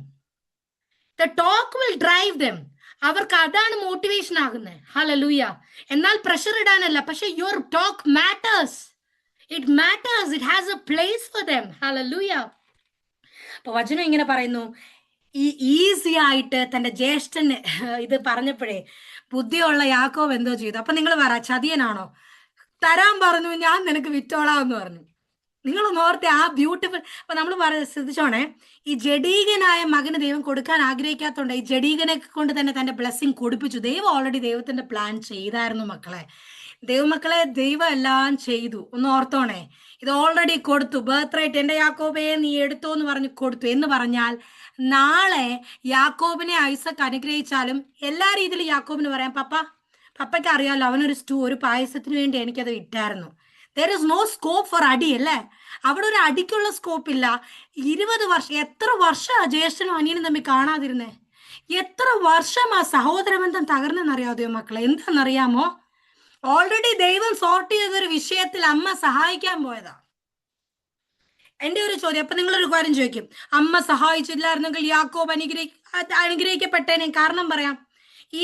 The talk will drive them. അവർക്ക് അതാണ് മോട്ടിവേഷൻ ആകുന്നത്. ഹല്ലേലൂയ. എന്നാൽ പ്രഷർ ഇടാനല്ല, പക്ഷെ your talk matters. It matters. It has a place for them. Hallelujah. അപ്പൊ വചനം ഇങ്ങനെ പറയുന്നു, ഈ ഈസി ആയിട്ട് തന്റെ ജ്യേഷ്ഠന് ഇത് പറഞ്ഞപ്പോഴേ ബുദ്ധിയുള്ള യാക്കോബ് എന്തോ ചെയ്തു. അപ്പൊ നിങ്ങൾ പറ, ചതിയനാണോ? തരാൻ പറഞ്ഞു, ഞാൻ നിനക്ക് വിറ്റോളാന്ന് പറഞ്ഞു. നിങ്ങൾ ഓർത്തെ ആ ബ്യൂട്ടിഫുൾ. അപ്പൊ നമ്മൾ ശ്രദ്ധിച്ചോണേ, ഈ ജഡീകനായ മകന് ദൈവം കൊടുക്കാൻ ആഗ്രഹിക്കാത്തോണ്ട് ഈ ജഡീകനെ കൊണ്ട് തന്നെ തന്റെ ബ്ലെസ്സിങ് കൊടുപ്പിച്ചു. ദൈവം ഓൾറെഡി ദൈവത്തിന്റെ പ്ലാൻ ചെയ്തായിരുന്നു മക്കളെ. ദൈവമക്കളെ ദൈവം എല്ലാം ചെയ്തു. ഒന്ന് ഓർത്തോണേ, ഇത് ഓൾറെഡി കൊടുത്തു. ബർത്ത് റൈറ്റ് എന്റെ യാക്കോബെ നീ എടുത്തോ എന്ന് പറഞ്ഞു കൊടുത്തു. എന്ന് പറഞ്ഞാൽ നാളെ യാക്കോബിനെ ഐസക് അനുഗ്രഹിച്ചാലും എല്ലാ രീതിയിലും യാക്കോബിന് പറയാം, പപ്പയ്ക്ക് അറിയാമല്ലോ അവനൊരു ഒരു പായസത്തിന് വേണ്ടി എനിക്കത് ഇട്ടായിരുന്നു. There is no scope for അടി അല്ലേ? അവിടെ ഒരു അടിക്കുള്ള സ്കോപ്പ് ഇല്ല. 20 വർഷം, എത്ര വർഷം ജ്യേഷ്ഠനും അനിയനും തമ്മിൽ കാണാതിരുന്നേ? എത്ര വർഷം ആ സഹോദര ബന്ധം തകർന്നെന്നറിയാതെ മക്കളെ? എന്താണെന്നറിയാമോ? ഓൾറെഡി ദൈവം സോർട്ട് ചെയ്തൊരു വിഷയത്തിൽ അമ്മ സഹായിക്കാൻ പോയതാ. എന്റെ ഒരു ചോദ്യം, അപ്പൊ നിങ്ങളൊരു കാര്യം ചോദിക്കും, അമ്മ സഹായിച്ചില്ലായിരുന്നെങ്കിൽ യാക്കോബ് അനുഗ്രഹിക്കപ്പെട്ടേനെ. കാരണം പറയാം,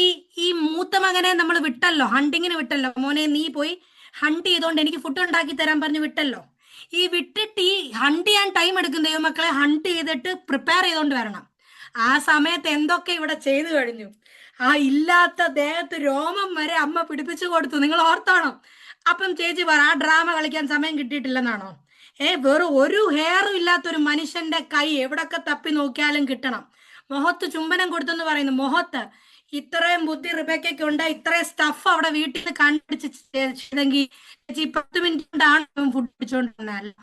ഈ ഈ മൂത്ത മകനെ നമ്മൾ വിട്ടല്ലോ, ഹണ്ടിങ്ങിന് വിട്ടല്ലോ. മോനെ നീ പോയി ഹണ്ട് ചെയ്തോണ്ട് എനിക്ക് ഫുഡ് ഉണ്ടാക്കി തരാൻ പറഞ്ഞ് വിട്ടല്ലോ. ഈ വിട്ടിട്ട് ഈ ഹണ്ട് ചെയ്യാൻ ടൈം എടുക്കും ദൈവമക്കളെ. ഹണ്ട് ചെയ്തിട്ട് പ്രിപ്പയർ ചെയ്തോണ്ട് വരണം. ആ സമയത്ത് എന്തൊക്കെ ഇവിടെ ചെയ്തു കഴിഞ്ഞു. ആ ഇല്ലാത്ത ദേഹത്ത് രോമം വരെ അമ്മ പിടിപ്പിച്ചു കൊടുത്തു. നിങ്ങൾ ഓർത്തോണം. അപ്പം ചേച്ചി പറ, ആ ഡ്രാമ കളിക്കാൻ സമയം കിട്ടിയിട്ടില്ലെന്നാണോ? വെറും ഒരു ഹെയറും ഇല്ലാത്തൊരു മനുഷ്യന്റെ കൈ എവിടൊക്കെ തപ്പി നോക്കിയാലും കിട്ടണം. മുഖത്ത് ചുംബനം കൊടുത്തെന്ന് പറയുന്നു. മുഖത്ത് ഇത്രയും ബുദ്ധി റിബേക്കയ്ക്ക് ഉണ്ട്. ഇത്രയും സ്റ്റഫ് അവിടെ വീട്ടിൽ നിന്ന് കണ്ടുപിടിച്ച് ചെയ്തെങ്കിൽ ചേച്ചി 10 മിനിറ്റ് കൊണ്ടാണ് ഫുഡ് പിടിച്ചോണ്ടിരുന്നല്ല.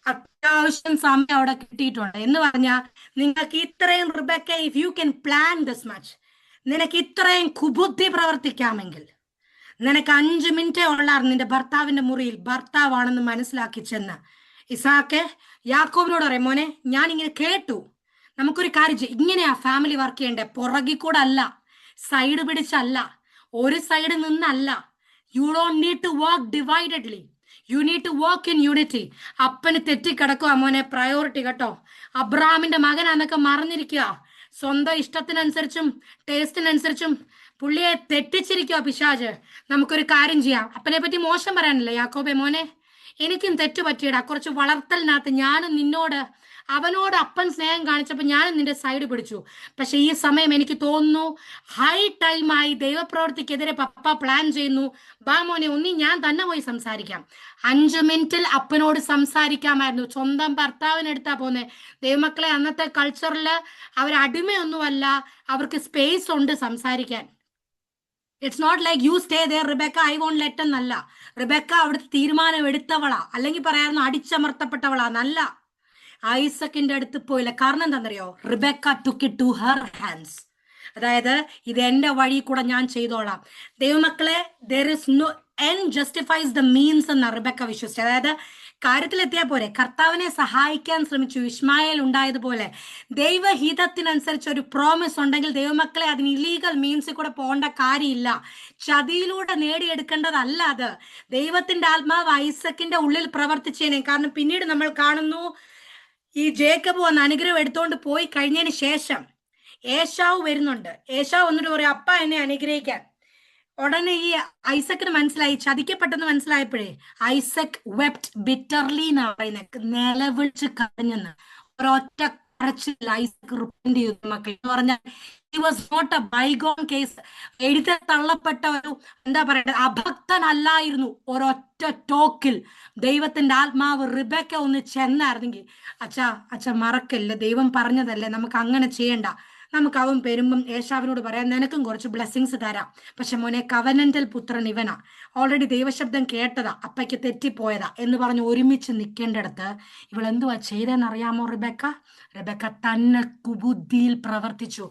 അത്യാവശ്യം സമയം അവിടെ കിട്ടിയിട്ടുണ്ട് എന്ന് പറഞ്ഞാൽ നിങ്ങൾക്ക് ഇത്രയും Rebecca, if you can plan this much, നിനക്ക് ഇത്രയും കുബുദ്ധി പ്രവർത്തിക്കാമെങ്കിൽ നിനക്ക് 5 മിനിറ്റേ ഉള്ളായിരുന്നു നിന്റെ ഭർത്താവിന്റെ മുറിയിൽ ഭർത്താവാണെന്ന് മനസ്സിലാക്കി ചെന്ന് ഇസാക്കെ യാക്കോബിനോട് പറയും, മോനെ ഞാൻ ഇങ്ങനെ കേട്ടു, നമുക്കൊരു കാര്യം ചെയ്യും, ഇങ്ങനെയാ ഫാമിലി വർക്ക് ചെയ്യണ്ടേ. പുറകിൽ കൂടെ അല്ല, സൈഡ് പിടിച്ചല്ല, ഒരു സൈഡ് നിന്നല്ല. You don't need to work dividedly, you need to work in unity. അപ്പന് തെറ്റിക്കിടക്കുക മോനെ, പ്രയോറിറ്റി കേട്ടോ. അബ്രഹാമിന്റെ മകനാന്നൊക്കെ മറന്നിരിക്കുക. സ്വന്തം ഇഷ്ടത്തിനനുസരിച്ചും ടേസ്റ്റിനനുസരിച്ചും പുള്ളിയെ തെറ്റിച്ചിരിക്കുക പിശാച്. നമുക്കൊരു കാര്യം ചെയ്യാം, അപ്പനെ പറ്റി മോശം പറയാനില്ല. യാക്കോബെ മോനെ, എനിക്കും തെറ്റു പറ്റിയടാ. കുറച്ച് വളർത്തലിനകത്ത് ഞാനും നിന്നോട്, അവനോട് അപ്പൻ സ്നേഹം കാണിച്ചപ്പോൾ ഞാനും നിന്റെ സൈഡ് പിടിച്ചു. പക്ഷെ ഈ സമയം എനിക്ക് തോന്നുന്നു ഹൈ ടൈമായി, ദൈവപ്രവൃത്തിക്കെതിരെ പപ്പ പ്ലാൻ ചെയ്യുന്നു. ബാ മോനെ, ഒന്നി ഞാൻ തന്നെ പോയി സംസാരിക്കാം. 5 മിനിറ്റിൽ അപ്പനോട് സംസാരിക്കാമായിരുന്നു. സ്വന്തം ഭർത്താവിനെടുത്താ പോന്നെ. ദൈവമക്കളെ, അന്നത്തെ കൾച്ചറിൽ അവർ അടിമയൊന്നുമല്ല, അവർക്ക് സ്പേസ് ഉണ്ട് സംസാരിക്കാൻ. It's not like you stay there Rebecca, I won't let എന്നല്ല. റിബേക്ക അവിടുത്തെ തീരുമാനം എടുത്തവളാ, അല്ലെങ്കിൽ പറയായിരുന്നു അടിച്ചമർത്തപ്പെട്ടവളാ. നല്ല ഐസക്കിന്റെ അടുത്ത് പോയില്ല. കാരണം എന്താണെന്നറിയോ? Rebecca took it to her hands. അതായത് ഇത് എന്റെ വഴി കൂടെ ഞാൻ ചെയ്തോളാം. ദൈവമക്കളെ, there is no end justifies the means എന്ന റിബേക്ക വിശ്വസിച്ചു. അതായത് കാര്യത്തിലെത്തിയാൽ പോരെ, കർത്താവിനെ സഹായിക്കാൻ ശ്രമിച്ചു. ഇഷ്മായേൽ ഉണ്ടായതുപോലെ ദൈവഹിതത്തിനനുസരിച്ച് ഒരു പ്രോമിസ് ഉണ്ടെങ്കിൽ ദൈവമക്കളെ, അതിന് ഇല്ലീഗൽ മീൻസിൽ കൂടെ പോകേണ്ട കാര്യമില്ല. ചതിയിലൂടെ നേടിയെടുക്കേണ്ടതല്ല അത്. ദൈവത്തിന്റെ ആത്മാവ് ഐസക്കിന്റെ ഉള്ളിൽ പ്രവർത്തിച്ചേനെ. കാരണം പിന്നീട് നമ്മൾ കാണുന്നു, ഈ ജേക്കബ് വന്ന് അനുഗ്രഹം എടുത്തോണ്ട് പോയി കഴിഞ്ഞതിന് ശേഷം ഏശാവ് വരുന്നുണ്ട്. ഏശാവ് വന്നിട്ട് പറയും, അപ്പ എന്നെ അനുഗ്രഹിക്കാൻ. ഉടനെ ഈ ഐസക്കിന് മനസ്സിലായി, ചതിക്കപ്പെട്ടെന്ന് മനസ്സിലായപ്പോഴേ ഐസക് വെപ്റ്റ് ബിറ്റർലി എന്നാ പറയുന്നത്, നിലവിളിച്ച് കരഞ്ഞെന്ന്. ഒരൊറ്റ കരച്ചിൽ ഐസക് റിപ്പന്റ് ചെയ്തു മക്കൾ. എന്ന് പറഞ്ഞാൽ he was not a bygone case. എഴുതി തള്ളപ്പെട്ട ഒരു എന്താ പറയണ്ടത്, അഭക്തനല്ലായിരുന്നു. ഒരൊറ്റ ടോക്കിൽ ദൈവത്തിന്റെ ആത്മാവ് റിബേക്ക ഒന്ന് ചെന്നായിരുന്നെങ്കിൽ, അച്ഛാ മറക്കല്ലേ, ദൈവം പറഞ്ഞതല്ലേ, നമുക്ക് അങ്ങനെ ചെയ്യണ്ട. നമുക്ക് അവൻ വരുമ്പം ഏശാവിനോട് പറയാം, നിനക്കും കുറച്ച് ബ്ലെസ്സിങ്സ് തരാം. പക്ഷെ മോനെ, കവനന്റൽ പുത്രൻ ഇവനാ, ഓൾറെഡി ദൈവശബ്ദം കേട്ടതാ, അപ്പയ്ക്ക് തെറ്റിപ്പോയതാ എന്ന് പറഞ്ഞ് ഒരുമിച്ച് നിൽക്കേണ്ടടുത്ത് ഇവളെന്തുവാ ചെയ്തെന്നറിയാമോ? റിബേക്ക തന്നെ കുബുദ്ധിയിൽ പ്രവർത്തിച്ചു.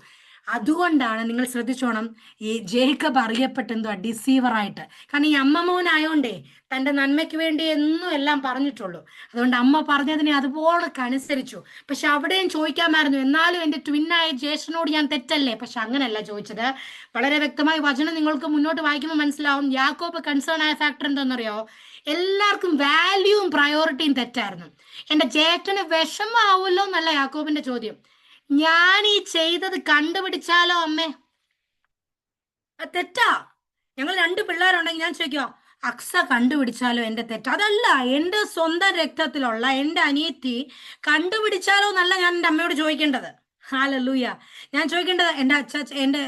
അതുകൊണ്ടാണ് നിങ്ങൾ ശ്രദ്ധിച്ചോണം, ഈ ജേക്കബ് അറിയപ്പെട്ടെന്തുവാ? ഡിസീവറായിട്ട്. കാരണം ഈ അമ്മ മോനായോണ്ടേ തന്റെ നന്മയ്ക്ക് വേണ്ടി എന്നും എല്ലാം പറഞ്ഞിട്ടുള്ളൂ. അതുകൊണ്ട് അമ്മ പറഞ്ഞതിനെ അതുപോലെ അനുസരിച്ചു. പക്ഷെ അവിടെയും ചോദിക്കാമായിരുന്നു, എന്നാലും എന്റെ ട്വിന്നായ ജ്യേഷ്ഠനോട് ഞാൻ തെറ്റല്ലേ? പക്ഷെ അങ്ങനെയല്ല ചോദിച്ചത്. വളരെ വ്യക്തമായി വചനം നിങ്ങൾക്ക് മുന്നോട്ട് വായിക്കുമ്പോൾ മനസ്സിലാവും. യാക്കോബ് കൺസേൺ ആയ ഫാക്ടർ എന്താണെന്നറിയോ? എല്ലാവർക്കും വാല്യൂവും പ്രയോറിറ്റിയും തെറ്റായിരുന്നു. എന്റെ ചേട്ടന് വിഷമാവുമല്ലോ എന്നല്ല യാക്കോബിന്റെ ചോദ്യം. ഞാൻ ഈ ചെയ്തത് കണ്ടുപിടിച്ചാലോ അമ്മേ? തെറ്റാ. ഞങ്ങൾ 2 പിള്ളേരുണ്ടെങ്കിൽ ഞാൻ ചോദിക്കോ, അക്സ കണ്ടുപിടിച്ചാലോ എന്റെ തെറ്റ്? അതല്ല, എന്റെ സ്വന്തം രക്തത്തിലുള്ള എന്റെ അനിയത്തി കണ്ടുപിടിച്ചാലോ എന്നല്ല ഞാൻ എൻ്റെ അമ്മയോട് ചോദിക്കേണ്ടത്. ഹല്ലേലൂയ. ഞാൻ ചോദിക്കേണ്ടത്,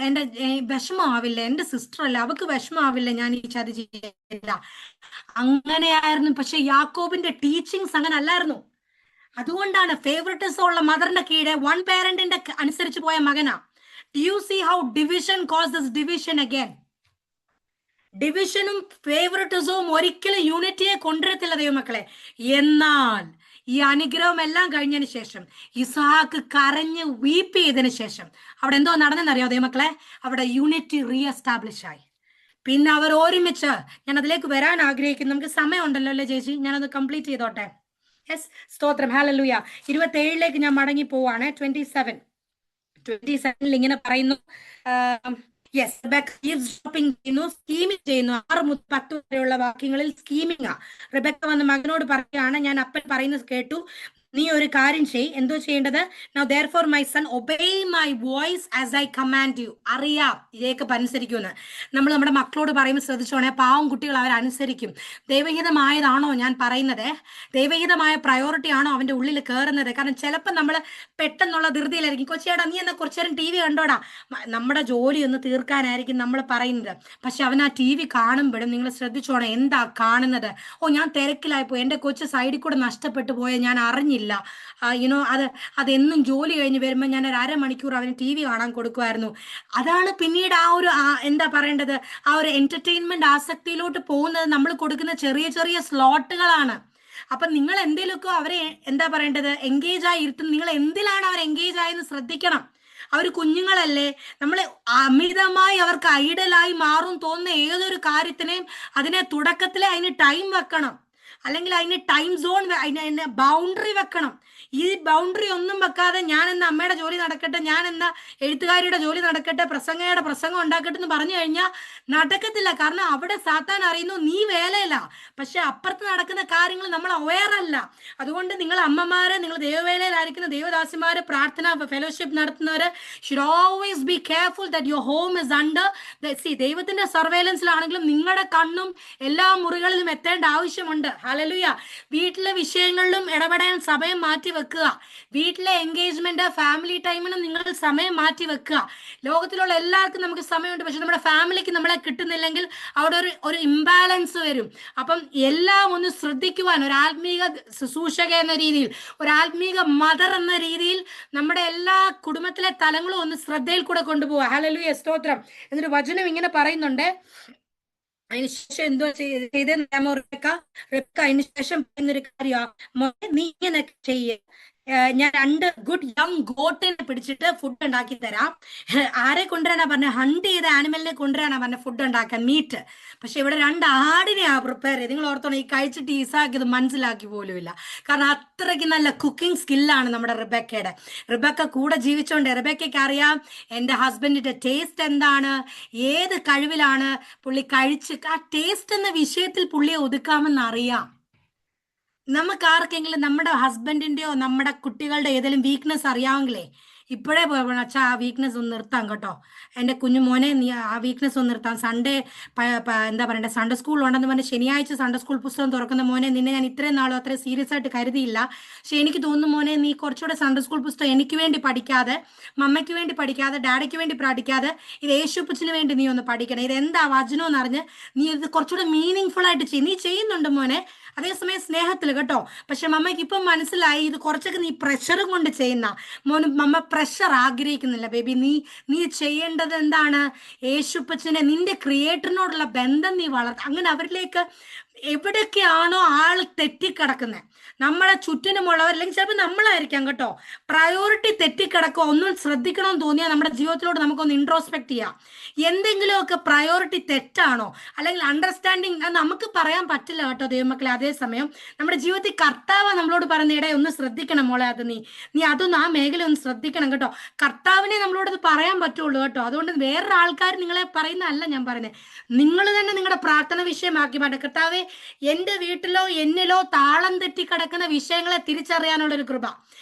എന്റെ വിഷമമാവില്ല, എന്റെ സിസ്റ്റർ അല്ല, അവക്ക് വിഷമമാവില്ല ഞാൻ ഈ ചതി ചെയ്യില്ല. അങ്ങനെയായിരുന്നു. പക്ഷെ യാക്കോബിന്റെ ടീച്ചിങ്സ് അങ്ങനെ അല്ലായിരുന്നു. അതുകൊണ്ടാണ് ഫേവറിറ്റിസം ഉള്ള മദറിന്റെ കീഴെ 1 പേരന്റിന്റെ അനുസരിച്ച് പോയ മകനാ. Do you see how division causes division again? ഡിവിഷനും ഫേവറിറ്റിസവും ഒരിക്കലും യൂണിറ്റിയെ കൊണ്ടുവരത്തില്ല ദൈവമക്കളെ. എന്നാൽ ഈ അനുഗ്രഹം എല്ലാം കഴിഞ്ഞതിന് ശേഷം ഇസ്ഹാക്ക് കരഞ്ഞ് വീപ്പ് ചെയ്തതിന് ശേഷം അവിടെ എന്തോ നടന്നെന്നറിയോ ദൈവമക്കളെ? അവിടെ യൂണിറ്റി റീഎസ്റ്റാബ്ലിഷ് ആയി. പിന്നെ അവർ ഒരുമിച്ച്, ഞാൻ അതിലേക്ക് വരാൻ ആഗ്രഹിക്കുന്നു. നമുക്ക് സമയമുണ്ടല്ലോ അല്ലേ ചേച്ചി? ഞാനത് കംപ്ലീറ്റ് ചെയ്തോട്ടെ. യെസ്, സ്തോത്രം, ഹല്ലേലൂയ. 27 ഞാൻ മടങ്ങി പോവാണ്. 27 ഇങ്ങനെ പറയുന്നു, യെസ്, റിബെക്ക ഈവ്സ്ഡ്രോപ്പിംഗ് ചെയ്യുന്നു, സ്കീമിംഗ് ചെയ്യുന്നു. 6 മുതൽ 10 വരെയുള്ള വാക്യങ്ങളിൽ സ്കീമിംഗ്. റിബെക്ക വന്ന് മകനോട് പറയുകയാണ്, ഞാൻ അപ്പൻ പറയുന്നത് കേട്ടു, നീ ഒരു കാര്യം ചെയ്. എന്തോ ചെയ്യേണ്ടത്? Now therefore my son obey my voice as I command you. അറിയാം ജേക്കബ് അനുസരിക്കുമെന്ന്. നമ്മൾ നമ്മുടെ മക്കളോട് പറയുമ്പോൾ ശ്രദ്ധിച്ചോണേ, പാവം കുട്ടികൾ അവരനുസരിക്കും. ദൈവഹിതമായതാണോ ഞാൻ പറയുന്നത്? ദൈവഹിതമായ പ്രയോറിറ്റി ആണോ അവന്റെ ഉള്ളിൽ കയറുന്നത്? കാരണം ചിലപ്പോൾ നമ്മൾ പെട്ടെന്നുള്ള ധൃതിയിലായിരിക്കും, കൊച്ചേടാ നീ എന്നാ കുറച്ചു നേരം TV കണ്ടോടാ, നമ്മുടെ ജോലി ഒന്ന് തീർക്കാനായിരിക്കും നമ്മൾ പറയുന്നത്. പക്ഷെ അവൻ ആ TV കാണുമ്പോഴും നിങ്ങൾ ശ്രദ്ധിച്ചോണം, എന്താ കാണുന്നത്? ഓ, ഞാൻ തിരക്കിലായിപ്പോയി, എൻ്റെ കൊച്ചു സൈഡിൽ കൂടെ നഷ്ടപ്പെട്ടു പോയത് ഞാൻ അറിഞ്ഞില്ല. അതെന്നും ജോലി കഴിഞ്ഞ് വരുമ്പോൾ ഞാൻ ഒരു അരമണിക്കൂർ അവന് TV കാണാൻ കൊടുക്കുമായിരുന്നു. അതാണ് പിന്നീട് ആ ഒരു എന്താ പറയേണ്ടത്, ആ ഒരു എന്റർടൈൻമെന്റ് ആസക്തിയിലോട്ട് പോകുന്നത് നമ്മൾ കൊടുക്കുന്ന ചെറിയ ചെറിയ സ്ലോട്ടുകളാണ്. അപ്പൊ നിങ്ങൾ എന്തെങ്കിലുമൊക്കെ അവരെ എന്താ പറയേണ്ടത്, എൻഗേജ് ആയി ഇരുത്തും. നിങ്ങൾ എന്തിലാണ് അവർ എൻഗേജ് ആയെന്ന് ശ്രദ്ധിക്കണം. അവർ കുഞ്ഞുങ്ങളല്ലേ, നമ്മൾ അമിതമായി അവർക്ക് ഐഡലായി മാറും തോന്നുന്ന ഏതൊരു കാര്യത്തിനെയും അതിനെ തുടക്കത്തിലെ അതിന് ടൈം വെക്കണം, അല്ലെങ്കിൽ അതിന് ടൈം സോൺ, അതിന് ബൗണ്ടറി വെക്കണം. ഈ ബൗണ്ടറി ഒന്നും വെക്കാതെ ഞാൻ എന്ന അമ്മയുടെ ജോലി നടക്കട്ടെ, ഞാൻ എന്ന എഴുത്തുകാരിയുടെ ജോലി നടക്കട്ടെ, പ്രസംഗയുടെ പ്രസംഗം ഉണ്ടാക്കട്ടെ എന്ന് പറഞ്ഞു കഴിഞ്ഞാൽ നടക്കത്തില്ല. കാരണം അവിടെ സാത്താൻ അറിയുന്നു നീ വേലയില്ല, പക്ഷെ അപ്പുറത്ത് നടക്കുന്ന കാര്യങ്ങൾ നമ്മൾ അവെയർ അല്ല. അതുകൊണ്ട് നിങ്ങൾ അമ്മമാരെ, നിങ്ങൾ ദൈവവേലയിലായിരിക്കുന്ന ദൈവദാസിമാര്, പ്രാർത്ഥന ഫെലോഷിപ്പ് നടത്തുന്നവര്, should always be careful that your home is under ദൈവത്തിന്റെ സർവൈലൻസിലാണെങ്കിലും നിങ്ങളുടെ കണ്ണും എല്ലാ മുറികളിലും എത്തേണ്ട ആവശ്യമുണ്ട്. ഹല്ലേലൂയ. വീട്ടിലെ വിഷയങ്ങളിലും ഇടപെടാൻ സമയം മാറ്റി വെക്കുക. വീട്ടിലെ എൻഗേജ്മെന്റ്, ഫാമിലി ടൈമിനും നിങ്ങൾ സമയം മാറ്റി വെക്കുക. ലോകത്തിലുള്ള എല്ലാവർക്കും നമുക്ക് സമയമുണ്ട്, പക്ഷെ നമ്മുടെ ഫാമിലിക്ക് നമ്മളെ കിട്ടുന്നില്ലെങ്കിൽ അവിടെ ഒരു ഇംബാലൻസ് വരും. അപ്പം എല്ലാം ഒന്ന് ശ്രദ്ധിക്കുവാൻ, ഒരു ആത്മീക ശുശ്രൂഷക എന്ന രീതിയിൽ, ഒരു ആത്മീക മദർ എന്ന രീതിയിൽ നമ്മുടെ എല്ലാ കുടുംബത്തിലെ തലങ്ങളും ഒന്ന് ശ്രദ്ധയിൽ കൂടെ കൊണ്ടുപോവുക. ഹല്ലേലൂയ, സ്തോത്രം. എന്നൊരു വചനം ഇങ്ങനെ പറയുന്നുണ്ട്. അതിനുശേഷം എന്തോ ചെയ്തെന്ന് റിബെക്ക അതിനുശേഷം പറയുന്നൊരു കാര്യമാണ്, നീ ഇങ്ങനെ ചെയ്യേ, ഞാൻ 2 ഗുഡ് യങ് ഗോട്ടിനെ പിടിച്ചിട്ട് ഫുഡ് ഉണ്ടാക്കി തരാം. ആരെ കൊണ്ടുവരാനാ പറഞ്ഞ? ഹണ്ട് ചെയ്ത ആനിമലിനെ കൊണ്ടുവരാനാ പറഞ്ഞ ഫുഡ് ഉണ്ടാക്കാൻ, മീറ്റ്. പക്ഷെ ഇവിടെ 2 ആടിനെയാ പ്രിപ്പയർ ചെയ്ത്. നിങ്ങൾ ഓർത്തോണം, ഈ കഴിച്ചിട്ട് ഈസാക്കിയത് മനസ്സിലാക്കി പോലുമില്ല. കാരണം അത്രയ്ക്ക് നല്ല കുക്കിംഗ് സ്കില്ലാണ് നമ്മുടെ റിബെക്കയുടെ. റിബെക്ക കൂടെ ജീവിച്ചോണ്ട് റിബെക്കയ്ക്ക് അറിയാം എൻ്റെ ഹസ്ബൻഡിന്റെ ടേസ്റ്റ് എന്താണ്, ഏത് കഴിവിലാണ് പുള്ളി കഴിച്ച് ആ ടേസ്റ്റ് എന്ന വിഷയത്തിൽ പുള്ളിയെ ഒതുക്കാമെന്ന് അറിയാം. നമുക്ക് ആർക്കെങ്കിലും നമ്മുടെ ഹസ്ബൻഡിന്റെയോ നമ്മുടെ കുട്ടികളുടെ ഏതെങ്കിലും വീക്ക്നെസ് അറിയാമെങ്കിലേ ഇപ്പോഴേ അച്ഛാ ആ വീക്ക്നെസ് ഒന്ന് നിർത്താം കേട്ടോ, എൻ്റെ കുഞ്ഞു മോനെ നീ ആ വീക്ക്നെസ് ഒന്ന് നിർത്താം. സൺഡേ എന്താ പറയണ്ടേ, സൺഡേ സ്കൂൾ ഉണ്ടെന്ന് പറഞ്ഞ് ശനിയാഴ്ച സൺഡേ സ്കൂൾ പുസ്തകം തുറക്കുന്ന മോനെ, നിന്നെ ഞാൻ ഇത്രയും നാളും അത്രയും സീരിയസ് ആയിട്ട് കരുതിയില്ല. പക്ഷെ എനിക്ക് തോന്നുന്നു മോനെ, നീ കുറച്ചുകൂടെ സൺഡേ സ്കൂൾ പുസ്തകം എനിക്ക് വേണ്ടി പഠിക്കാതെ, മമ്മയ്ക്ക് വേണ്ടി പഠിക്കാതെ, ഡാഡിക്ക് വേണ്ടി പഠിക്കാതെ, ഇത് യേശുപ്പച്ചിന് വേണ്ടി നീ ഒന്ന് പഠിക്കണം. ഇത് എന്താ വചനം എന്നറിഞ്ഞ് നീ ഇത് കുറച്ചുകൂടെ മീനിങ് ഫുൾ ആയിട്ട് ചെയ്യും. നീ ചെയ്യുന്നുണ്ട് മോനെ, അതേസമയം സ്നേഹത്തിൽ കേട്ടോ. പക്ഷെ മമ്മയ്ക്ക് ഇപ്പം മനസ്സിലായി ഇത് കുറച്ചൊക്കെ നീ പ്രഷർ കൊണ്ട് ചെയ്യുന്ന മോന്. മമ്മ പ്രഷർ ആഗ്രഹിക്കുന്നില്ല ബേബി. നീ ചെയ്യേണ്ടത് എന്താണ്? യേശുപ്പച്ചനെ, നിന്റെ ക്രിയേറ്ററിനോടുള്ള ബന്ധം നീ വളർത്ത. അങ്ങനെ അവരിലേക്ക് എവിടെയൊക്കെയാണോ ആൾ തെറ്റിക്കിടക്കുന്നത്, നമ്മളെ ചുറ്റിനുമുള്ളവർ, അല്ലെങ്കിൽ ചിലപ്പോൾ നമ്മളായിരിക്കാം കേട്ടോ, പ്രയോറിറ്റി തെറ്റിക്കിടക്കുക. ഒന്നും ശ്രദ്ധിക്കണമെന്ന് തോന്നിയാൽ നമ്മുടെ ജീവിതത്തിലോട്ട് നമുക്കൊന്ന് ഇൻട്രോസ്പെക്ട് ചെയ്യാം. എന്തെങ്കിലുമൊക്കെ പ്രയോറിറ്റി തെറ്റാണോ, അല്ലെങ്കിൽ അണ്ടർസ്റ്റാൻഡിങ് നമുക്ക് പറയാൻ പറ്റില്ല കേട്ടോ ദൈവമക്കളെ. അതേസമയം നമ്മുടെ ജീവിതത്തിൽ കർത്താവ് നമ്മളോട് പറയുന്ന ഇടയെ ഒന്ന് ശ്രദ്ധിക്കണം മോളെ, അത് നീ അതൊന്ന് ആ മേഖല ഒന്ന് ശ്രദ്ധിക്കണം കേട്ടോ. കർത്താവിനെ നമ്മളോട് അത് പറയാൻ പറ്റുള്ളൂ കേട്ടോ. അതുകൊണ്ട് വേറൊരു ആൾക്കാർ നിങ്ങളെ പറയുന്നതല്ല ഞാൻ പറയുന്നത്, നിങ്ങൾ തന്നെ നിങ്ങളുടെ പ്രാർത്ഥന വിഷയമാക്കി മാറ്റുക. കർത്താവെ, എൻ്റെ വീട്ടിലോ എന്നിലോ താളം തെറ്റി കിടക്കുന്ന വിഷയങ്ങളെ തിരിച്ചറിയാനുള്ളൊരു കൃപ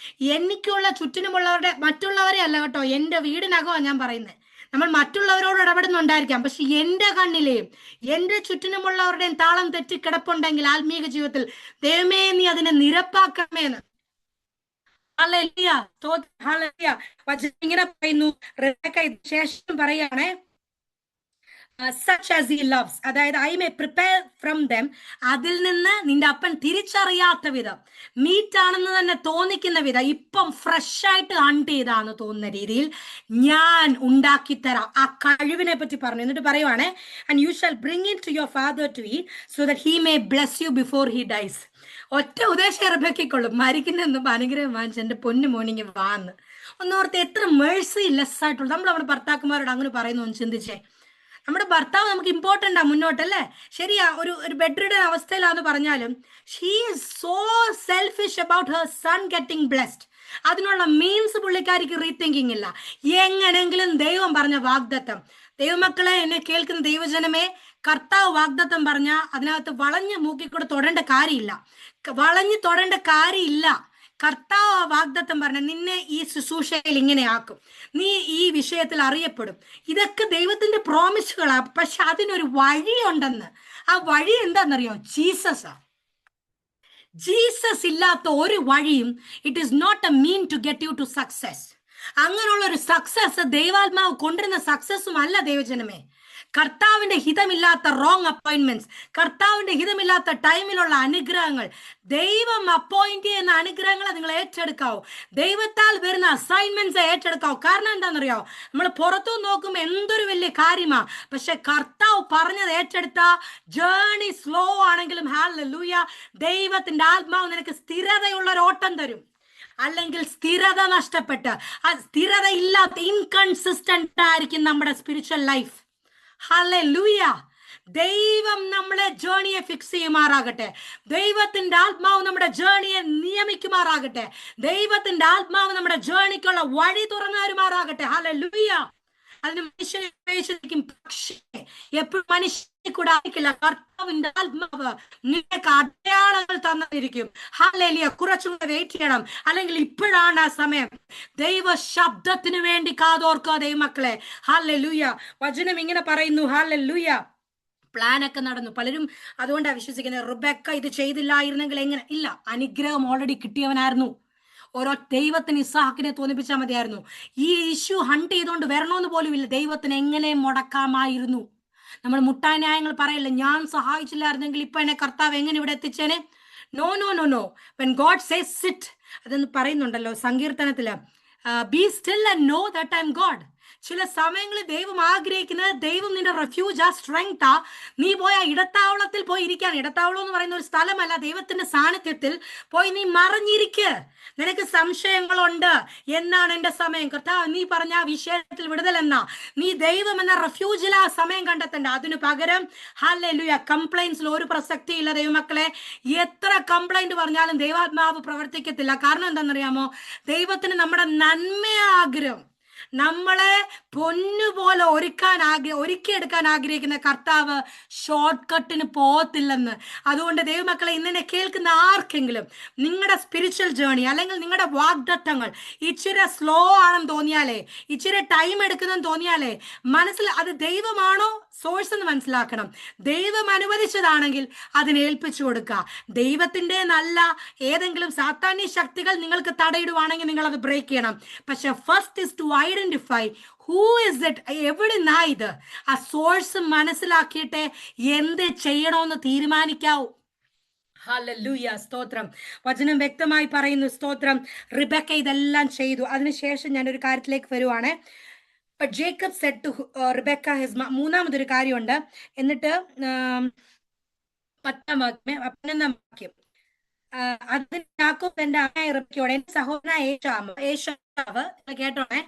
എനിക്കുള്ള ചുറ്റിനുമുള്ളവരുടെ, മറ്റുള്ളവരെ അല്ല കേട്ടോ, എൻ്റെ വീടിനകമാണ് ഞാൻ പറയുന്നത്. നമ്മൾ മറ്റുള്ളവരോട് ഇടപെടുന്നുണ്ടായിരിക്കാം, പക്ഷെ എൻ്റെ കണ്ണിലെയും എൻ്റെ ചുറ്റിനുമുള്ളവരുടെയും താളം തെറ്റി കിടപ്പുണ്ടെങ്കിൽ ആത്മീക ജീവിതത്തിൽ, ദൈവമേ നീ അതിനെ നിരപ്പാക്കണമേന്ന്. Hallelujah, hallelujah. വചനം ഇങ്ങനെ പറയുന്നു, റിബെക്ക ശേഷം പറയുകയാണേ, such as he loves, അതായത് I may prepare from them, അതിൽ നിന്ന് നിന്റെ അപ്പൻ തിരിച്ചറിയാത്ത വിധം, മീറ്റ് ആണെന്ന് തന്നെ തോന്നിക്കുന്ന വിധം, ഇപ്പം ഫ്രഷ് ആയിട്ട് ഹണ്ട് ചെയ്താന്ന് തോന്നുന്ന രീതിയിൽ ഞാൻ ഉണ്ടാക്കി തരാം. ആ കഴിവിനെ പറ്റി പറഞ്ഞു. എന്നിട്ട് പറയുവാണേ, and you shall bring it to your father to eat so that he may bless you before he dies. ഒറ്റ ഉദ്ദേശം റിബെക്കയ്ക്കുള്ളൂ, മരിക്കുന്ന അനുഗ്രഹം വാങ്ങിച്ച് എൻ്റെ പൊന്നു മോർണിംഗ് വാന്ന്. ഒന്നോർത്ത് എത്ര മേഴ്സി ലെസ് ആയിട്ടുള്ളൂ. നമ്മൾ നമ്മുടെ ഭർത്താക്കന്മാരോട് അങ്ങനെ പറയുന്നു ഒന്ന് ചിന്തിച്ചേ. നമ്മുടെ ഭർത്താവ് നമുക്ക് ഇമ്പോർട്ടൻ്റ് ആ മുന്നോട്ടല്ലേ, ശരിയാ. ഒരു ബെഡ്രിഡൻ അവസ്ഥയിലാന്ന് പറഞ്ഞാലും she is so selfish about her sun getting blessed. അതിനുള്ള മീൻസ് പുള്ളിക്കാരിക്ക് റീതിങ്കിങ് ഇല്ല. എങ്ങനെങ്കിലും ദൈവം പറഞ്ഞ വാഗ്ദത്തം, ദൈവമക്കളെ, എന്നെ കേൾക്കുന്ന ദൈവജനമേ, കർത്താവ് വാഗ്ദത്തം പറഞ്ഞ അതിനകത്ത് വളഞ്ഞ് മൂക്കിക്കൂടെ തൊടേണ്ട കാര്യമില്ല, വളഞ്ഞ് തൊടേണ്ട കാര്യമില്ല. കർത്താവ് ആ വാഗ്ദത്തം പറഞ്ഞ നിന്നെ ഈ ശുശ്രൂഷയിൽ ഇങ്ങനെ ആക്കും, നീ ഈ വിഷയത്തിൽ അറിയപ്പെടും. ഇതൊക്കെ ദൈവത്തിന്റെ പ്രോമിസുകളാ. പക്ഷെ അതിനൊരു വഴിയുണ്ടെന്ന്. ആ വഴി എന്താണെന്നറിയോ? ജീസസാ. ജീസസ് ഇല്ലാത്ത ഒരു വഴിയും it is not a mean to get you to success. അങ്ങനെയുള്ള ഒരു സക്സസ് ദൈവാത്മാവ് കൊണ്ടുവരുന്ന സക്സസ്സും അല്ല ദൈവജനമേ. കർത്താവിന്റെ ഹിതമില്ലാത്ത റോങ് അപ്പോയിന്റ്മെന്റ്സ്, കർത്താവിന്റെ ഹിതമില്ലാത്ത ടൈമിലുള്ള അനുഗ്രഹങ്ങൾ, ദൈവം അപ്പോയിന്റ് ചെയ്യുന്ന അനുഗ്രഹങ്ങളെ നിങ്ങൾ ഏറ്റെടുക്കാവൂ. ദൈവത്താൽ വരുന്ന അസൈൻമെന്റ്സ് ഏറ്റെടുക്കാവൂ. കാരണം എന്താണെന്നറിയാവോ? നമ്മൾ പുറത്തു നോക്കുമ്പോൾ എന്തൊരു വലിയ കാര്യമാ, പക്ഷെ കർത്താവ് പറഞ്ഞത് ഏറ്റെടുത്ത ജേർണി സ്ലോ ആണെങ്കിലും ഹല്ലേലൂയ, ദൈവത്തിന്റെ ആത്മാവ് നിനക്ക് സ്ഥിരതയുള്ള ഒരു ഓട്ടം തരും. അല്ലെങ്കിൽ സ്ഥിരത നഷ്ടപ്പെട്ട്, ആ സ്ഥിരത ഇല്ലാത്ത ഇൻകൺസിസ്റ്റന്റ് ആയിരിക്കും നമ്മുടെ സ്പിരിച്വൽ ലൈഫ്. ഹല്ലേലൂയ. ദൈവം നമ്മളെ ജേണിയെ ഫിക്സ് ചെയ്യുമാറാകട്ടെ. ദൈവത്തിന്റെ ആത്മാവ് നമ്മുടെ ജേണിയെ നിയമിക്കുമാറാകട്ടെ. ദൈവത്തിന്റെ ആത്മാവ് നമ്മുടെ ജേണിക്കുള്ള വഴി തുറന്നു തരുമാറാകട്ടെ. ഹല്ലേലൂയ. അതിന് മനുഷ്യനെ ഉപേക്ഷിക്കും, പക്ഷേ എപ്പോഴും മനുഷ്യനെ കൂടെ ആയിരിക്കില്ല. കർത്താവിന്റെ ആത്മാവ് നിനക്ക് അടയാളങ്ങൾ തന്നിരിക്കും. ഹല്ലേലൂയ. കുറച്ചും കൂടെ വെയിറ്റ് ചെയ്യണം, അല്ലെങ്കിൽ ഇപ്പോഴാണ് ആ സമയം. ദൈവ ശബ്ദത്തിന് വേണ്ടി കാതോർക്കുക ദൈവമക്കളെ. ഹല്ലേലൂയ. വചനം ഇങ്ങനെ പറയുന്നു. ഹല്ലേലൂയ. പ്ലാനൊക്കെ നടന്നു. പലരും അതുകൊണ്ടാണ് വിശ്വസിക്കുന്നത് റിബെക്ക ഇത് ചെയ്തില്ലായിരുന്നെങ്കിൽ എങ്ങനെ. ഇല്ല, അനുഗ്രഹം ഓൾറെഡി കിട്ടിയവനായിരുന്നു. ഓരോ ദൈവത്തിന് ഇസ്ഹാക്കിനെ തോന്നിപ്പിച്ചാൽ മതിയായിരുന്നു. ഈ ഇഷ്യൂ ഹണ്ട് ചെയ്തുകൊണ്ട് വരണമെന്ന് പോലും ഇല്ല. ദൈവത്തിന് എങ്ങനെ മുടക്കാമായിരുന്നു. നമ്മൾ മുട്ടായ ന്യായങ്ങൾ പറയില്ല, ഞാൻ സഹായിച്ചില്ലായിരുന്നെങ്കിൽ ഇപ്പൊ എന്നെ കർത്താവ് എങ്ങനെ ഇവിടെ എത്തിച്ചേനെ. No no no no. When God says sit, അതെന്ന് പറയുന്നുണ്ടല്ലോ സങ്കീർത്തനത്തില്, be still and know that I am God. ചില സമയങ്ങളിൽ ദൈവം ആഗ്രഹിക്കുന്നത്, ദൈവം നിന്റെ റെഫ്യൂജ്, ആ സ്ട്രെങ്ത് ആ, നീ പോയ ഇടത്താവളത്തിൽ പോയി ഇരിക്കാൻ. ഇടത്താവളം എന്ന് പറയുന്ന ഒരു സ്ഥലമല്ല, ദൈവത്തിന്റെ സാന്നിധ്യത്തിൽ പോയി നീ മറിഞ്ഞിരിക്ക്. നിനക്ക് സംശയങ്ങളുണ്ട്, എന്നാണ് എന്റെ സമയം. കർത്താവ് നീ പറഞ്ഞ ആ വിഷയത്തിൽ വിടുതലെന്നാ, നീ ദൈവം എന്ന റെഫ്യൂജിൽ ആ സമയം കണ്ടെത്തണ്ട. അതിനു പകരം ഹല്ലേലൂയ, കംപ്ലൈന്റ്സിൽ ഒരു പ്രസക്തിയില്ല ദൈവമക്കളെ. എത്ര കംപ്ലൈന്റ് പറഞ്ഞാലും ദൈവാത്മാവ് പ്രവർത്തിക്കത്തില്ല. കാരണം എന്താണെന്നറിയാമോ? ദൈവത്തിന് നമ്മുടെ നന്മയെ ആഗ്രഹം. നമ്മളെ പൊന്നുപോലെ ഒരുക്കിയെടുക്കാൻ ആഗ്രഹിക്കുന്ന കർത്താവ് ഷോർട്ട് കട്ടിന് പോകത്തില്ലെന്ന്. അതുകൊണ്ട് ദൈവമക്കളെ, ഇന്നെ കേൾക്കുന്ന ആർക്കെങ്കിലും നിങ്ങളുടെ സ്പിരിച്വൽ ജേണി അല്ലെങ്കിൽ നിങ്ങളുടെ വാഗ്ദത്തങ്ങൾ ഇച്ചിരി സ്ലോ ആണെന്ന് തോന്നിയാലേ, ഇച്ചിരി ടൈം എടുക്കുന്നെന്ന് തോന്നിയാലേ, മനസ്സിൽ അത് ദൈവമാണോ സോഴ്സ് എന്ന് മനസ്സിലാക്കണം. ദൈവം അനുവദിച്ചതാണെങ്കിൽ അതിനെ ഏൽപ്പിച്ചു കൊടുക്കുക. ദൈവത്തിന്റെ നല്ല ഏതെങ്കിലും സാത്താന്യ ശക്തികൾ നിങ്ങൾക്ക് തടയിടുവാണെങ്കിൽ നിങ്ങൾ അത് ബ്രേക്ക് ചെയ്യണം. പക്ഷെ first is to identify who is it, എവിടുന്നാ ഇത്. ആ സോഴ്സ് മനസ്സിലാക്കിയിട്ട് എന്ത് ചെയ്യണമെന്ന് തീരുമാനിക്കാവൂ. ഹല്ലേലൂയ. സ്തോത്രം. വചനം വ്യക്തമായി പറയുന്നു. സ്തോത്രം. റിബെക്ക ഇതെല്ലാം ചെയ്തു. അതിനുശേഷം ഞാനൊരു കാര്യത്തിലേക്ക് വരുവാണ്. But Jacob said to Rebecca his mom, മൂന്നാമതൊരു കാര്യമുണ്ട്. എന്നിട്ട് 10-ാം വാക്യം, അതിന് യാക്കോബ് തന്റെ അമ്മയായ റിബെക്കയോട്, എന്റെ സഹോദരനായ ഏശാവ് കേട്ടോണേ,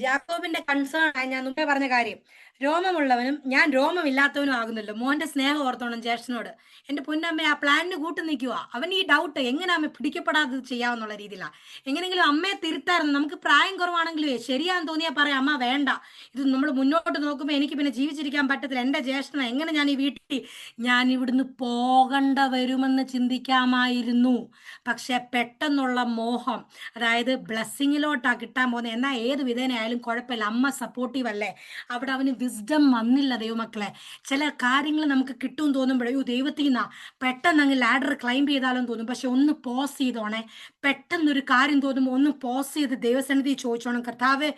യാക്കോബിന്റെ കൺസേൺ ആയി ഞാൻ മുമ്പേ പറഞ്ഞ കാര്യം, രോമമുള്ളവനും ഞാൻ രോമമില്ലാത്തവനും ആകുന്നല്ലോ. മോന്റെ സ്നേഹം ഓർത്തോണം ജ്യേഷ്ഠനോട്. എന്റെ പൊന്നമ്മ ആ പ്ലാനിന് കൂട്ട് നിൽക്കുക. അവൻ ഈ ഡൗട്ട് എങ്ങനെ അമ്മ പിടിക്കപ്പെടാതെ ചെയ്യാവുന്നുള്ള രീതിയിലാണ്. എങ്ങനെയെങ്കിലും അമ്മയെ തിരുത്തായിരുന്നു. നമുക്ക് പ്രായം കുറവാണെങ്കിലും ശരിയാന്ന് തോന്നിയാൽ പറയാം, അമ്മ വേണ്ട, ഇത് നമ്മൾ മുന്നോട്ട് നോക്കുമ്പോൾ എനിക്ക് പിന്നെ ജീവിച്ചിരിക്കാൻ പറ്റത്തില്ല, എന്റെ ജ്യേഷ്ഠന എങ്ങനെ ഞാൻ ഈ വീട്ടിൽ ഞാൻ ഇവിടുന്ന് പോകണ്ട വരുമെന്ന് ചിന്തിക്കാമായിരുന്നു. പക്ഷെ പെട്ടെന്നുള്ള മോഹം, അതായത് ബ്ലെസ്സിങ്ങിലോട്ടാ കിട്ടാൻ പോകുന്നത്. എന്നാൽ ഏത് വിധേനയായാലും കുഴപ്പമില്ല, അമ്മ സപ്പോർട്ടീവ് അല്ലേ. അവിടെ അവന് വിസ്ഡം വന്നില്ല ദൈവമക്കളെ. ചില കാര്യങ്ങൾ നമുക്ക് കിട്ടും തോന്നുമ്പോഴേ ദൈവത്തിൽ നിന്നാ പെട്ടെന്ന് അങ്ങ് ലാഡർ ക്ലൈംബ് ചെയ്താലും തോന്നും. പക്ഷെ ഒന്ന് പോസ് ചെയ്തോണേ. പെട്ടെന്നൊരു കാര്യം തോന്നുമ്പോൾ ഒന്ന് പോസ് ചെയ്ത് ദൈവസന്നിധി ചോദിച്ചോണം, കർത്താവേ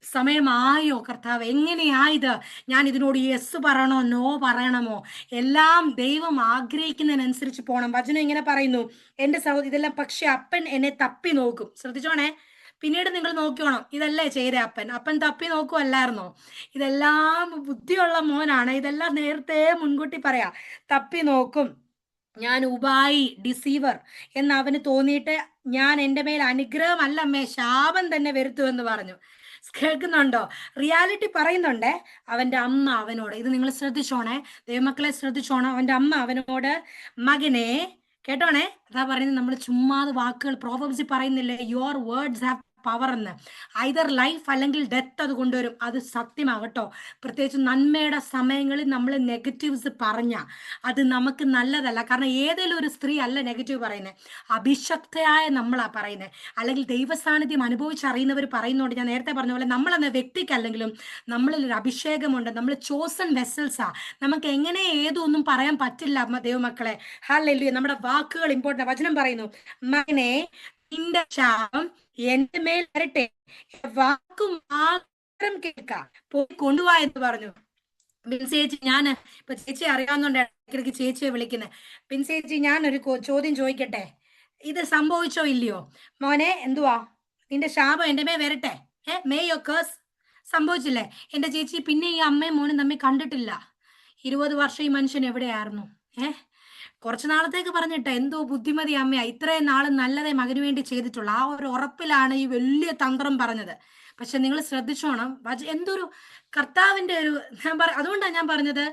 സമയമായോ കർത്താവ്, എങ്ങനെയായത്, ഞാൻ ഇതിനോട് യെസ് പറയണോ നോ പറയണമോ, എല്ലാം ദൈവം ആഗ്രഹിക്കുന്നതിനനുസരിച്ച് പോകണം. വചനം ഇങ്ങനെ പറയുന്നു, എന്റെ സഹോദരി ഇതെല്ലാം, പക്ഷെ അപ്പൻ എന്നെ തപ്പി നോക്കും. ശ്രദ്ധിച്ചോണേ. പിന്നീട് നിങ്ങൾ നോക്കിയോണം, ഇതല്ലേ ചെയ്ത അപ്പൻ തപ്പി നോക്കുമല്ലായിരുന്നോ? ഇതെല്ലാം ബുദ്ധിയുള്ള മോനാണ്, ഇതെല്ലാം നേരത്തെ മുൻകൂട്ടി പറയാ. തപ്പി നോക്കും. ഞാൻ ഉബായി, ഡിസീവർ എന്ന് അവന് തോന്നിയിട്ട് ഞാൻ എൻ്റെ മേൽ അനുഗ്രഹം അല്ല അമ്മേ ശാപം തന്നെ വരുത്തുമെന്ന് പറഞ്ഞു. കേൾക്കുന്നുണ്ടോ? റിയാലിറ്റി പറയുന്നുണ്ടേ. അവന്റെ അമ്മ അവനോട്, ഇത് നിങ്ങൾ ശ്രദ്ധിച്ചോണേ ദൈവമക്കളെ, ശ്രദ്ധിച്ചോണം. അവന്റെ അമ്മ അവനോട്, മകനെ കേട്ടോണേ, അതാ പറയുന്നത്, നമ്മൾ ചുമ്മാതെ വാക്കുകൾ പ്രോവർബ്സിൽ പറയുന്നില്ലേ, യുവർ വേർഡ്സ് ഹാവ് പവർ എന്ന്. ഐദർ ലൈഫ് അല്ലെങ്കിൽ ഡെത്ത് അത് കൊണ്ടുവരും. അത് സത്യമാകട്ടോ. പ്രത്യേകിച്ച് നന്മയുടെ സമയങ്ങളിൽ നമ്മൾ നെഗറ്റീവ്സ് പറഞ്ഞ അത് നമുക്ക് നല്ലതല്ല. കാരണം ഏതെങ്കിലും ഒരു സ്ത്രീ അല്ല നെഗറ്റീവ് പറയുന്നത്, അഭിഷക്തയായ നമ്മളാ പറയുന്നത്. അല്ലെങ്കിൽ ദൈവസാന്നിധ്യം അനുഭവിച്ചറിയുന്നവർ പറയുന്നതുകൊണ്ട്, ഞാൻ നേരത്തെ പറഞ്ഞ പോലെ നമ്മളെന്ന വ്യക്തിക്കല്ലെങ്കിലും നമ്മളിൽ ഒരു അഭിഷേകമുണ്ട്. നമ്മൾ ചോസൺ വെസൽസാ. നമുക്ക് എങ്ങനെ ഏതൊന്നും പറയാൻ പറ്റില്ല ദൈവമക്കളെ. ഹല്ലേലൂയ. നമ്മുടെ വാക്കുകൾ ഇമ്പോർട്ടൻ്റ്. വചനം പറയുന്നു, മകനെ നിന്റെ ശാപം എന്റെ മേൽ വരട്ടെ, വാക്കു മാത്രം കേൾക്ക, പോയി കൊണ്ടുപോവാ എന്ന് പറഞ്ഞു. ബിൻസേച്ചി, ഞാൻ ഇപ്പൊ ചേച്ചി അറിയാവുന്നോണ്ട് ഇടയ്ക്കിടയ്ക്ക് ചേച്ചിയെ വിളിക്കുന്നത്. ബിൻസേച്ചി, ഞാനൊരു ചോദ്യം ചോദിക്കട്ടെ, ഇത് സംഭവിച്ചോ ഇല്ലയോ? മോനെ, എന്തുവാ നിന്റെ ശാപം എന്റെ മേ വരട്ടെ, മേ യോ കേഴ്സ്, സംഭവിച്ചില്ലേ? എന്റെ ചേച്ചി, പിന്നെ ഈ അമ്മയും മോനും തമ്മിൽ കണ്ടിട്ടില്ല. 20 വർഷം ഈ മനുഷ്യൻ എവിടെയായിരുന്നു? കുറച്ചു നാളത്തേക്ക് പറഞ്ഞിട്ട് എന്തോ ബുദ്ധിമതി അമ്മയാ, ഇത്രയും നാൾ നല്ലതേ മകന് വേണ്ടി ചെയ്തിട്ടുള്ള ആ ഒരു ഉറപ്പിലാണ് ഈ വലിയ തന്ത്രം പറഞ്ഞത്. പക്ഷെ നിങ്ങൾ ശ്രദ്ധിച്ചോണം, എന്തൊരു കർത്താവിന്റെ ഒരു, അതുകൊണ്ടാണ് ഞാൻ പറഞ്ഞത്,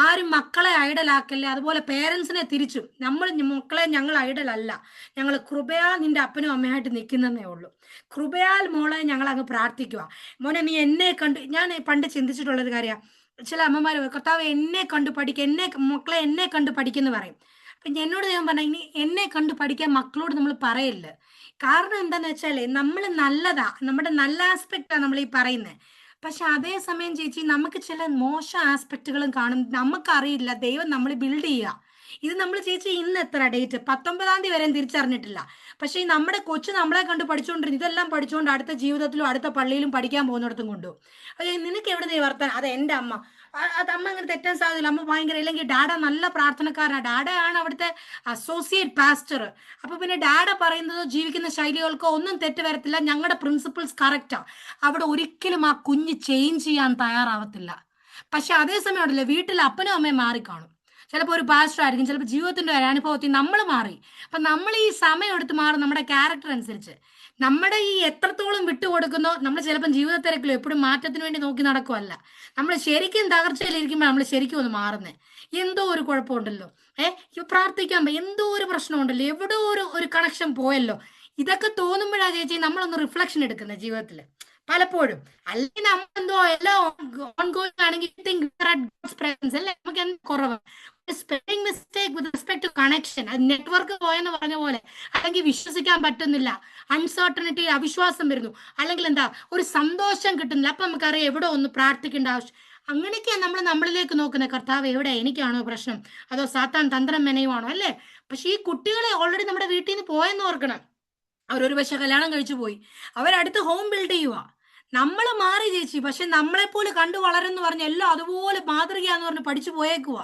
ആരും മക്കളെ ഐഡലാക്കല്ലേ. അതുപോലെ പേരൻസിനെ തിരിച്ചും, മക്കളെ ഞങ്ങൾ ഐഡലല്ല, ഞങ്ങൾ കൃപയാൽ നിന്റെ അപ്പനും അമ്മയായിട്ട് നിൽക്കുന്നതേ ഉള്ളൂ. കൃപയാൽ മോളെ ഞങ്ങൾ അങ്ങ് പ്രാർത്ഥിക്കുക. മോനെ, നീ എന്നെ കണ്ട്, ഞാൻ പണ്ട് ചിന്തിച്ചിട്ടുള്ളൊരു കാര്യമാണ്, ചില അമ്മമാർ കർത്താവ് എന്നെ കണ്ടു പഠിക്കുക, മക്കളെ എന്നെ കണ്ടു പഠിക്കുന്നു പറയും. അപ്പൊ എന്നോട് ദൈവം പറഞ്ഞ, ഇനി എന്നെ കണ്ടു പഠിക്കാൻ മക്കളോട് നമ്മൾ പറയില്ല. കാരണം എന്താന്ന് വെച്ചാല്, നമ്മൾ നല്ലതാ, നമ്മുടെ നല്ല ആസ്പെക്റ്റാ നമ്മൾ ഈ പറയുന്നത്. പക്ഷെ അതേസമയം ചേച്ചി, നമുക്ക് ചില മോശം ആസ്പെക്റ്റുകളും കാണും, നമുക്കറിയില്ല. ദൈവം നമ്മൾ ബിൽഡ് ചെയ്യുക. ഇത് നമ്മൾ ചേച്ചി ഇന്ന് എത്ര ഡേറ്റ്, 19-ാം തീയതി വരെയും തിരിച്ചറിഞ്ഞിട്ടില്ല. പക്ഷെ ഈ നമ്മുടെ കൊച്ചു നമ്മളെ കണ്ട് പഠിച്ചുകൊണ്ടിരുന്നു, ഇതെല്ലാം പഠിച്ചുകൊണ്ട് അടുത്ത ജീവിതത്തിലും അടുത്ത പള്ളിയിലും പഠിക്കാൻ പോകുന്നിടത്തും കൊണ്ടു. അയ്യോ, നിനക്ക് എവിടെ നീ വർത്താൻ, അത് എൻ്റെ അമ്മ, അത് അമ്മ അങ്ങനെ തെറ്റാൻ സാധ്യതയില്ല. അമ്മ ഭയങ്കര, ഇല്ലെങ്കിൽ ഡാഡ നല്ല പ്രാർത്ഥനക്കാരനാണ്, ഡാഡയാണ് അവിടുത്തെ അസോസിയേറ്റ് പാസ്റ്റർ. അപ്പൊ പിന്നെ ഡാഡ പറയുന്നതോ ജീവിക്കുന്ന ശൈലികൾക്കോ ഒന്നും തെറ്റ് വരത്തില്ല, ഞങ്ങളുടെ പ്രിൻസിപ്പിൾസ് കറക്റ്റാ. അവിടെ ഒരിക്കലും ആ കുഞ്ഞ് ചേഞ്ച് ചെയ്യാൻ തയ്യാറാവത്തില്ല. പക്ഷെ അതേസമയം ഉണ്ടല്ലോ, വീട്ടിൽ അപ്പനും അമ്മയും മാറിക്കാണും. ചിലപ്പോൾ ഒരു പാസ്റ്റർ ആയിരിക്കും, ചിലപ്പോൾ ജീവിതത്തിന്റെ ഒരു അനുഭവത്തിൽ നമ്മൾ മാറി. അപ്പൊ നമ്മൾ ഈ സമയം എടുത്ത് മാറും, നമ്മുടെ ക്യാരക്ടർ അനുസരിച്ച്. നമ്മുടെ ഈ എത്രത്തോളം വിട്ടുകൊടുക്കുന്നോ, നമ്മൾ ചിലപ്പം ജീവിതത്തിരക്കിലും എപ്പോഴും മാറ്റത്തിന് വേണ്ടി നോക്കി നടക്കുമല്ല, നമ്മൾ ശരിക്കും തകർച്ചയിലിരിക്കുമ്പോൾ നമ്മൾ ശരിക്കും ഒന്ന് മാറുന്നേ. എന്തോ ഒരു കുഴപ്പമുണ്ടല്ലോ, പ്രാർത്ഥിക്കാൻ എന്തോ ഒരു പ്രശ്നമുണ്ടല്ലോ, എവിടോ ഒരു കണക്ഷൻ പോയല്ലോ. ഇതൊക്കെ തോന്നുമ്പോഴാ ചേച്ചി നമ്മളൊന്ന് റിഫ്ലക്ഷൻ എടുക്കുന്നത് ജീവിതത്തിൽ പലപ്പോഴും. അല്ലെങ്കിൽ നമ്മളെന്തോ എല്ലാം ഓൺഗോയിങ് ആണെങ്കിൽ അല്ലേ, നമുക്ക് എന്ത് കുറവ്. Spelling mistake with respect to connection, അത് നെറ്റ്വർക്ക് പോയെന്ന് പറഞ്ഞ പോലെ, അല്ലെങ്കിൽ വിശ്വസിക്കാൻ പറ്റുന്നില്ല, അൺസർട്ടനിറ്റി, അവിശ്വാസം വരുന്നു, അല്ലെങ്കിൽ എന്താ ഒരു സന്തോഷം കിട്ടുന്നില്ല. അപ്പൊ നമുക്കറിയാം എവിടെ ഒന്ന് പ്രാർത്ഥിക്കേണ്ട ആവശ്യം. അങ്ങനെയൊക്കെയാണ് നമ്മൾ നമ്മളിലേക്ക് നോക്കുന്നത്, കർത്താവ് എവിടെ, എനിക്കാണോ പ്രശ്നം, അതോ സാത്താൻ തന്ത്രം മെനയുവാണോ, അല്ലേ? പക്ഷെ ഈ കുട്ടികളെ ഓൾറെഡി നമ്മുടെ വീട്ടിൽ നിന്ന് പോയെന്ന് ഓർക്കണം. അവരൊരു പക്ഷെ കല്യാണം കഴിച്ചു പോയി, അവരടുത്ത് ഹോം ബിൽഡ് ചെയ്യുക. നമ്മൾ മാറി ചേച്ചി, പക്ഷെ നമ്മളെപ്പോലെ കണ്ടു വളരെന്ന് പറഞ്ഞ എല്ലാം അതുപോലെ മാതൃകയാന്ന് പറഞ്ഞ് പഠിച്ചു പോയേക്കുക.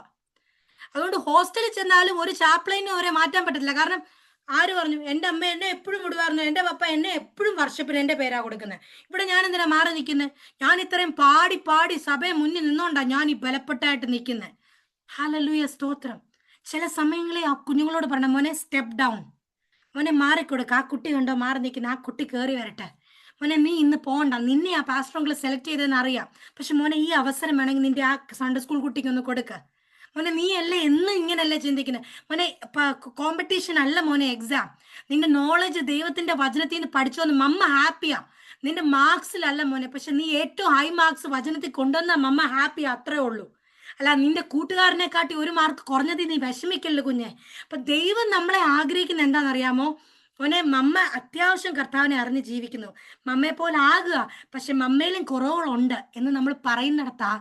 അതുകൊണ്ട് ഹോസ്റ്റലിൽ ചെന്നാലും ഒരു ചാപ്ലൈനും അവരെ മാറ്റാൻ പറ്റത്തില്ല. കാരണം ആര് പറഞ്ഞു, എൻ്റെ അമ്മ എന്നെ എപ്പോഴും വിടുവായിരുന്നു, എൻ്റെ പപ്പ എന്നെ എപ്പോഴും വർഷപ്പിന് എൻ്റെ പേരാ കൊടുക്കുന്നത്. ഇവിടെ ഞാൻ എന്തിനാ മാറി നിൽക്കുന്നത്? ഞാൻ ഇത്രയും പാടി പാടി സഭയെ മുന്നിൽ നിന്നോണ്ടാ ഞാൻ ഈ ബലപ്പെട്ടായിട്ട് നിൽക്കുന്നത്. ഹല്ലേലൂയ, സ്തോത്രം. ചില സമയങ്ങളെ ആ കുഞ്ഞുങ്ങളോട് പറഞ്ഞ, മോനെ സ്റ്റെപ്പ് ഡൗൺ, മോനെ മാറിക്കൊടുക്ക, ആ കുട്ടി കണ്ടോ മാറി നിൽക്കുന്ന, ആ കുട്ടി കയറി വരട്ടെ. മോനെ നീ ഇന്ന് പോകണ്ട, നിന്നെ ആ പാസ്റ്റർ സെലക്ട് ചെയ്തതെന്ന് അറിയാം, പക്ഷെ മോനെ ഈ അവസരം വേണമെങ്കിൽ നിന്റെ ആ സൺഡേ സ്കൂൾ കുട്ടിക്ക് ഒന്ന് കൊടുക്ക. മോനെ നീ അല്ലേ എന്നും ഇങ്ങനല്ലേ ചിന്തിക്കുന്നത്? മോനെ കോമ്പറ്റീഷൻ അല്ല മോനെ എക്സാം. നിന്റെ നോളജ് ദൈവത്തിന്റെ വചനത്തിൽ നിന്ന് പഠിച്ചോന്ന് മമ്മ ഹാപ്പിയാ. നിന്റെ മാർക്സിലല്ല മോനെ, പക്ഷെ നീ ഏറ്റവും ഹൈ മാർക്സ് വചനത്തിൽ കൊണ്ടുവന്ന മമ്മ ഹാപ്പിയാ, അത്രേ ഉള്ളൂ. അല്ല നിന്റെ കൂട്ടുകാരനെക്കാട്ടി ഒരു മാർക്ക് കുറഞ്ഞത് നീ വിഷമിക്കല്ലോ കുഞ്ഞെ. അപ്പൊ ദൈവം നമ്മളെ ആഗ്രഹിക്കുന്ന എന്താണെന്നറിയാമോ? മോനെ, മമ്മ അത്യാവശ്യം കർത്താവിനെ അറിഞ്ഞ് ജീവിക്കുന്നു, മമ്മയെ പോലെ ആകുക. പക്ഷെ മമ്മയിലും കുറവുകളുണ്ട് എന്ന് നമ്മൾ പറയുന്നിടത്താ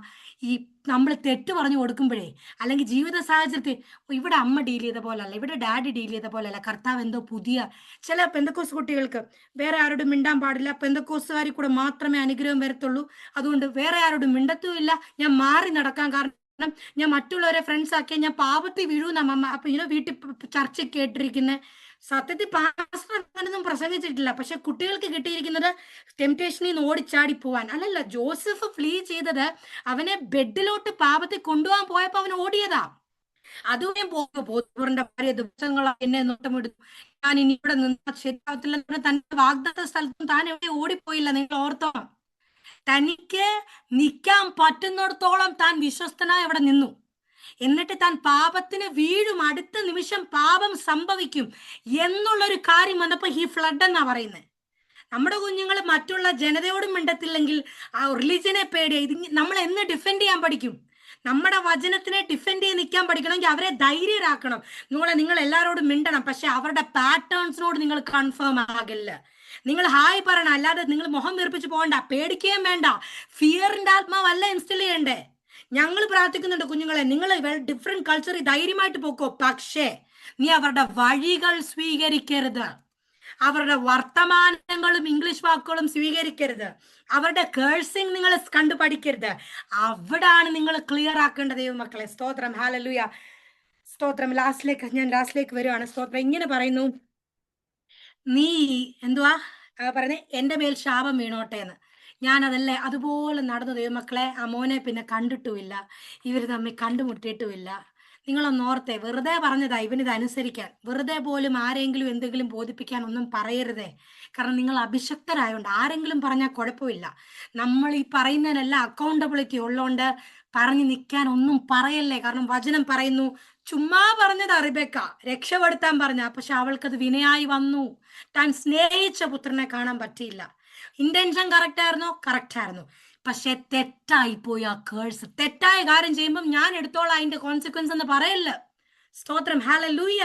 ഈ നമ്മൾ തെറ്റ് പറഞ്ഞു കൊടുക്കുമ്പോഴേ, അല്ലെങ്കിൽ ജീവിത സാഹചര്യത്തിൽ ഇവിടെ അമ്മ ഡീൽ ചെയ്ത പോലല്ല, ഇവിടെ ഡാഡി ഡീൽ ചെയ്ത പോലല്ല, കർത്താവ് എന്തോ പുതിയ. ചില പെന്തക്കോസ് കുട്ടികൾക്ക് വേറെ ആരോടും മിണ്ടാൻ പാടില്ല, പെന്തക്കോസുകാരിൽ കൂടെ മാത്രമേ അനുഗ്രഹം വരത്തുള്ളൂ, അതുകൊണ്ട് വേറെ ആരോടും മിണ്ടത്തുമില്ല, ഞാൻ മാറി നടക്കാൻ കാരണം ഞാൻ മറ്റുള്ളവരെ ഫ്രണ്ട്സ് ആക്കിയ ഞാൻ പാപത്തിൽ വീഴുന്ന അമ്മ. അപ്പൊ വീട്ടിൽ ചർച്ച കേട്ടിരിക്കുന്ന സത്യത്തിൽ പാസ്റ്റർ അങ്ങനൊന്നും പ്രസംഗിച്ചിട്ടില്ല, പക്ഷെ കുട്ടികൾക്ക് കിട്ടിയിരിക്കുന്നത് ടെംപ്റ്റേഷനിൽ നിന്ന് ഓടിച്ചാടി പോവാൻ. അല്ലല്ല, ജോസഫ് ഫ്ലീ ചെയ്തത് അവനെ ബെഡിലോട്ട് പാപത്തിൽ കൊണ്ടുപോകാൻ പോയപ്പോ അവൻ ഓടിയതാ. അതും ഞാൻ പോത്തിന്റെ ഭാര്യ ദിവസങ്ങളായി എന്നെ നോട്ടമിടുന്നു, ഞാൻ ഇനി ഇവിടെ നിന്ന് ശരിയാവത്തില്ല, തന്റെ വാഗ്ദത്ത സ്ഥലത്തും താൻ എവിടെ ഓടിപ്പോയില്ല. നിങ്ങൾ ഓർത്തോ, തനിക്ക് നിൽക്കാൻ പറ്റുന്നിടത്തോളം താൻ വിശ്വസ്തനായി അവിടെ നിന്നു. എന്നിട്ട് താൻ പാപത്തിന് വീഴും, അടുത്ത നിമിഷം പാപം സംഭവിക്കും എന്നുള്ളൊരു കാര്യം വന്നപ്പോ ഹി ഫ്ലഡ് എന്നാ പറയുന്നത്. നമ്മുടെ കുഞ്ഞുങ്ങൾ മറ്റുള്ള ജനതയോടും മിണ്ടത്തില്ലെങ്കിൽ ആ റിലീജിയനെ പേടിയ ഇത് നമ്മൾ എന്ന് ഡിഫെൻഡ് ചെയ്യാൻ പഠിക്കും? നമ്മുടെ വചനത്തിനെ ഡിഫെൻഡ് ചെയ്ത് നിൽക്കാൻ പഠിക്കണമെങ്കിൽ അവരെ ധൈര്യരാക്കണം. നിങ്ങൾ എല്ലാവരോടും മിണ്ടണം, പക്ഷെ അവരുടെ പാറ്റേൺസിനോട് നിങ്ങൾ കൺഫേം ആകില്ല. നിങ്ങൾ ഹായ് പറയണം, അല്ലാതെ നിങ്ങൾ മുഖം വീർപ്പിച്ച് പോകണ്ട, പേടിക്കുകയും വേണ്ട. ഫിയറിന്റെ ആത്മാവല്ല ഇൻസ്റ്റിൽ ചെയ്യണ്ടേ. ഞങ്ങൾ പ്രാർത്ഥിക്കുന്നുണ്ട് കുഞ്ഞുങ്ങളെ, നിങ്ങൾ ഡിഫറെന്റ് കൾച്ചറിൽ ധൈര്യമായിട്ട് പോക്കോ, പക്ഷേ നീ അവരുടെ വഴികൾ സ്വീകരിക്കരുത്, അവരുടെ വർത്തമാനങ്ങളും ഇംഗ്ലീഷ് വാക്കുകളും സ്വീകരിക്കരുത്, അവരുടെ കേഴ്സിങ് നിങ്ങൾ കണ്ടു പഠിക്കരുത്. അവിടാണ് നിങ്ങൾ ക്ലിയർ ആക്കേണ്ട ദൈവമക്കളെ. സ്തോത്രം, ഹല്ലേലൂയ, സ്തോത്രം. ലാസ്റ്റിലേക്ക് വരുവാണ്. സ്തോത്രം. ഇങ്ങനെ പറയുന്നു, നീ എന്തുവാ പറഞ്ഞേ, എന്റെ മേൽ ശാപം വീണോട്ടെ എന്ന്. ഞാനതല്ലേ അതുപോലെ നടന്നു ദൈവമക്കളെ. ആ മോനെ പിന്നെ കണ്ടിട്ടുമില്ല, ഇവർ തമ്മിൽ കണ്ടുമുട്ടിയിട്ടുമില്ല. നിങ്ങളൊന്ന് ഓർത്തേ, വെറുതെ പറഞ്ഞതാ ഇവനിത് അനുസരിക്കാൻ. വെറുതെ പോലും ആരെങ്കിലും എന്തെങ്കിലും ബോധിപ്പിക്കാൻ ഒന്നും പറയരുതേ. കാരണം നിങ്ങൾ അഭിഷക്തരായോണ്ട് ആരെങ്കിലും പറഞ്ഞാൽ കുഴപ്പമില്ല. നമ്മൾ ഈ പറയുന്നതിനെല്ലാം അക്കൗണ്ടബിലിറ്റി ഉള്ളതുകൊണ്ട് പറഞ്ഞു നിൽക്കാൻ ഒന്നും പറയല്ലേ. കാരണം വചനം പറയുന്നു, ചുമ്മാ പറഞ്ഞതാ റിബെക്ക, രക്ഷപ്പെടുത്താൻ പറഞ്ഞ, പക്ഷെ അവൾക്കത് വിനയായി വന്നു. താൻ സ്നേഹിച്ച പുത്രനെ കാണാൻ പറ്റിയില്ല. ഇന്റൻഷൻ കറക്റ്റ് ആയിരുന്നോ? കറക്റ്റ് ആയിരുന്നു. പക്ഷെ തെറ്റായി പോയി ആ കേഴ്സ്. തെറ്റായ കാര്യം ചെയ്യുമ്പോൾ ഞാൻ എടുത്തോളാം അതിന്റെ കോൺസിക്വൻസ് എന്ന് പറയല്ല. സ്തോത്രം, ഹല്ലേലൂയ.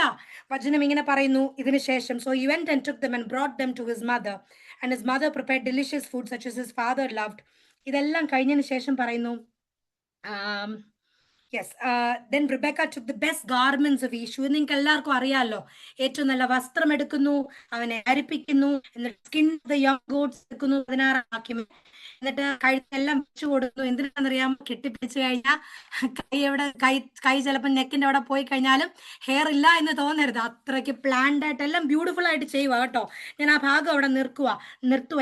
വചനം ഇങ്ങനെ പറയുന്നു ഇതിനുശേഷം, so he went and took them and brought them to his mother, and his mother prepared delicious food such as his father loved. ഇതെല്ലാം കഴിഞ്ഞതിന് ശേഷം പറയുന്നു, yes, then Rebecca took the best garments of Esau. നിങ്ങൾക്ക് എല്ലാവർക്കും അറിയാമല്ലോ, ഏറ്റവും നല്ല വസ്ത്രം എടുക്കുന്നു, അവനെ അരിപ്പിക്കുന്നു, എന്നിട്ട് സ്കിൻ ഓഫ് ദ യങ് ഗോട്ട്സ് എടുക്കുന്നു, 16 വാക്യം. എന്നിട്ട് കഴുത്തെല്ലാം വെച്ചു കൊടുക്കുന്നു. എന്തിനാണെന്നറിയാം? കെട്ടിപ്പിടിച്ചു കഴിഞ്ഞാൽ കൈ ചിലപ്പോൾ നെക്കിന്റെ അവിടെ പോയി കഴിഞ്ഞാലും ഹെയർ ഇല്ല എന്ന് തോന്നരുത്. അത്രയ്ക്ക് പ്ലാൻഡ് ആയിട്ട് എല്ലാം ബ്യൂട്ടിഫുൾ ആയിട്ട് ചെയ്യുക കേട്ടോ. ഞാൻ ആ ഭാഗം അവിടെ നിർത്തുക.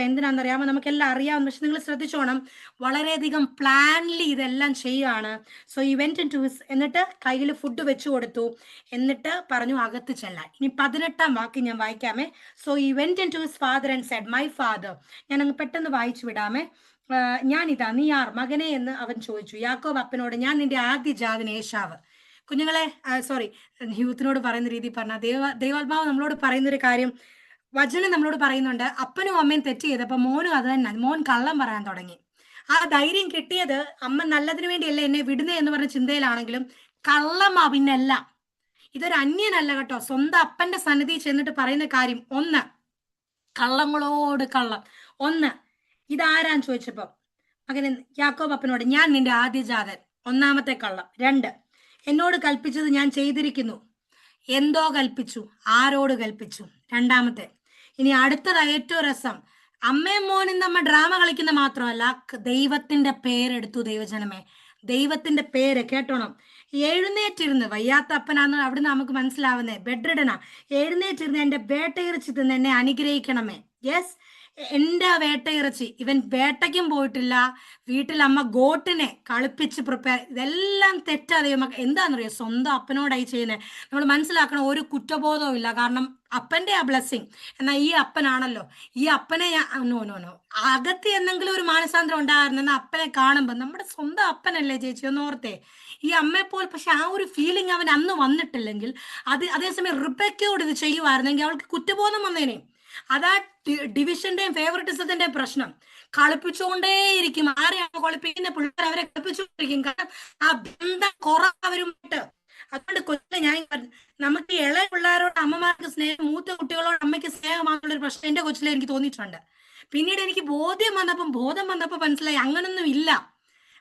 എന്തിനാണെന്നറിയാമോ? നമുക്കെല്ലാം അറിയാം, പക്ഷെ നിങ്ങൾ ശ്രദ്ധിച്ചോണം, വളരെയധികം പ്ലാൻലി ഇതെല്ലാം ചെയ്യുകയാണ്. So he went in to his, എന്നിട്ട് കയ്യിൽ ഫുഡ് വെച്ചു കൊടുത്തു, എന്നിട്ട് പറഞ്ഞു അകത്ത് ചെല്ലാൻ. ഇനി 18-ാം വാക്യം ഞാൻ വായിക്കാമേ. So he went in to his father and said, my father. ഞാൻ അങ്ങ് പെട്ടെന്ന് വായിച്ചു വിടാമേ. ഞാനിതാ, നീ ആർ മകനെ എന്ന് അവൻ ചോദിച്ചു. യാക്കോബ് അപ്പനോട്, ഞാൻ നിന്റെ ആദ്യജാതൻ ഏശാവ്. കുഞ്ഞുങ്ങളെ, സോറി, യൂത്തിനോട് പറയുന്ന രീതി പറഞ്ഞ ദൈവാത്മാവ് നമ്മളോട് പറയുന്നൊരു കാര്യം, വചനം നമ്മളോട് പറയുന്നുണ്ട്. അപ്പനും അമ്മയും തെറ്റ് ചെയ്തപ്പോ മോനും അത് തന്നെ, മോൻ കള്ളം പറയാൻ തുടങ്ങി. ആ ധൈര്യം കിട്ടിയത് അമ്മ നല്ലതിനു വേണ്ടിയല്ല എന്നെ വിടുന്നേ എന്ന് പറഞ്ഞ ചിന്തയിലാണെങ്കിലും കള്ളമാ പിന്നല്ല. ഇതൊരു അന്യനല്ല കേട്ടോ. സ്വന്തം അപ്പന്റെ സന്നിധി ചെന്നിട്ട് പറയുന്ന കാര്യം, ഒന്ന് കള്ളങ്ങളോട് കള്ളം. ഒന്ന്, ഇതാരാൻ ചോദിച്ചപ്പോ മകൻ യാക്കോബ് അപ്പനോട്, ഞാൻ നിന്റെ ആദ്യജാതൻ. ഒന്നാമത്തെ കള്ളം. 2, എന്നോട് കൽപ്പിച്ചത് ഞാൻ ചെയ്തിരിക്കുന്നു. എന്തോ കൽപ്പിച്ചു, ആരോട് കൽപ്പിച്ചു? രണ്ടാമത്തെ. ഇനി അടുത്തത് ഏറ്റവും രസം, അമ്മയും മോനും നമ്മ ഡ്രാമ കളിക്കുന്ന മാത്രമല്ല, ദൈവത്തിന്റെ പേരെടുത്തു. ദൈവജനമേ, ദൈവത്തിന്റെ പേര് കേട്ടോണം. എഴുന്നേറ്റിരുന്ന്, വയ്യാത്ത അപ്പനാന്ന് അവിടുന്ന് നമുക്ക് മനസ്സിലാവുന്നേ, ബെഡ്രിഡനാ. എഴുന്നേറ്റിരുന്ന് എന്റെ വേട്ടയിറച്ചി തിന്ന് എന്നെ അനുഗ്രഹിക്കണമേ. യെസ്, എന്റെ വേട്ടയിറച്ചി. ഇവൻ വേട്ടയ്ക്കും പോയിട്ടില്ല, വീട്ടിൽ അമ്മ ഗോട്ടിനെ കളിപ്പിച്ച് പ്രിപ്പയർ. ഇതെല്ലാം തെറ്റാ ദൈവം. എന്താണെന്നറിയോ? സ്വന്തം അപ്പനോടായി ചെയ്യുന്നത്. നമ്മൾ മനസ്സിലാക്കണം, ഒരു കുറ്റബോധവും ഇല്ല. കാരണം അപ്പന്റെ ആ ബ്ലെസ്സിങ്. എന്നാൽ ഈ അപ്പനാണല്ലോ, ഈ അപ്പനെ നോ അകത്ത് എന്തെങ്കിലും ഒരു മാനസാന്തരം ഉണ്ടായിരുന്നു അപ്പനെ കാണുമ്പോൾ. നമ്മുടെ സ്വന്തം അപ്പനല്ലേ ചേച്ചി, ഒന്ന് ഓർത്തേ. ഈ അമ്മയെപ്പോലെ. പക്ഷെ ആ ഒരു ഫീലിംഗ് അവൻ അന്ന് വന്നിട്ടില്ലെങ്കിൽ, അതേസമയം റിബെക്കയോട് ഇത് ചെയ്യുമായിരുന്നെങ്കിൽ അവൾക്ക് കുറ്റബോധം വന്നേനെ. അതാ ഡിവിഷന്റെയും ഫേവറിറ്റിസത്തിന്റെയും പ്രശ്നം. കളിപ്പിച്ചുകൊണ്ടേയിരിക്കും. ആരെയാണ് കളിപ്പിക്കുന്ന പിള്ളേർ, അവരെ കളിപ്പിച്ചുകൊണ്ടിരിക്കും. കാരണം ആ ബന്ധം കുറവരുമായിട്ട്. അതുകൊണ്ട് കൊച്ചിലെ ഞാൻ, നമുക്ക് ഇളയ പിള്ളേരോട് അമ്മമാർക്ക് സ്നേഹം, മൂത്ത കുട്ടികളോട് അമ്മയ്ക്ക് സ്നേഹമാണെന്നുള്ളൊരു പ്രശ്നം എന്റെ കൊച്ചിലെ എനിക്ക് തോന്നിയിട്ടുണ്ട്. പിന്നീട് എനിക്ക് ബോധം വന്നപ്പോ മനസ്സിലായി അങ്ങനൊന്നും ഇല്ല.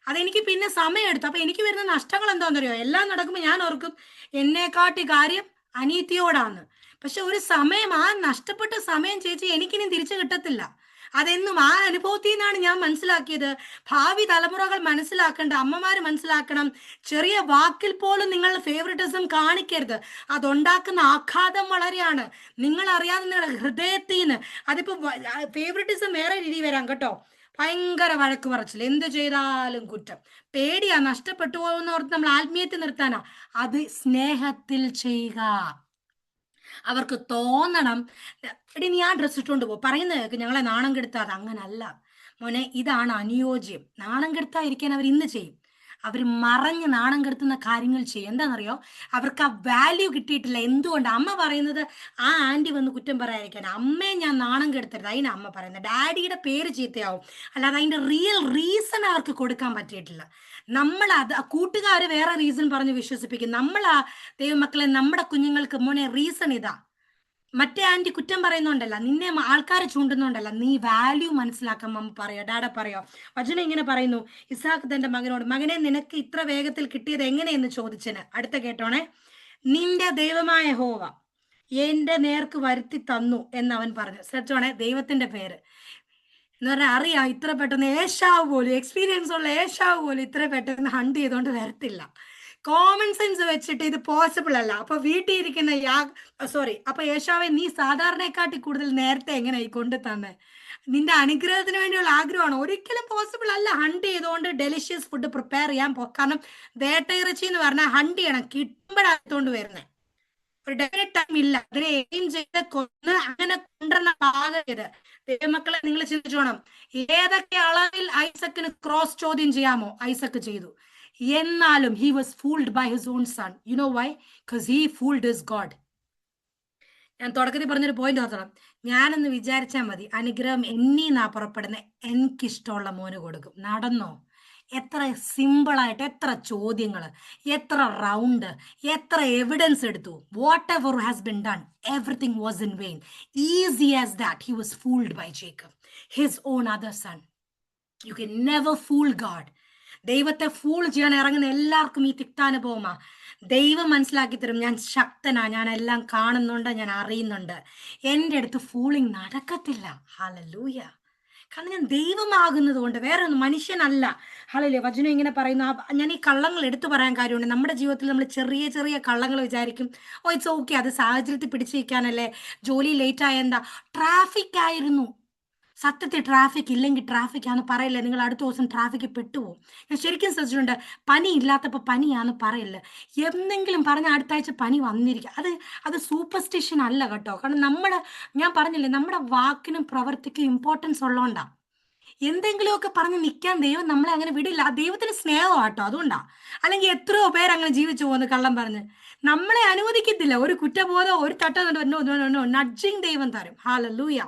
അതെനിക്ക് പിന്നെ സമയം എടുത്തു. അപ്പൊ എനിക്ക് വരുന്ന നഷ്ടങ്ങൾ എന്താണെന്നറിയോ? എല്ലാം നടക്കുമ്പോൾ ഞാൻ ഓർക്കും എന്നെക്കാട്ടി കാര്യം അനീതിയോടാണ്. പക്ഷെ ഒരു സമയം, ആ നഷ്ടപ്പെട്ട സമയം ചേച്ചി എനിക്കിനി തിരിച്ചു കിട്ടത്തില്ല. അതെന്നും ആ അനുഭവത്തിൽ നിന്നാണ് ഞാൻ മനസ്സിലാക്കിയത്. ഭാവി തലമുറകൾ മനസ്സിലാക്കേണ്ട, അമ്മമാര് മനസ്സിലാക്കണം, ചെറിയ വാക്കിൽ പോലും നിങ്ങൾ ഫേവറിറ്റിസം കാണിക്കരുത്. അതുണ്ടാക്കുന്ന ആഘാതം വളരെയാണ്. നിങ്ങൾ അറിയാതെ നിങ്ങളുടെ ഹൃദയത്തിൽ നിന്ന്, അതിപ്പോ ഫേവറിറ്റിസം വേറെ രീതി വരാം കേട്ടോ. ഭയങ്കര വഴക്ക് പറച്ചില്ല, എന്ത് ചെയ്താലും കുറ്റം, പേടിയാ, നഷ്ടപ്പെട്ടു പോകുന്ന ഓർത്ത് നമ്മൾ ആത്മീയത്തിൽ നിർത്താനാ. അത് സ്നേഹത്തിൽ ചെയ്യുക. അവർക്ക് തോന്നണം, എടി നീ ആ ഡ്രസ് ഇട്ടുകൊണ്ട് പോ, പറയുന്നത് ഞങ്ങളെ നാണം കെടുത്താതെ. അങ്ങനല്ല മോനെ, ഇതാണ് അനുയോജ്യം. നാണം കെടുത്താതിരിക്കാൻ അവർ ഇന്ന് ചെയ്യും. അവർ മറഞ്ഞ് നാണം കെടുത്തുന്ന കാര്യങ്ങൾ ചെയ്യും. എന്താണെന്നറിയോ? അവർക്ക് ആ വാല്യൂ കിട്ടിയിട്ടില്ല. എന്തുകൊണ്ട്? അമ്മ പറയുന്നത് ആ ആൻറ്റി വന്ന് കുറ്റം പറയാതിരിക്കാൻ, അമ്മയെ ഞാൻ നാണം കെടുത്തരുത്, അതിന് അമ്മ പറയുന്നത്. ഡാഡിയുടെ പേര് ചീത്തയാവും, അല്ലാതെ അതിൻ്റെ റിയൽ റീസൺ അവർക്ക് കൊടുക്കാൻ പറ്റിയിട്ടില്ല. നമ്മൾ അത് കൂട്ടുകാർ വേറെ റീസൺ പറഞ്ഞ് വിശ്വസിപ്പിക്കും. നമ്മൾ ആ ദൈവമക്കളെ നമ്മുടെ കുഞ്ഞുങ്ങൾക്ക് മോനെ റീസൺ ഇതാ, മറ്റേ ആന്റി കുറ്റം പറയുന്നുണ്ടല്ല, നിന്നെ ആൾക്കാർ ചൂണ്ടുന്നുണ്ടല്ല, നീ വാല്യൂ മനസ്സിലാക്കാൻ മമ്മ പറയോ, ഡാഡ പറയോ. വചനം ഇങ്ങനെ പറയുന്നു, ഇസാക്ക് തന്റെ മകനോട്, മകനെ നിനക്ക് ഇത്ര വേഗത്തിൽ കിട്ടിയത് എങ്ങനെയെന്ന് ചോദിച്ചന്. അടുത്ത കേട്ടോണേ, നിന്റെ ദൈവമായ യഹോവ എന്റെ നേർക്ക് വരുത്തി തന്നു എന്നവൻ പറഞ്ഞു. ശ്രദ്ധിച്ചോണേ, ദൈവത്തിന്റെ പേര് എന്ന് പറഞ്ഞാൽ അറിയാം, ഇത്ര പെട്ടെന്ന് ഏശാവ് പോലും, എക്സ്പീരിയൻസ് ഉള്ള ഏശാവ് പോലും ഇത്ര പെട്ടെന്ന് ഹണ്ട് ചെയ്തുകൊണ്ട് വരത്തില്ല. കോമൺ സെൻസ് വെച്ചിട്ട് ഇത് പോസിബിൾ അല്ല. അപ്പൊ വീട്ടിൽ ഇരിക്കുന്ന അപ്പൊ യേശാവെ, നീ സാധാരണയെക്കാട്ടി കൂടുതൽ നേരത്തെ എങ്ങനെ കൊണ്ടു തന്നെ? നിന്റെ അനുഗ്രഹത്തിന് വേണ്ടിയുള്ള ആഗ്രഹമാണ്. ഒരിക്കലും പോസിബിൾ അല്ല ഹണ്ട് ചെയ്തുകൊണ്ട് ഡെലിഷ്യസ് ഫുഡ് പ്രിപ്പയർ ചെയ്യാൻ കാരണം വേട്ടയിറച്ചി എന്ന് പറഞ്ഞാൽ ഹണ്ട് ചെയ്യണം, കിട്ടുമ്പോഴാത്തോണ്ട് വരുന്നത്. ഒരു ഡെഫിനറ്റ് ടൈം ഇല്ല. അതിനെ എയിം ചെയ്ത് കൊന്ന് അങ്ങനെ കൊണ്ടുവരുന്ന പാകരുത്. ദൈവമക്കളെ, നിങ്ങൾ ചിന്തിച്ചോണം, ഏതൊക്കെ അളവിൽ ഐസക്കിന് ക്രോസ് ചോദ്യം ചെയ്യാമോ ഐസക്ക് ചെയ്തു. എന്നാലും he was fooled by his own son. You know why? Because he fooled his God. ഞാൻ തുടക്കത്തിൽ പറഞ്ഞൊരു പോയിന്റ് ഓർത്തണം. ഞാനൊന്ന് വിചാരിച്ചാൽ മതി, അനുഗ്രഹം എന്നീന്നാ പുറപ്പെടുന്ന, എനിക്കിഷ്ടമുള്ള മോന് കൊടുക്കും. നടന്നോ? എത്ര സിമ്പിളായിട്ട്, എത്ര ചോദ്യങ്ങൾ, എത്ര റൗണ്ട്, എത്ര എവിഡൻസ് എടുത്തു. Whatever has been done, everything was in vain. Easy as that he was fooled by Jacob, his own other son. You can never fool God. ദൈവത്തെ ഫൂൾ ചെയ്യാൻ ഇറങ്ങുന്ന എല്ലാവർക്കും ഈ തിക്താനുഭവമാ. ദൈവം മനസ്സിലാക്കി തരും, ഞാൻ ശക്തനാ, ഞാൻ എല്ലാം കാണുന്നുണ്ട്, ഞാൻ അറിയുന്നുണ്ട്. എൻ്റെ അടുത്ത് ഫൂളിങ് നടക്കത്തില്ല. ഹല്ലേലൂയ. കാരണം ഞാൻ ദൈവമാകുന്നത് കൊണ്ട്, വേറെ ഒന്നും മനുഷ്യനല്ല. ഹല്ലേലൂയ. വചനം ഇങ്ങനെ പറയുന്നു. ഞാൻ ഈ കള്ളങ്ങൾ എടുത്തു പറയാൻ കാര്യമുണ്ട്. നമ്മുടെ ജീവിതത്തിൽ നമ്മൾ ചെറിയ ചെറിയ കള്ളങ്ങൾ വിചാരിക്കും, ഓ ഇറ്റ്സ് ഓക്കെ, അത് സാഹചര്യത്തിൽ പിടിച്ചു വയ്ക്കാനല്ലേ, ജോലി ലേറ്റ് ആയ എന്താ, ട്രാഫിക് ആയിരുന്നു. സത്യത്തിൽ ട്രാഫിക് ഇല്ലെങ്കിൽ ട്രാഫിക് ആണെന്ന് പറയില്ല. നിങ്ങൾ അടുത്ത ദിവസം ട്രാഫിക്കിൽ പെട്ടുപോകും. ഞാൻ ശരിക്കും ശ്രദ്ധിച്ചിട്ടുണ്ട്, പനി ഇല്ലാത്തപ്പോൾ പനിയാന്ന് പറയില്ല. എന്തെങ്കിലും പറഞ്ഞ അടുത്ത ആഴ്ച പനി വന്നിരിക്കുക. അത് സൂപ്പർസ്റ്റിഷൻ അല്ല കേട്ടോ. കാരണം ഞാൻ പറഞ്ഞില്ലേ, നമ്മുടെ വാക്കിനും പ്രവൃത്തിക്കും ഇമ്പോർട്ടൻസ് ഉള്ളതുകൊണ്ടാണ്. എന്തെങ്കിലുമൊക്കെ പറഞ്ഞ് നിൽക്കാൻ ദൈവം നമ്മളെ അങ്ങനെ വിടില്ല. ആ ദൈവത്തിന് സ്നേഹമാട്ടോ, അതുകൊണ്ടാ. അല്ലെങ്കിൽ എത്രയോ പേര് അങ്ങനെ ജീവിച്ചു പോകുന്നു കള്ളം പറഞ്ഞ്. നമ്മളെ അനുവദിക്കത്തില്ല. ഒരു കുറ്റബോധം, ഒരു നഡ്ജിങ് ദൈവം തരും. ഹല്ലേലൂയ.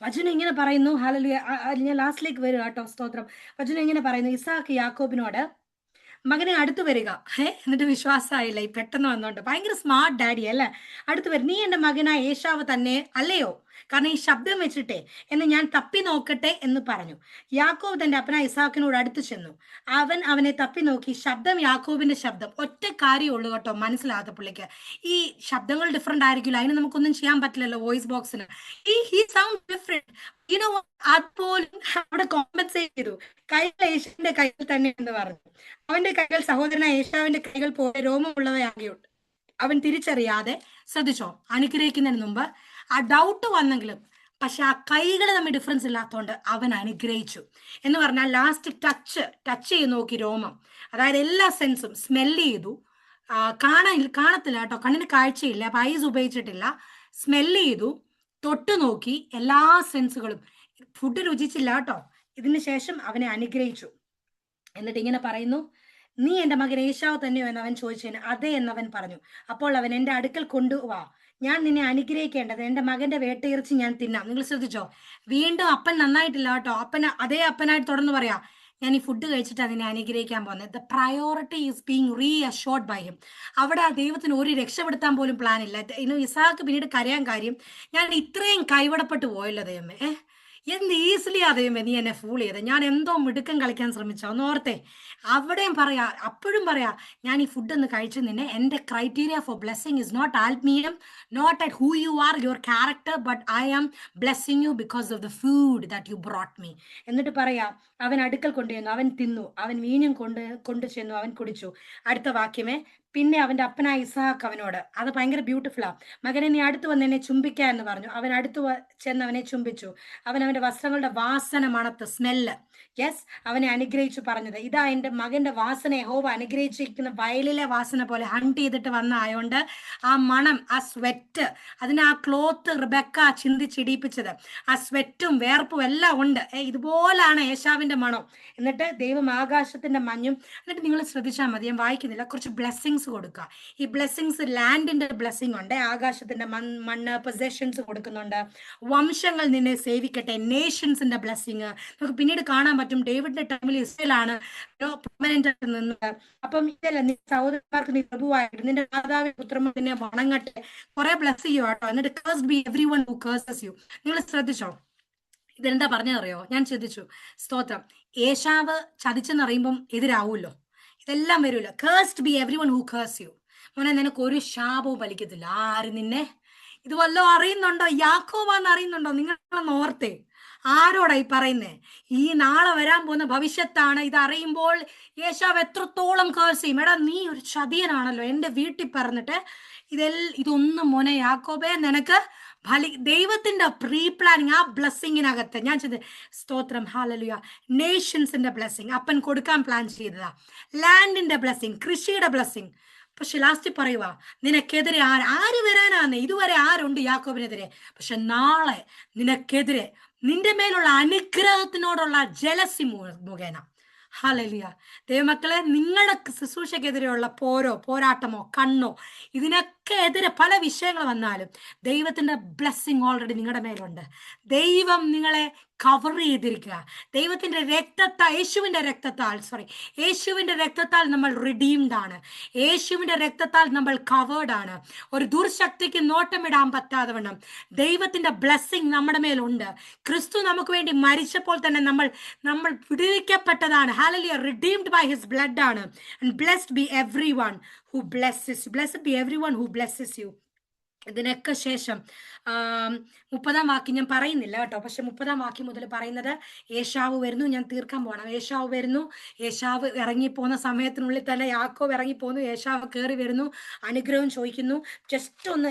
വചനം ഇങ്ങനെ പറയുന്നു. ഹല്ലേലൂയ. ഞാൻ ലാസ്റ്റിലേക്ക് വരിക കേട്ടോ. സ്തോത്രം. വചനം ഇങ്ങനെ പറയുന്നു, ഇസാക്ക് യാക്കോബിനോട്, മകനെ അടുത്ത് വരിക. എന്നിട്ട് വിശ്വാസമായില്ല, ഈ പെട്ടെന്ന് വന്നോണ്ട്. ഭയങ്കര സ്മാർട്ട് ഡാഡി അല്ലേ. അടുത്ത് വരും, നീ എൻ്റെ മകനായ ഏശാവ് തന്നെ അല്ലയോ? കാരണം ഈ ശബ്ദം വെച്ചിട്ടേ എന്ന് ഞാൻ തപ്പി നോക്കട്ടെ എന്ന് പറഞ്ഞു. യാക്കോബ് തന്റെ അപ്പനായ ഇസാക്കിനോട് അടുത്ത് ചെന്നു. അവനെ തപ്പി നോക്കി. ശബ്ദം യാക്കോബിന്റെ ശബ്ദം. ഒറ്റ കാര്യമുള്ളൂ കേട്ടോ മനസ്സിലാകാത്ത പുള്ളിക്ക്. ഈ ശബ്ദങ്ങൾ ഡിഫറെന്റ് ആയിരിക്കില്ല, അതിന് നമുക്കൊന്നും ചെയ്യാൻ പറ്റില്ലല്ലോ വോയിസ് ബോക്സിന്. He sound different. യുനോ, അതുപോലും അവിടെ കോമ്പൻസേറ്റ് ചെയ്തു. കൈകൾ യേശുവിന്റെ കൈകൾ തന്നെ എന്ന് പറഞ്ഞു. അവന്റെ കൈകൾ സഹോദരനായ ഏശാവിന്റെ കൈകൾ പോലെ രോമമുള്ളവയാകെയുണ്ട്. അവൻ തിരിച്ചറിയാതെ, ശ്രദ്ധിച്ചോ, അനുഗ്രഹിക്കുന്നതിന് മുമ്പ് ആ ഡൗട്ട് വന്നെങ്കിലും, പക്ഷെ ആ കൈകൾ തമ്മിൽ ഡിഫറൻസ് ഇല്ലാത്തതുകൊണ്ട് അവൻ അനുഗ്രഹിച്ചു. എന്ന് പറഞ്ഞാൽ ലാസ്റ്റ് ടച്ച് ചെയ്ത് നോക്കി രോമം, അതായത് എല്ലാ സെൻസും സ്മെല് ചെയ്തു. കാണത്തില്ല കേട്ടോ, കണ്ണിന് കാഴ്ചയില്ല, അപ്പൊ ഐസ് ഉപയോഗിച്ചിട്ടില്ല. സ്മെല് ചെയ്തു, തൊട്ട് നോക്കി, എല്ലാ സെൻസുകളും. ഫുഡ് രുചിച്ചില്ല കേട്ടോ. ഇതിന് ശേഷം അവനെ അനുഗ്രഹിച്ചു. എന്നിട്ട് ഇങ്ങനെ പറയുന്നു, നീ എൻ്റെ മകൻ ഏശാവ് തന്നെയോ എന്ന് അവൻ ചോദിച്ചതിന് അതെ എന്നവൻ പറഞ്ഞു. അപ്പോൾ അവൻ എൻ്റെ അടുക്കൽ കൊണ്ടുവാ, ഞാൻ നിന്നെ അനുഗ്രഹിക്കേണ്ടത്, എൻ്റെ മകന്റെ വേട്ടയിറച്ചി ഞാൻ തിന്നാം. നിങ്ങൾ ശ്രദ്ധിച്ചോ, വീണ്ടും അപ്പൻ നന്നായിട്ടില്ല കേട്ടോ. അതേ അപ്പനായിട്ട് തുടർന്ന് പറയാ, ഞാൻ ഈ ഫുഡ് കഴിച്ചിട്ട് അതിനെ അനുഗ്രഹിക്കാൻ പോകുന്നത്. The priority is being reassured by him. അവിടെ ആ ദൈവത്തിന് ഒരു രക്ഷപ്പെടുത്താൻ പോലും പ്ലാൻ ഇല്ല. ഇസാക്ക് പിന്നീട് കരയാൻ കാര്യം, ഞാൻ ഇത്രയും കൈവിടപ്പെട്ടു പോയല്ലോ ദൈവമേ, എന്ത് ഈസിലി ആ ദൈവമേ നീ എന്നെ ഫൂൾ ചെയ്ത്, ഞാൻ എന്തോ മിടുക്കം കളിക്കാൻ ശ്രമിച്ചോ ഒന്ന് ഓർത്തേ. അവിടെയും പറയാ, അപ്പോഴും പറയാ, ഞാൻ ഈ ഫുഡ് ഒന്ന് കഴിച്ചു നിന്നെ, എൻ്റെ criteria for blessing is not ആത്മീയം, not at who you are, your character, but I am blessing you because of the food that you brought me. എന്നിട്ട് പറയാ, അവൻ അടുക്കൽ കൊണ്ടുവന്നു, അവൻ തിന്നു, അവൻ വീഞ്ഞും കൊണ്ടു ചെന്നു, അവൻ കുടിച്ചു. അടുത്ത വാക്യമേ, പിന്നെ അവന്റെ അപ്പനായ ഇസ്ഹാക്ക് അവനോട്, അത് ഭയങ്കര ബ്യൂട്ടിഫുള്ളാ, മകനെ നീ അടുത്ത് വന്ന് എന്നെ ചുംബിക്ക എന്ന് പറഞ്ഞു. അവൻ ചെന്ന് അവനെ ചുംബിച്ചു. അവന്റെ വസ്ത്രങ്ങളുടെ വാസന മണത്ത്, സ്മെല്ല്. യെസ്, അവനെ അനുഗ്രഹിച്ചു പറഞ്ഞത്, ഇതാ എന്റെ മകന്റെ വാസന യഹോവ അനുഗ്രഹിച്ചിരിക്കുന്ന വയലിലെ വാസന പോലെ ഹണ്ട് ചെയ്തിട്ട് വന്ന ആയോണ്ട് ആ മണം, ആ സ്വെറ്റ്, അതിന് ആ ക്ലോത്ത് റിബെക്ക ചിന്തിച്ചിടിപ്പിച്ചത്, ആ സ്വെറ്റും വേർപ്പും എല്ലാം ഉണ്ട്. ഇതുപോലാണ് ഏശാവിന്റെ മണം. എന്നിട്ട് ദൈവം ആകാശത്തിന്റെ മഞ്ഞും, എന്നിട്ട് നിങ്ങൾ ശ്രദ്ധിച്ചാൽ മതി, ഞാൻ വായിക്കുന്നില്ല, കുറച്ച് ബ്ലെസ്സിങ്സ് കൊടുക്കുക. ഈ ബ്ലെസ്സിങ്സ് ലാൻഡിന്റെ ബ്ലെസ്സിങ് ഉണ്ട്, ആകാശത്തിന്റെ മണ്ണ് പൊസഷൻസ് കൊടുക്കുന്നുണ്ട്. വംശങ്ങൾ നിന്നെ സേവിക്കട്ടെ, നേഷൻസിന്റെ ബ്ലെസ്സിങ് നമുക്ക് പിന്നീട് കാണാൻ പറ്റും. ഡേവിഡിന്റെ ടൈമിൽ ഇസ്രയേലാണ് പെർമനന്റ് ആയിട്ട് നിന്നത്. അപ്പം ഇതല്ല, നീ സഹോദരന്മാർക്ക് നീ പ്രഭുവായിട്ട്, നിന്റെ മാതാവിന്റെ പുത്രന്മാർ നിന്നെ വണങ്ങട്ടെ, കുറെ ബ്ലെസ് ചെയ്യോ കേട്ടോ. എന്നിട്ട് curse be everyone who curses you. നിങ്ങൾ ശ്രദ്ധിച്ചോ, ഇതെന്താ പറഞ്ഞതറിയോ? ഞാൻ ശ്രദ്ധിച്ചു. സ്തോത്രം. ഏശാവ് ചതിച്ചെന്നറിയുമ്പം എതിരാവൂല്ലോ, ഇതെല്ലാം വരുമല്ലോ. Cursed be everyone who curse you. മോനെ, നിനക്ക് ഒരു ശാപവും ഫലിക്കത്തില്ല. ആര് നിന്നെ, ഇത് വല്ലതും അറിയുന്നുണ്ടോ? യാക്കോബാന്ന് അറിയുന്നുണ്ടോ? നിങ്ങളൊന്ന് ഓർത്തേ, ആരോടാ ഈ പറയുന്നേ? ഈ നാളെ വരാൻ പോകുന്ന ഭവിഷ്യത്താണ്. ഇത് അറിയുമ്പോൾ യേശാവ് എത്രത്തോളം കേഴ്സ് ചെയ്യും. എടാ, നീ ഒരു ചതിയനാണല്ലോ, എന്റെ വീട്ടിൽ പറഞ്ഞിട്ട് ഇതൊന്നും മോനെ യാക്കോബേ നിനക്ക് ദൈവത്തിന്റെ പ്രീ പ്ലാനിങ്, ആ ബ്ലെസ്സിങ്ങിനകത്ത് ഞാൻ സ്തോത്രം, ഹാലലുയ. നേഷൻസിന്റെ ബ്ലെസ്സിങ് അപ്പൻ കൊടുക്കാൻ പ്ലാൻ ചെയ്തതാ, ലാൻഡിന്റെ ബ്ലെസ്സിങ്, കൃഷിയുടെ ബ്ലെസ്സിങ്. പക്ഷെ ലാസ്റ്റ് പറയുക, നിനക്കെതിരെ ആര് വരാനാന്ന്? ഇതുവരെ ആരുണ്ട് യാക്കോബിനെതിരെ? പക്ഷെ നാളെ നിനക്കെതിരെ, നിന്റെ മേലുള്ള അനുഗ്രഹത്തിനോടുള്ള ജലസി മുഖേന, ഹല്ലേലൂയ. ദൈവമക്കളെ, നിങ്ങളുടെ ശുശ്രൂഷക്കെതിരെയുള്ള പോരാട്ടമോ കണ്ണോ, ഇതിനൊക്കെ എതിരെ പല വിഷയങ്ങൾ വന്നാലും ദൈവത്തിന്റെ ബ്ലെസ്സിങ് ഓൾറെഡി നിങ്ങളുടെ മേലുണ്ട്. ദൈവം നിങ്ങളെ കവർ ചെയ്തിരിക്കുക. ദൈവത്തിന്റെ രക്തത്താൽ, യേശുവിന്റെ രക്തത്താൽ നമ്മൾ റിഡീംഡ് ആണ്. യേശുവിന്റെ രക്തത്താൽ നമ്മൾ കവേർഡ് ആണ്. ഒരു ദുർശക്തിക്ക് നോട്ടമിടാൻ പറ്റാതെ വണ്ണം ദൈവത്തിന്റെ ബ്ലെസ്സിങ് നമ്മുടെ മേലുണ്ട്. ക്രിസ്തു നമുക്ക് വേണ്ടി മരിച്ചപ്പോൾ തന്നെ നമ്മൾ വിടുവിക്കപ്പെട്ടതാണ്. Hallelujah. Redeemed by his blood ആണ്. And blessed be everyone who blesses you. Blessed be everyone who blesses you. ഇതിനൊക്കെ ശേഷം 30-ാം വാക്യം ഞാൻ പറയുന്നില്ല കേട്ടോ, പക്ഷെ 30-ാം വാക്യം മുതൽ പറയുന്നത്, ഏശാവ് വരുന്നു. ഞാൻ തീർക്കാൻ പോകണം. ഏശാവ് വരുന്നു. ഏശാവ് ഇറങ്ങിപ്പോകുന്ന സമയത്തിനുള്ളിൽ തന്നെ യാക്കോബ് ഇറങ്ങിപ്പോകുന്നു. ഏശാവ് കയറി വരുന്നു, അനുഗ്രഹം ചോദിക്കുന്നു.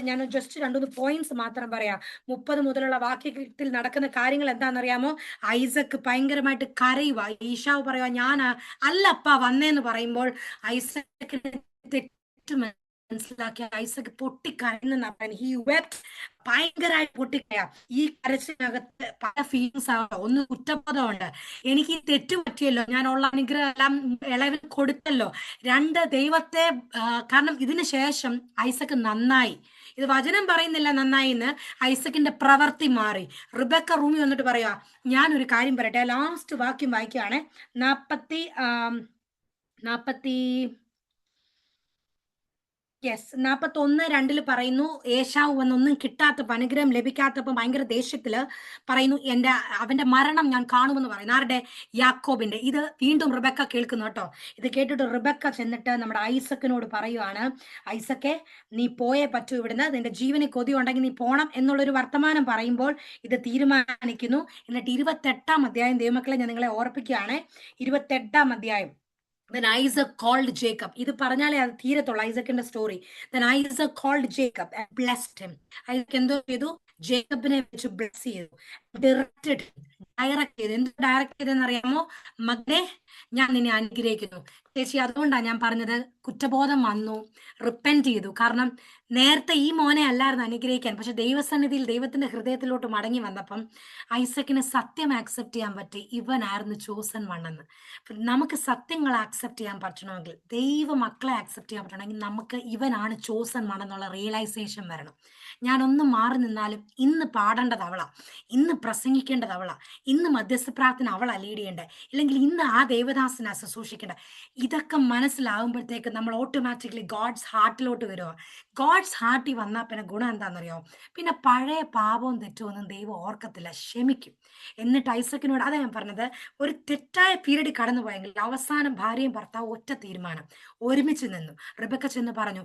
ഞാൻ ജസ്റ്റ് 2-3 പോയിന്റ്സ് മാത്രം പറയാം. 30 മുതലുള്ള വാക്യത്തിൽ നടക്കുന്ന കാര്യങ്ങൾ എന്താണെന്നറിയാമോ? ഐസക്ക് ഭയങ്കരമായിട്ട് കരയുക. ഏശാവ് പറയുക, ഞാൻ അല്ലപ്പ വന്നേന്ന് പറയുമ്പോൾ ഐസക്കിന് തെറ്റ് മനസ്സിലാക്കിയ ഐസക്ക് പൊട്ടിക്കരയുന്ന ഹി വെപ്റ്റ്, ഭയങ്കരമായിട്ട് പൊട്ടിക്കരയാ. ഈ കരച്ചിനകത്ത് പല ഫീലിങ്സ് ആവാം. ഒന്ന് കുറ്റബോധമുണ്ട്, എനിക്ക് ഈ തെറ്റ് പറ്റിയല്ലോ, ഞാനുള്ള അനുഗ്രഹം എല്ലാം ഇളവിൽ കൊടുത്തല്ലോ. 2 ദൈവത്തെ, കാരണം ഇതിന് ശേഷം ഐസക്ക് നന്നായി, ഇത് വചനം പറയുന്നില്ല നന്നായി എന്ന്, ഐസക്കിന്റെ പ്രവൃത്തി മാറി. റിബക്ക റൂമി വന്നിട്ട് പറയാ, ഞാനൊരു കാര്യം പറയട്ടെ. ലാസ്റ്റ് വാക്യം വായിക്കുകയാണ്, 41:2 പറയുന്നു, ഏശാവ് വന്നൊന്നും കിട്ടാത്തപ്പോ, അനുഗ്രഹം ലഭിക്കാത്തപ്പോ ഭയങ്കര ദേഷ്യത്തില് പറയുന്നു, അവന്റെ മരണം ഞാൻ കാണുമെന്ന് പറയുന്നു. ആരുടെ? യാക്കോബിന്റെ. ഇത് വീണ്ടും റിബക്ക കേൾക്കുന്നു കേട്ടോ. ഇത് കേട്ടിട്ട് റിബക്ക ചെന്നിട്ട് നമ്മുടെ ഐസക്കിനോട് പറയുവാണ്, ഐസക്കെ, നീ പോയേ പറ്റൂ ഇവിടുന്ന്, നിന്റെ ജീവന് കൊതി ഉണ്ടെങ്കിൽ നീ പോണം എന്നുള്ളൊരു വർത്തമാനം പറയുമ്പോൾ ഇത് തീരുമാനിക്കുന്നു. എന്നിട്ട് 28-ാം അധ്യായം, ദൈവമക്കളെ ഞാൻ നിങ്ങളെ ഓർപ്പിക്കുകയാണ്, 28-ാം അധ്യായം. Then Isaac called Jacob. ഇത് പറഞ്ഞാലേ അത് തീരത്തുള്ളൂ, ഐസക്കിന്റെ story. Then Isaac called Jacob and blessed him. Isaac എന്തോ ചെയ്തു? ജേക്കബിനെ വെച്ച് ബ്ലെസ് ചെയ്തു. ഡയറക്റ്റ് ചെയ്തു. എന്ത് ഡയറക്റ്റ് ചെയ്തെന്ന് അറിയാമോ? മകനെ, ഞാൻ നിന്നെ അനുഗ്രഹിക്കുന്നു. ചേച്ചി, അതുകൊണ്ടാണ് ഞാൻ പറഞ്ഞത്, കുറ്റബോധം വന്നു, റിപ്പന്റ് ചെയ്തു. കാരണം നേരത്തെ ഈ മോനെ അല്ലായിരുന്നു അനുഗ്രഹിക്കാൻ, പക്ഷെ ദൈവസന്നിധിയിൽ ദൈവത്തിന്റെ ഹൃദയത്തിലോട്ട് മടങ്ങി വന്നപ്പം ഐസക്കിന് സത്യം ആക്സെപ്റ്റ് ചെയ്യാൻ പറ്റി, ഇവനായിരുന്നു ചോസൻ വണ്ണെന്ന്. നമുക്ക് സത്യങ്ങൾ ആക്സെപ്റ്റ് ചെയ്യാൻ പറ്റണമെങ്കിൽ, ദൈവ മക്കളെ ആക്സെപ്റ്റ് ചെയ്യാൻ പറ്റണമെങ്കിൽ, നമുക്ക് ഇവനാണ് ചോസൻ വണ്ണെന്നുള്ള റിയലൈസേഷൻ വരണം. ഞാനൊന്നും മാറി നിന്നാലും ഇന്ന് പാടേണ്ടത് അവളാ, ഇന്ന് പ്രസംഗിക്കേണ്ടത് അവളാ, ഇന്ന് മധ്യസ്ഥ പ്രാർത്ഥന അവളാ ലീഡ് ചെയ്യേണ്ടത്, ഇല്ലെങ്കിൽ ഇന്ന് ആ ദേവദാസനാ ശുശ്രൂഷിക്കേണ്ടത്. ഇതൊക്കെ മനസ്സിലാകുമ്പോഴത്തേക്ക് നമ്മൾ ഓട്ടോമാറ്റിക്കലി ഗോഡ്സ് ഹാർട്ടിലോട്ട് വരുക. ഗോഡ്സ് ഹാർട്ടിൽ വന്നാൽ പിന്നെ ഗുണം എന്താണെന്നറിയോ? പിന്നെ പഴയ പാപവും തെറ്റുമൊന്നും ദൈവം ഓർക്കത്തില്ല, ക്ഷമിക്കും. എന്നിട്ട് ഐസക്കിനോട്, അതാ ഞാൻ പറഞ്ഞത്, ഒരു തെറ്റായ പീരീഡ് കടന്നു പോയെങ്കിൽ അവസാനം ഭാര്യയും ഭർത്താവും ഒറ്റ തീരുമാനം, ഒരുമിച്ച് നിന്നു. റിബക്ക ചെന്ന് പറഞ്ഞു,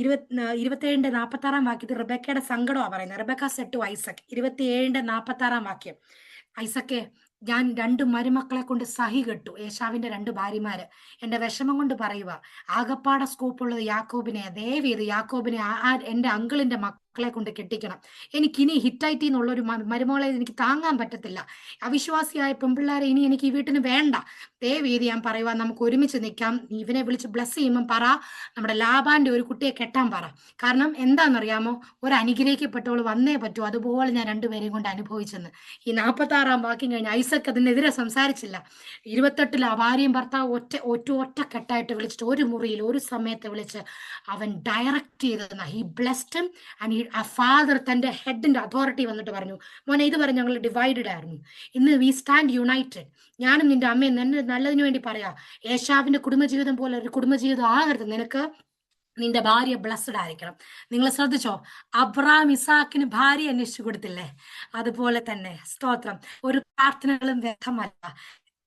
27-46 വാക്യത്തിൽ റിബക്കയുടെ സങ്കടമാണ് പറയുന്നത്. റിബക്ക സെഡ് ടു ഐസക്, 27-46 വാക്യം, ഐസക്കെ, ഞാൻ 2 മരുമക്കളെ കൊണ്ട് സഹി കെട്ടു. ഏശാവിന്റെ 2 ഭാര്യമാര്. എന്റെ വിഷമം കൊണ്ട് പറയുക, ആകപ്പാടെ സ്കോപ്പുള്ളത് യാക്കോബിനെ. ദയവേത് യാക്കോബിനെ എന്റെ അങ്കിളിന്റെ മക്കളെ കൊണ്ട് കെട്ടിക്കണം. എനിക്കിനി ഹിറ്റൈറ്റി എന്നുള്ള ഒരു മരുമകളെ എനിക്ക് താങ്ങാൻ പറ്റത്തില്ല. അവിശ്വാസിയായ പെൺപിള്ളേരെ ഇനി എനിക്ക് ഈ വീട്ടിന് വേണ്ട. ദയവേത് ഞാൻ പറയുക, നമുക്ക് ഒരുമിച്ച് നിൽക്കാം. ഇവനെ വിളിച്ച് ബ്ലസ് ചെയ്യുമ്പം പറ, നമ്മുടെ ലാബാന്റെ ഒരു കുട്ടിയെ കെട്ടാൻ പറ. കാരണം എന്താണെന്നറിയാമോ, ഒരു അനുഗ്രഹിക്കപ്പെട്ടവൾ വന്നേ പറ്റൂ. അതുപോലെ ഞാൻ 2 പേരെയും കൊണ്ട് അനുഭവിച്ചെന്ന്. ഈ 46 വാക്യം കഴിഞ്ഞ് ഐസക് അതിനെതിരെ സംസാരിച്ചില്ല. 28 ആ ഭാര്യയും ഭർത്താവ് ഒറ്റ കെട്ടായിട്ട് വിളിച്ചിട്ട് ഒരു മുറിയിൽ ഒരു സമയത്ത് വിളിച്ച് അവൻ ഡയറക്റ്റ് ചെയ്തതെന്ന ഹി ബ്ലെസ്ഡ് ആൻഡ് ആ ഫാദർ തന്റെ ഹെഡിന്റെ അതോറിറ്റി വന്നിട്ട് പറഞ്ഞു, മോനെ ഇത് പറഞ്ഞ് ഞങ്ങൾ ഡിവൈഡഡ് ആയിരുന്നു, ഇന്ന് വി സ്റ്റാൻഡ് യുണൈറ്റഡ്. ഞാനും നിന്റെ അമ്മയും നിന്നെ നല്ലതിനു വേണ്ടി പറയാ, ഏശാവിന്റെ കുടുംബജീവിതം പോലെ ഒരു കുടുംബജീവിതം ആകരുത് നിനക്ക്. നിന്റെ ഭാര്യ ബ്ലസ്ഡ് ആയിരിക്കണം. നിങ്ങൾ ശ്രദ്ധിച്ചോ, അബ്രാം ഇസാക്കിന് ഭാര്യ അന്വേഷിച്ചു കൊടുത്തില്ലേ? അതുപോലെ തന്നെ സ്തോത്രം, ഒരു പ്രാർത്ഥനകളും വ്യർത്ഥമല്ല.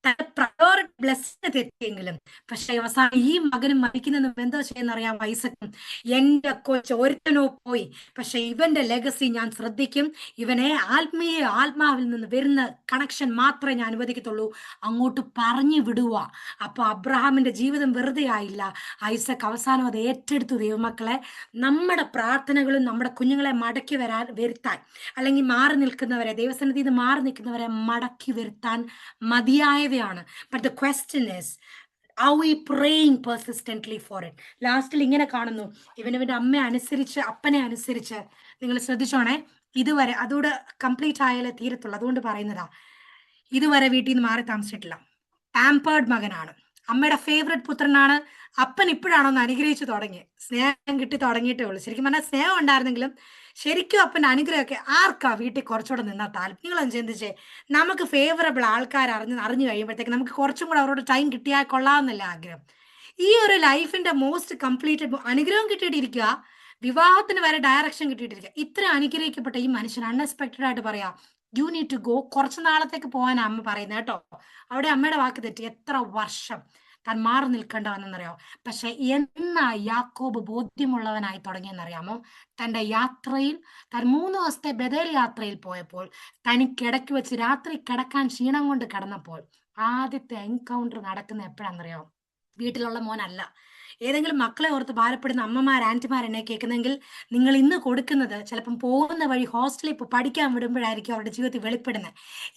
തന്റെ പ്രയോറിറ്റി ബ്ലെസ്സിന് തെറ്റിയെങ്കിലും പക്ഷെ അവസാനം ഈ മകനും മരിക്കുന്നതും എന്തോ ചെയ്യുന്നറിയാം ഐസക്കും, എന്റെ കൊച്ച് ഒരുത്തനോ പോയി, പക്ഷെ ഇവന്റെ ലെഗസി ഞാൻ ശ്രദ്ധിക്കും. ഇവനെ ആത്മാവിൽ നിന്ന് വരുന്ന കണക്ഷൻ മാത്രമേ ഞാൻ അനുവദിക്കത്തുള്ളൂ. അങ്ങോട്ട് പറഞ്ഞു വിടുക. അപ്പൊ അബ്രഹാമിന്റെ ജീവിതം വെറുതെ ആയില്ല. ഐസക് അവസാനം അത് ഏറ്റെടുത്തു. ദൈവമക്കളെ, നമ്മുടെ പ്രാർത്ഥനകളും നമ്മുടെ കുഞ്ഞുങ്ങളെ മടക്കി വരുത്താൻ, അല്ലെങ്കിൽ മാറി നിൽക്കുന്നവരെ, ദൈവസന്നിധിയിൽ നിന്ന് മാറി നിൽക്കുന്നവരെ മടക്കി വരുത്താൻ മതിയായവയാണ്. But the question is, are we praying persistently for it? ലാസ്റ്റിൽ ഇങ്ങനെ കാണുന്നു, ഇവന്റെ അമ്മയെ അനുസരിച്ച് അപ്പനെ അനുസരിച്ച്. നിങ്ങൾ ശ്രദ്ധിച്ചോണേ, ഇതുവരെ അതോടെ കംപ്ലീറ്റ് ആയാലേ തീരത്തുള്ളൂ. അതുകൊണ്ട് പറയുന്നതാ, ഇതുവരെ വീട്ടിൽ നിന്ന് മാറി താമസിച്ചിട്ടില്ല. പാമ്പേർഡ് മകനാണ്, അമ്മയുടെ ഫേവറേറ്റ് പുത്രനാണ്. അപ്പൻ ഇപ്പോഴാണോ ഒന്ന് അനുഗ്രഹിച്ചു തുടങ്ങി, സ്നേഹം കിട്ടി തുടങ്ങിയിട്ടേ ഉള്ളൂ. ശരിക്കും പറഞ്ഞാൽ സ്നേഹം ഉണ്ടായിരുന്നെങ്കിലും ശരിക്കും അപ്പൻ്റെ അനുഗ്രഹമൊക്കെ ആർക്കാ വീട്ടിൽ കുറച്ചുകൂടെ നിന്നാൽ താല്പര്യം? നിങ്ങളൊന്ന് ചിന്തിച്ചേ, നമുക്ക് ഫേവറബിൾ ആൾക്കാർ അറിഞ്ഞു കഴിയുമ്പോഴത്തേക്ക് നമുക്ക് കുറച്ചും കൂടെ അവരോട് ടൈം കിട്ടിയാൽ കൊള്ളാമെന്നല്ല ആഗ്രഹം. ഈ ഒരു ലൈഫിന്റെ മോസ്റ്റ് കംപ്ലീറ്റഡ് അനുഗ്രഹം കിട്ടിയിട്ടിരിക്കുക, വിവാഹത്തിന് വരെ ഡയറക്ഷൻ കിട്ടിയിട്ടിരിക്കുക. ഇത്ര അനുഗ്രഹിക്കപ്പെട്ട ഈ മനുഷ്യൻ അൺഎക്സ്പെക്ടഡ് ആയിട്ട് പറയാ, യു നീഡ് ടു ഗോ. കുറച്ച് നാളത്തേക്ക് പോകാൻ അമ്മ പറയുന്നത് കേട്ടോ. അവിടെ അമ്മയുടെ വാക്ക് തെറ്റി. എത്ര വർഷം താൻ മാറി നിൽക്കേണ്ടവനെന്നറിയാമോ? പക്ഷെ എന്നാ യാക്കോബ് ബോധ്യമുള്ളവനായി തുടങ്ങിയെന്നറിയാമോ? തന്റെ യാത്രയിൽ, താൻ 3 ദിവസത്തെ ബദൽ യാത്രയിൽ പോയപ്പോൾ, തനിക്കിടയ്ക്ക് വെച്ച് രാത്രി കിടക്കാൻ ക്ഷീണം കൊണ്ട് കിടന്നപ്പോൾ ആദ്യത്തെ എൻകൗണ്ടർ നടക്കുന്ന എപ്പോഴാണെന്നറിയാമോ? വീട്ടിലുള്ള മോനല്ല. ഏതെങ്കിലും മക്കളെ ഓർത്ത് ഭാരപ്പെടുന്ന അമ്മമാർ, ആന്റിമാർ എന്നെ കേൾക്കുന്നെങ്കിൽ, നിങ്ങൾ ഇന്ന് കൊടുക്കുന്നത് ചിലപ്പം പോകുന്ന വഴി ഹോസ്റ്റലിൽ ഇപ്പോൾ പഠിക്കാൻ വിടുമ്പോഴായിരിക്കും അവരുടെ ജീവിതത്തിൽ വെളിപ്പെടുന്നത്.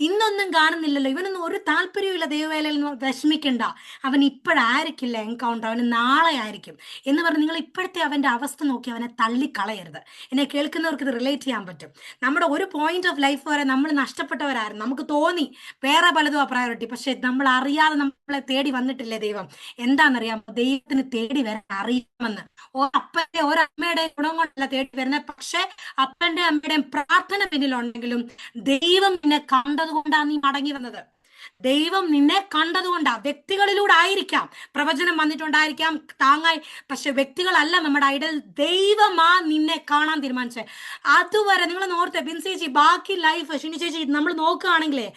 ഇന്നൊന്നും കാണുന്നില്ലല്ലോ, ഇവനൊന്നും ഒരു താല്പര്യമില്ല ദൈവവേലയിൽ നിന്ന്, വിഷമിക്കണ്ട. അവൻ ഇപ്പോഴായിരിക്കില്ല എൻകൗണ്ടർ, അവന് നാളെ ആയിരിക്കും എന്ന് പറഞ്ഞ് നിങ്ങൾ ഇപ്പോഴത്തെ അവന്റെ അവസ്ഥ നോക്കി അവനെ തള്ളിക്കളയരുത്. എന്നെ കേൾക്കുന്നവർക്ക് ഇത് റിലേറ്റ് ചെയ്യാൻ പറ്റും. നമ്മുടെ ഒരു പോയിന്റ് ഓഫ് ലൈഫ് വരെ നമ്മൾ നഷ്ടപ്പെട്ടവരായിരുന്നു. നമുക്ക് തോന്നി വേറെ പലതും ആ പ്രയോറിറ്റി, പക്ഷെ നമ്മൾ അറിയാതെ നമ്മളെ തേടി വന്നിട്ടില്ലേ ദൈവം? എന്താണെന്നറിയാം, ദൈവത്തിന് തേടി വരാൻ അറിയാമെന്ന്. അപ്പന്റെ ഒരമ്മയുടെ ഗുണം കൊണ്ടല്ല തേടി വരുന്നത്, പക്ഷെ അപ്പന്റെ അമ്മയുടെയും പ്രാർത്ഥന പിന്നിലുണ്ടെങ്കിലും ദൈവം നിന്നെ കണ്ടതുകൊണ്ടാണ് നീ മടങ്ങി വന്നത്. ദൈവം നിന്നെ കണ്ടതുകൊണ്ടാ. വ്യക്തികളിലൂടെ ആയിരിക്കാം, പ്രവചനം വന്നിട്ടുണ്ടായിരിക്കാം താങ്ങായി, പക്ഷെ വ്യക്തികളല്ല നമ്മുടെ ഐഡൽ. ദൈവമാ നിന്നെ കാണാൻ തീരുമാനിച്ചത്. അതുവരെ നിങ്ങൾ നോർത്തെ ബിൻസേച്ചി, ബാക്കി ലൈഫ് ഷിനി ചേച്ചി നമ്മൾ നോക്കുകയാണെങ്കിലേ,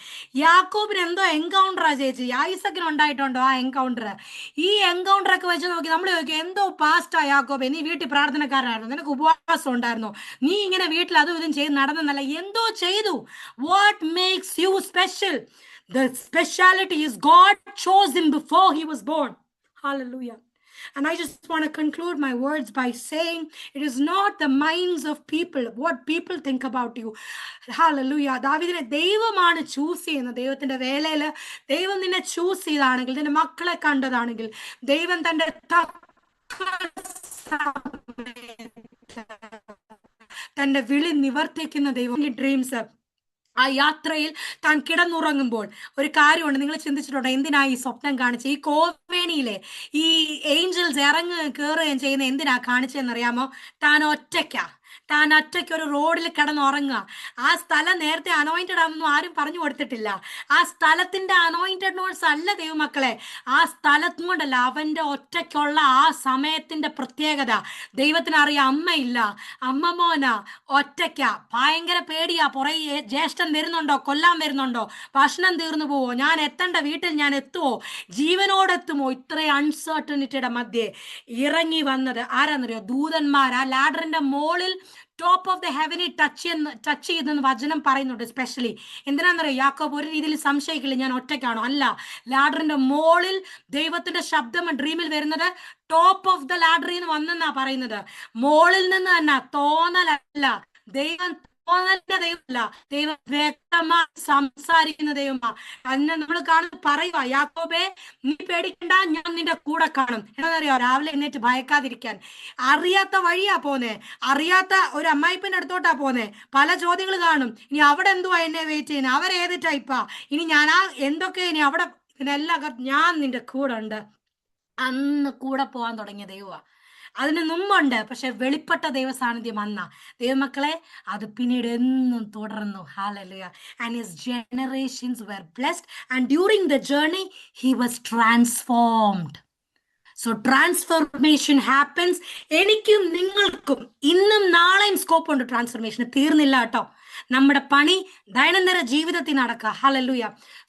യാക്കോബിന് എന്തോ എൻകൗണ്ടറാ ചേച്ചി, ഐസക്കിന് ഉണ്ടായിട്ടുണ്ടോ ആ എൻകൗണ്ടർ? ഈ എൻകൗണ്ടർ ഒക്കെ വെച്ച് നോക്കി നമ്മൾ ചോദിക്കും, എന്തോ പാസ്റ്റാ യാക്കോബെ, നീ വീട്ടിൽ പ്രാർത്ഥനക്കാരനായിരുന്നു, നിനക്ക് ഉപവാസം ഉണ്ടായിരുന്നു, നീ ഇങ്ങനെ വീട്ടിൽ അതും ഇതും ചെയ്ത് നടന്നെന്നല്ല, എന്തോ ചെയ്തു. What makes you special? The speciality is God chose him before he was born. Hallelujah. And I just want to conclude my words by saying, it is not the minds of people, what people think about you. Hallelujah. ദാവീദിനെ ദൈവമാണ് choose ചെയ്യുന്നത്. ദൈവത്തിന്റെ വേലയിൽ ദൈവം നിന്നെ choose ചെയ്താണെങ്കിൽ, നിന്റെ മക്കളെ കണ്ടതാണെങ്കിൽ, ദൈവം തന്റെ തന്റെ വിളി നിവർത്തിക്കുന്ന ദൈവം. ഡ്രീംസ്, ആ യാത്രയിൽ താൻ കിടന്നുറങ്ങുമ്പോൾ ഒരു കാര്യമുണ്ട്, നിങ്ങൾ ചിന്തിച്ചിട്ടുണ്ടോ എന്തിനാ ഈ സ്വപ്നം കാണിച്ച്? ഈ കോവേണിയിലെ ഈ ഏഞ്ചൽസ് കയറുകയും ചെയ്യുന്ന എന്തിനാ കാണിച്ചതെന്നറിയാമോ? താൻ ഒറ്റയ്ക്ക് ഒരു റോഡിൽ കിടന്നുറങ്ങുക. ആ സ്ഥലം നേരത്തെ അനോയിന്റഡ് ആണെന്നും ആരും പറഞ്ഞു കൊടുത്തിട്ടില്ല. ആ സ്ഥലത്തിന്റെ അനോയിന്റഡ് നോട്ട്സ് അല്ല ദൈവമക്കളെ, ആ സ്ഥലത്തും കൊണ്ടല്ല, അവന്റെ ഒറ്റയ്ക്കുള്ള ആ സമയത്തിന്റെ പ്രത്യേകത ദൈവത്തിന് അറിയാം. അമ്മയില്ല, അമ്മ മോന ഒറ്റയ്ക്ക, ഭയങ്കര പേടിയാ. പുറകെ ജ്യേഷ്ഠൻ വരുന്നുണ്ടോ, കൊല്ലാൻ വരുന്നുണ്ടോ, ഭക്ഷണം തീർന്നു പോവോ, ഞാൻ എത്തേണ്ട വീട്ടിൽ ഞാൻ എത്തുവോ, ജീവനോടെത്തുമോ? ഇത്രയും അൺസർട്ടനിറ്റിയുടെ മധ്യേ ഇറങ്ങി വന്നത് ആരാന്നറിയോ? ദൂതന്മാർ. ആ ലാഡറിന്റെ മോളിൽ ടോപ്പ് ഓഫ് ദ ഹെവനെ ടച്ച് ചെയ്തെന്ന് വചനം പറയുന്നുണ്ട്. സ്പെഷ്യലി എന്തിനാണെന്നറിയോ? യാക്കോബ് ഒരു രീതിയിൽ സംശയിക്കില്ല ഞാൻ ഒറ്റയ്ക്കാണോ. അല്ല, ലാഡറിന്റെ മോളിൽ ദൈവത്തിന്റെ ശബ്ദം ഡ്രീമിൽ വരുന്നത് ടോപ്പ് ഓഫ് ദ ലാഡറിൽ നിന്ന് വന്നെന്നാ പറയുന്നത്. മോളിൽ നിന്ന് തന്നെ, തോന്നലല്ല. ദൈവം തോന്നലിന്റെ ദൈവമല്ല, ദൈവം വ്യക്തമായി സംസാരിക്കുന്ന ദൈവമാ. അന്ന് നമ്മൾ കാണുന്നത് പറയുക, യാക്കോബേ നീ പേടിക്കണ്ട, ഞാൻ നിന്റെ കൂടെ കാണും. എന്താണെന്നറിയോ? രാവിലെ എഴുന്നേറ്റ് ഭയക്കാതിരിക്കാൻ. അറിയാത്ത വഴിയാ പോന്നെ, അറിയാത്ത ഒരു അമ്മായിപ്പൻ്റെ അടുത്തോട്ടാ പോന്നെ, പല ചോദ്യങ്ങൾ കാണും. ഇനി അവിടെ എന്തുവാ എന്നെ വെയിറ്റ് ചെയ്യുന്നത്, അവരേത് ടൈപ്പാ, ഇനി ഞാൻ എന്തൊക്കെ ഇനി അവിടെ, ഇതിനെല്ലാം ഞാൻ നിന്റെ കൂടെ ഉണ്ട്. അന്ന് കൂടെ പോകാൻ തുടങ്ങിയ ദൈവമാ. അതിന് മുമ്പുണ്ട്, പക്ഷെ വെളിപ്പെട്ട ദൈവ സാന്നിധ്യം വന്ന ദൈവമക്കളെ അത് പിന്നീട് എന്നും തുടർന്നു. Hallelujah. And his generations were blessed and during the journey he was transformed. So transformation happens. എനിക്കും നിങ്ങൾക്കും ഇന്നും നാളെയും സ്കോപ്പ് ഉണ്ട് ട്രാൻസ്ഫോർമേഷൻ. തീർന്നില്ല കേട്ടോ. നമ്മുടെ പണി ദൈനംദിന ജീവിതത്തിൽ നടക്കുക. Hallelujah.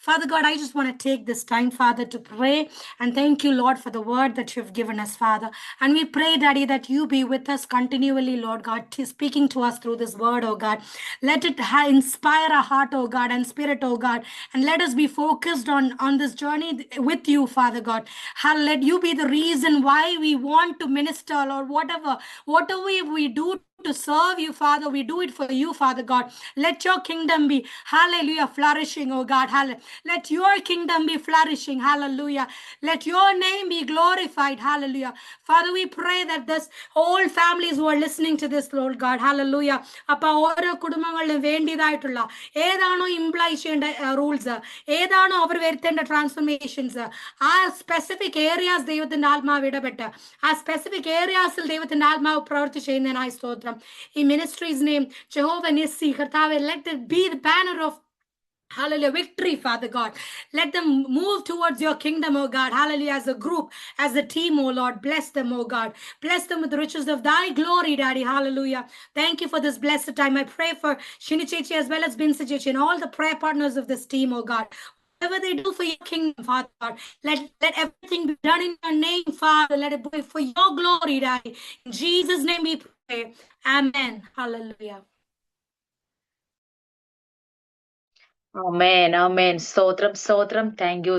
Father God, I just want to take this time, Father, to pray and thank you, Lord, for the word that you've given us, Father. And we pray, Daddy, that you be with us continually, Lord God, speaking to us through this word, oh God. Let it inspire our heart, oh God, and spirit, oh God. And let us be focused on this journey with you, Father God. Let you be the reason why we want to minister, or whatever we do to serve you, Father, we do it for you, Father God. Let your kingdom be, hallelujah, flourishing, oh God. Let your kingdom be flourishing, hallelujah. Let your name be glorified, hallelujah. Father, we pray that this whole families who are listening to this, Lord God, hallelujah, appa ഓരോ കുടുംബങ്ങളിലും വേണ്ടിയതായിട്ടുള്ള ഏതാണോ imply ചെയ്യേണ്ട rules, ഏതാണോ അവർ വരുത്തേണ്ട transformations, ആ specific areas ദൈവത്തിന്റെ ആത്മാവ് ഇടപെട്ട് ആ സ്പെസിഫിക് ഏരിയാസിൽ ദൈവത്തിന്റെ ആത്മാവ് പ്രവൃത്തി ചെയ്യുന്നതിനായി സ്തോത്രം. ഈ മിനിസ്ട്രീസ് നെയിം ജെഹോവ നിസ്സി കർത്താവേ, let it be the banner of hallelujah victory, Father God. Let them move towards your kingdom, oh God. Hallelujah. As a group, as a team, oh Lord, bless them, oh God. Bless them with the riches of thy glory, Daddy. Hallelujah. Thank you for this blessed time. I pray for Shini Chechi as well as Binsi Chechi and all the prayer partners of this team, oh God. Whatever they do for your kingdom, Father God, let everything be done in your name, Father. Let it be for your glory, Daddy. In Jesus' name we pray. Amen. Hallelujah. Amen. Amen. Sotram. Thank you.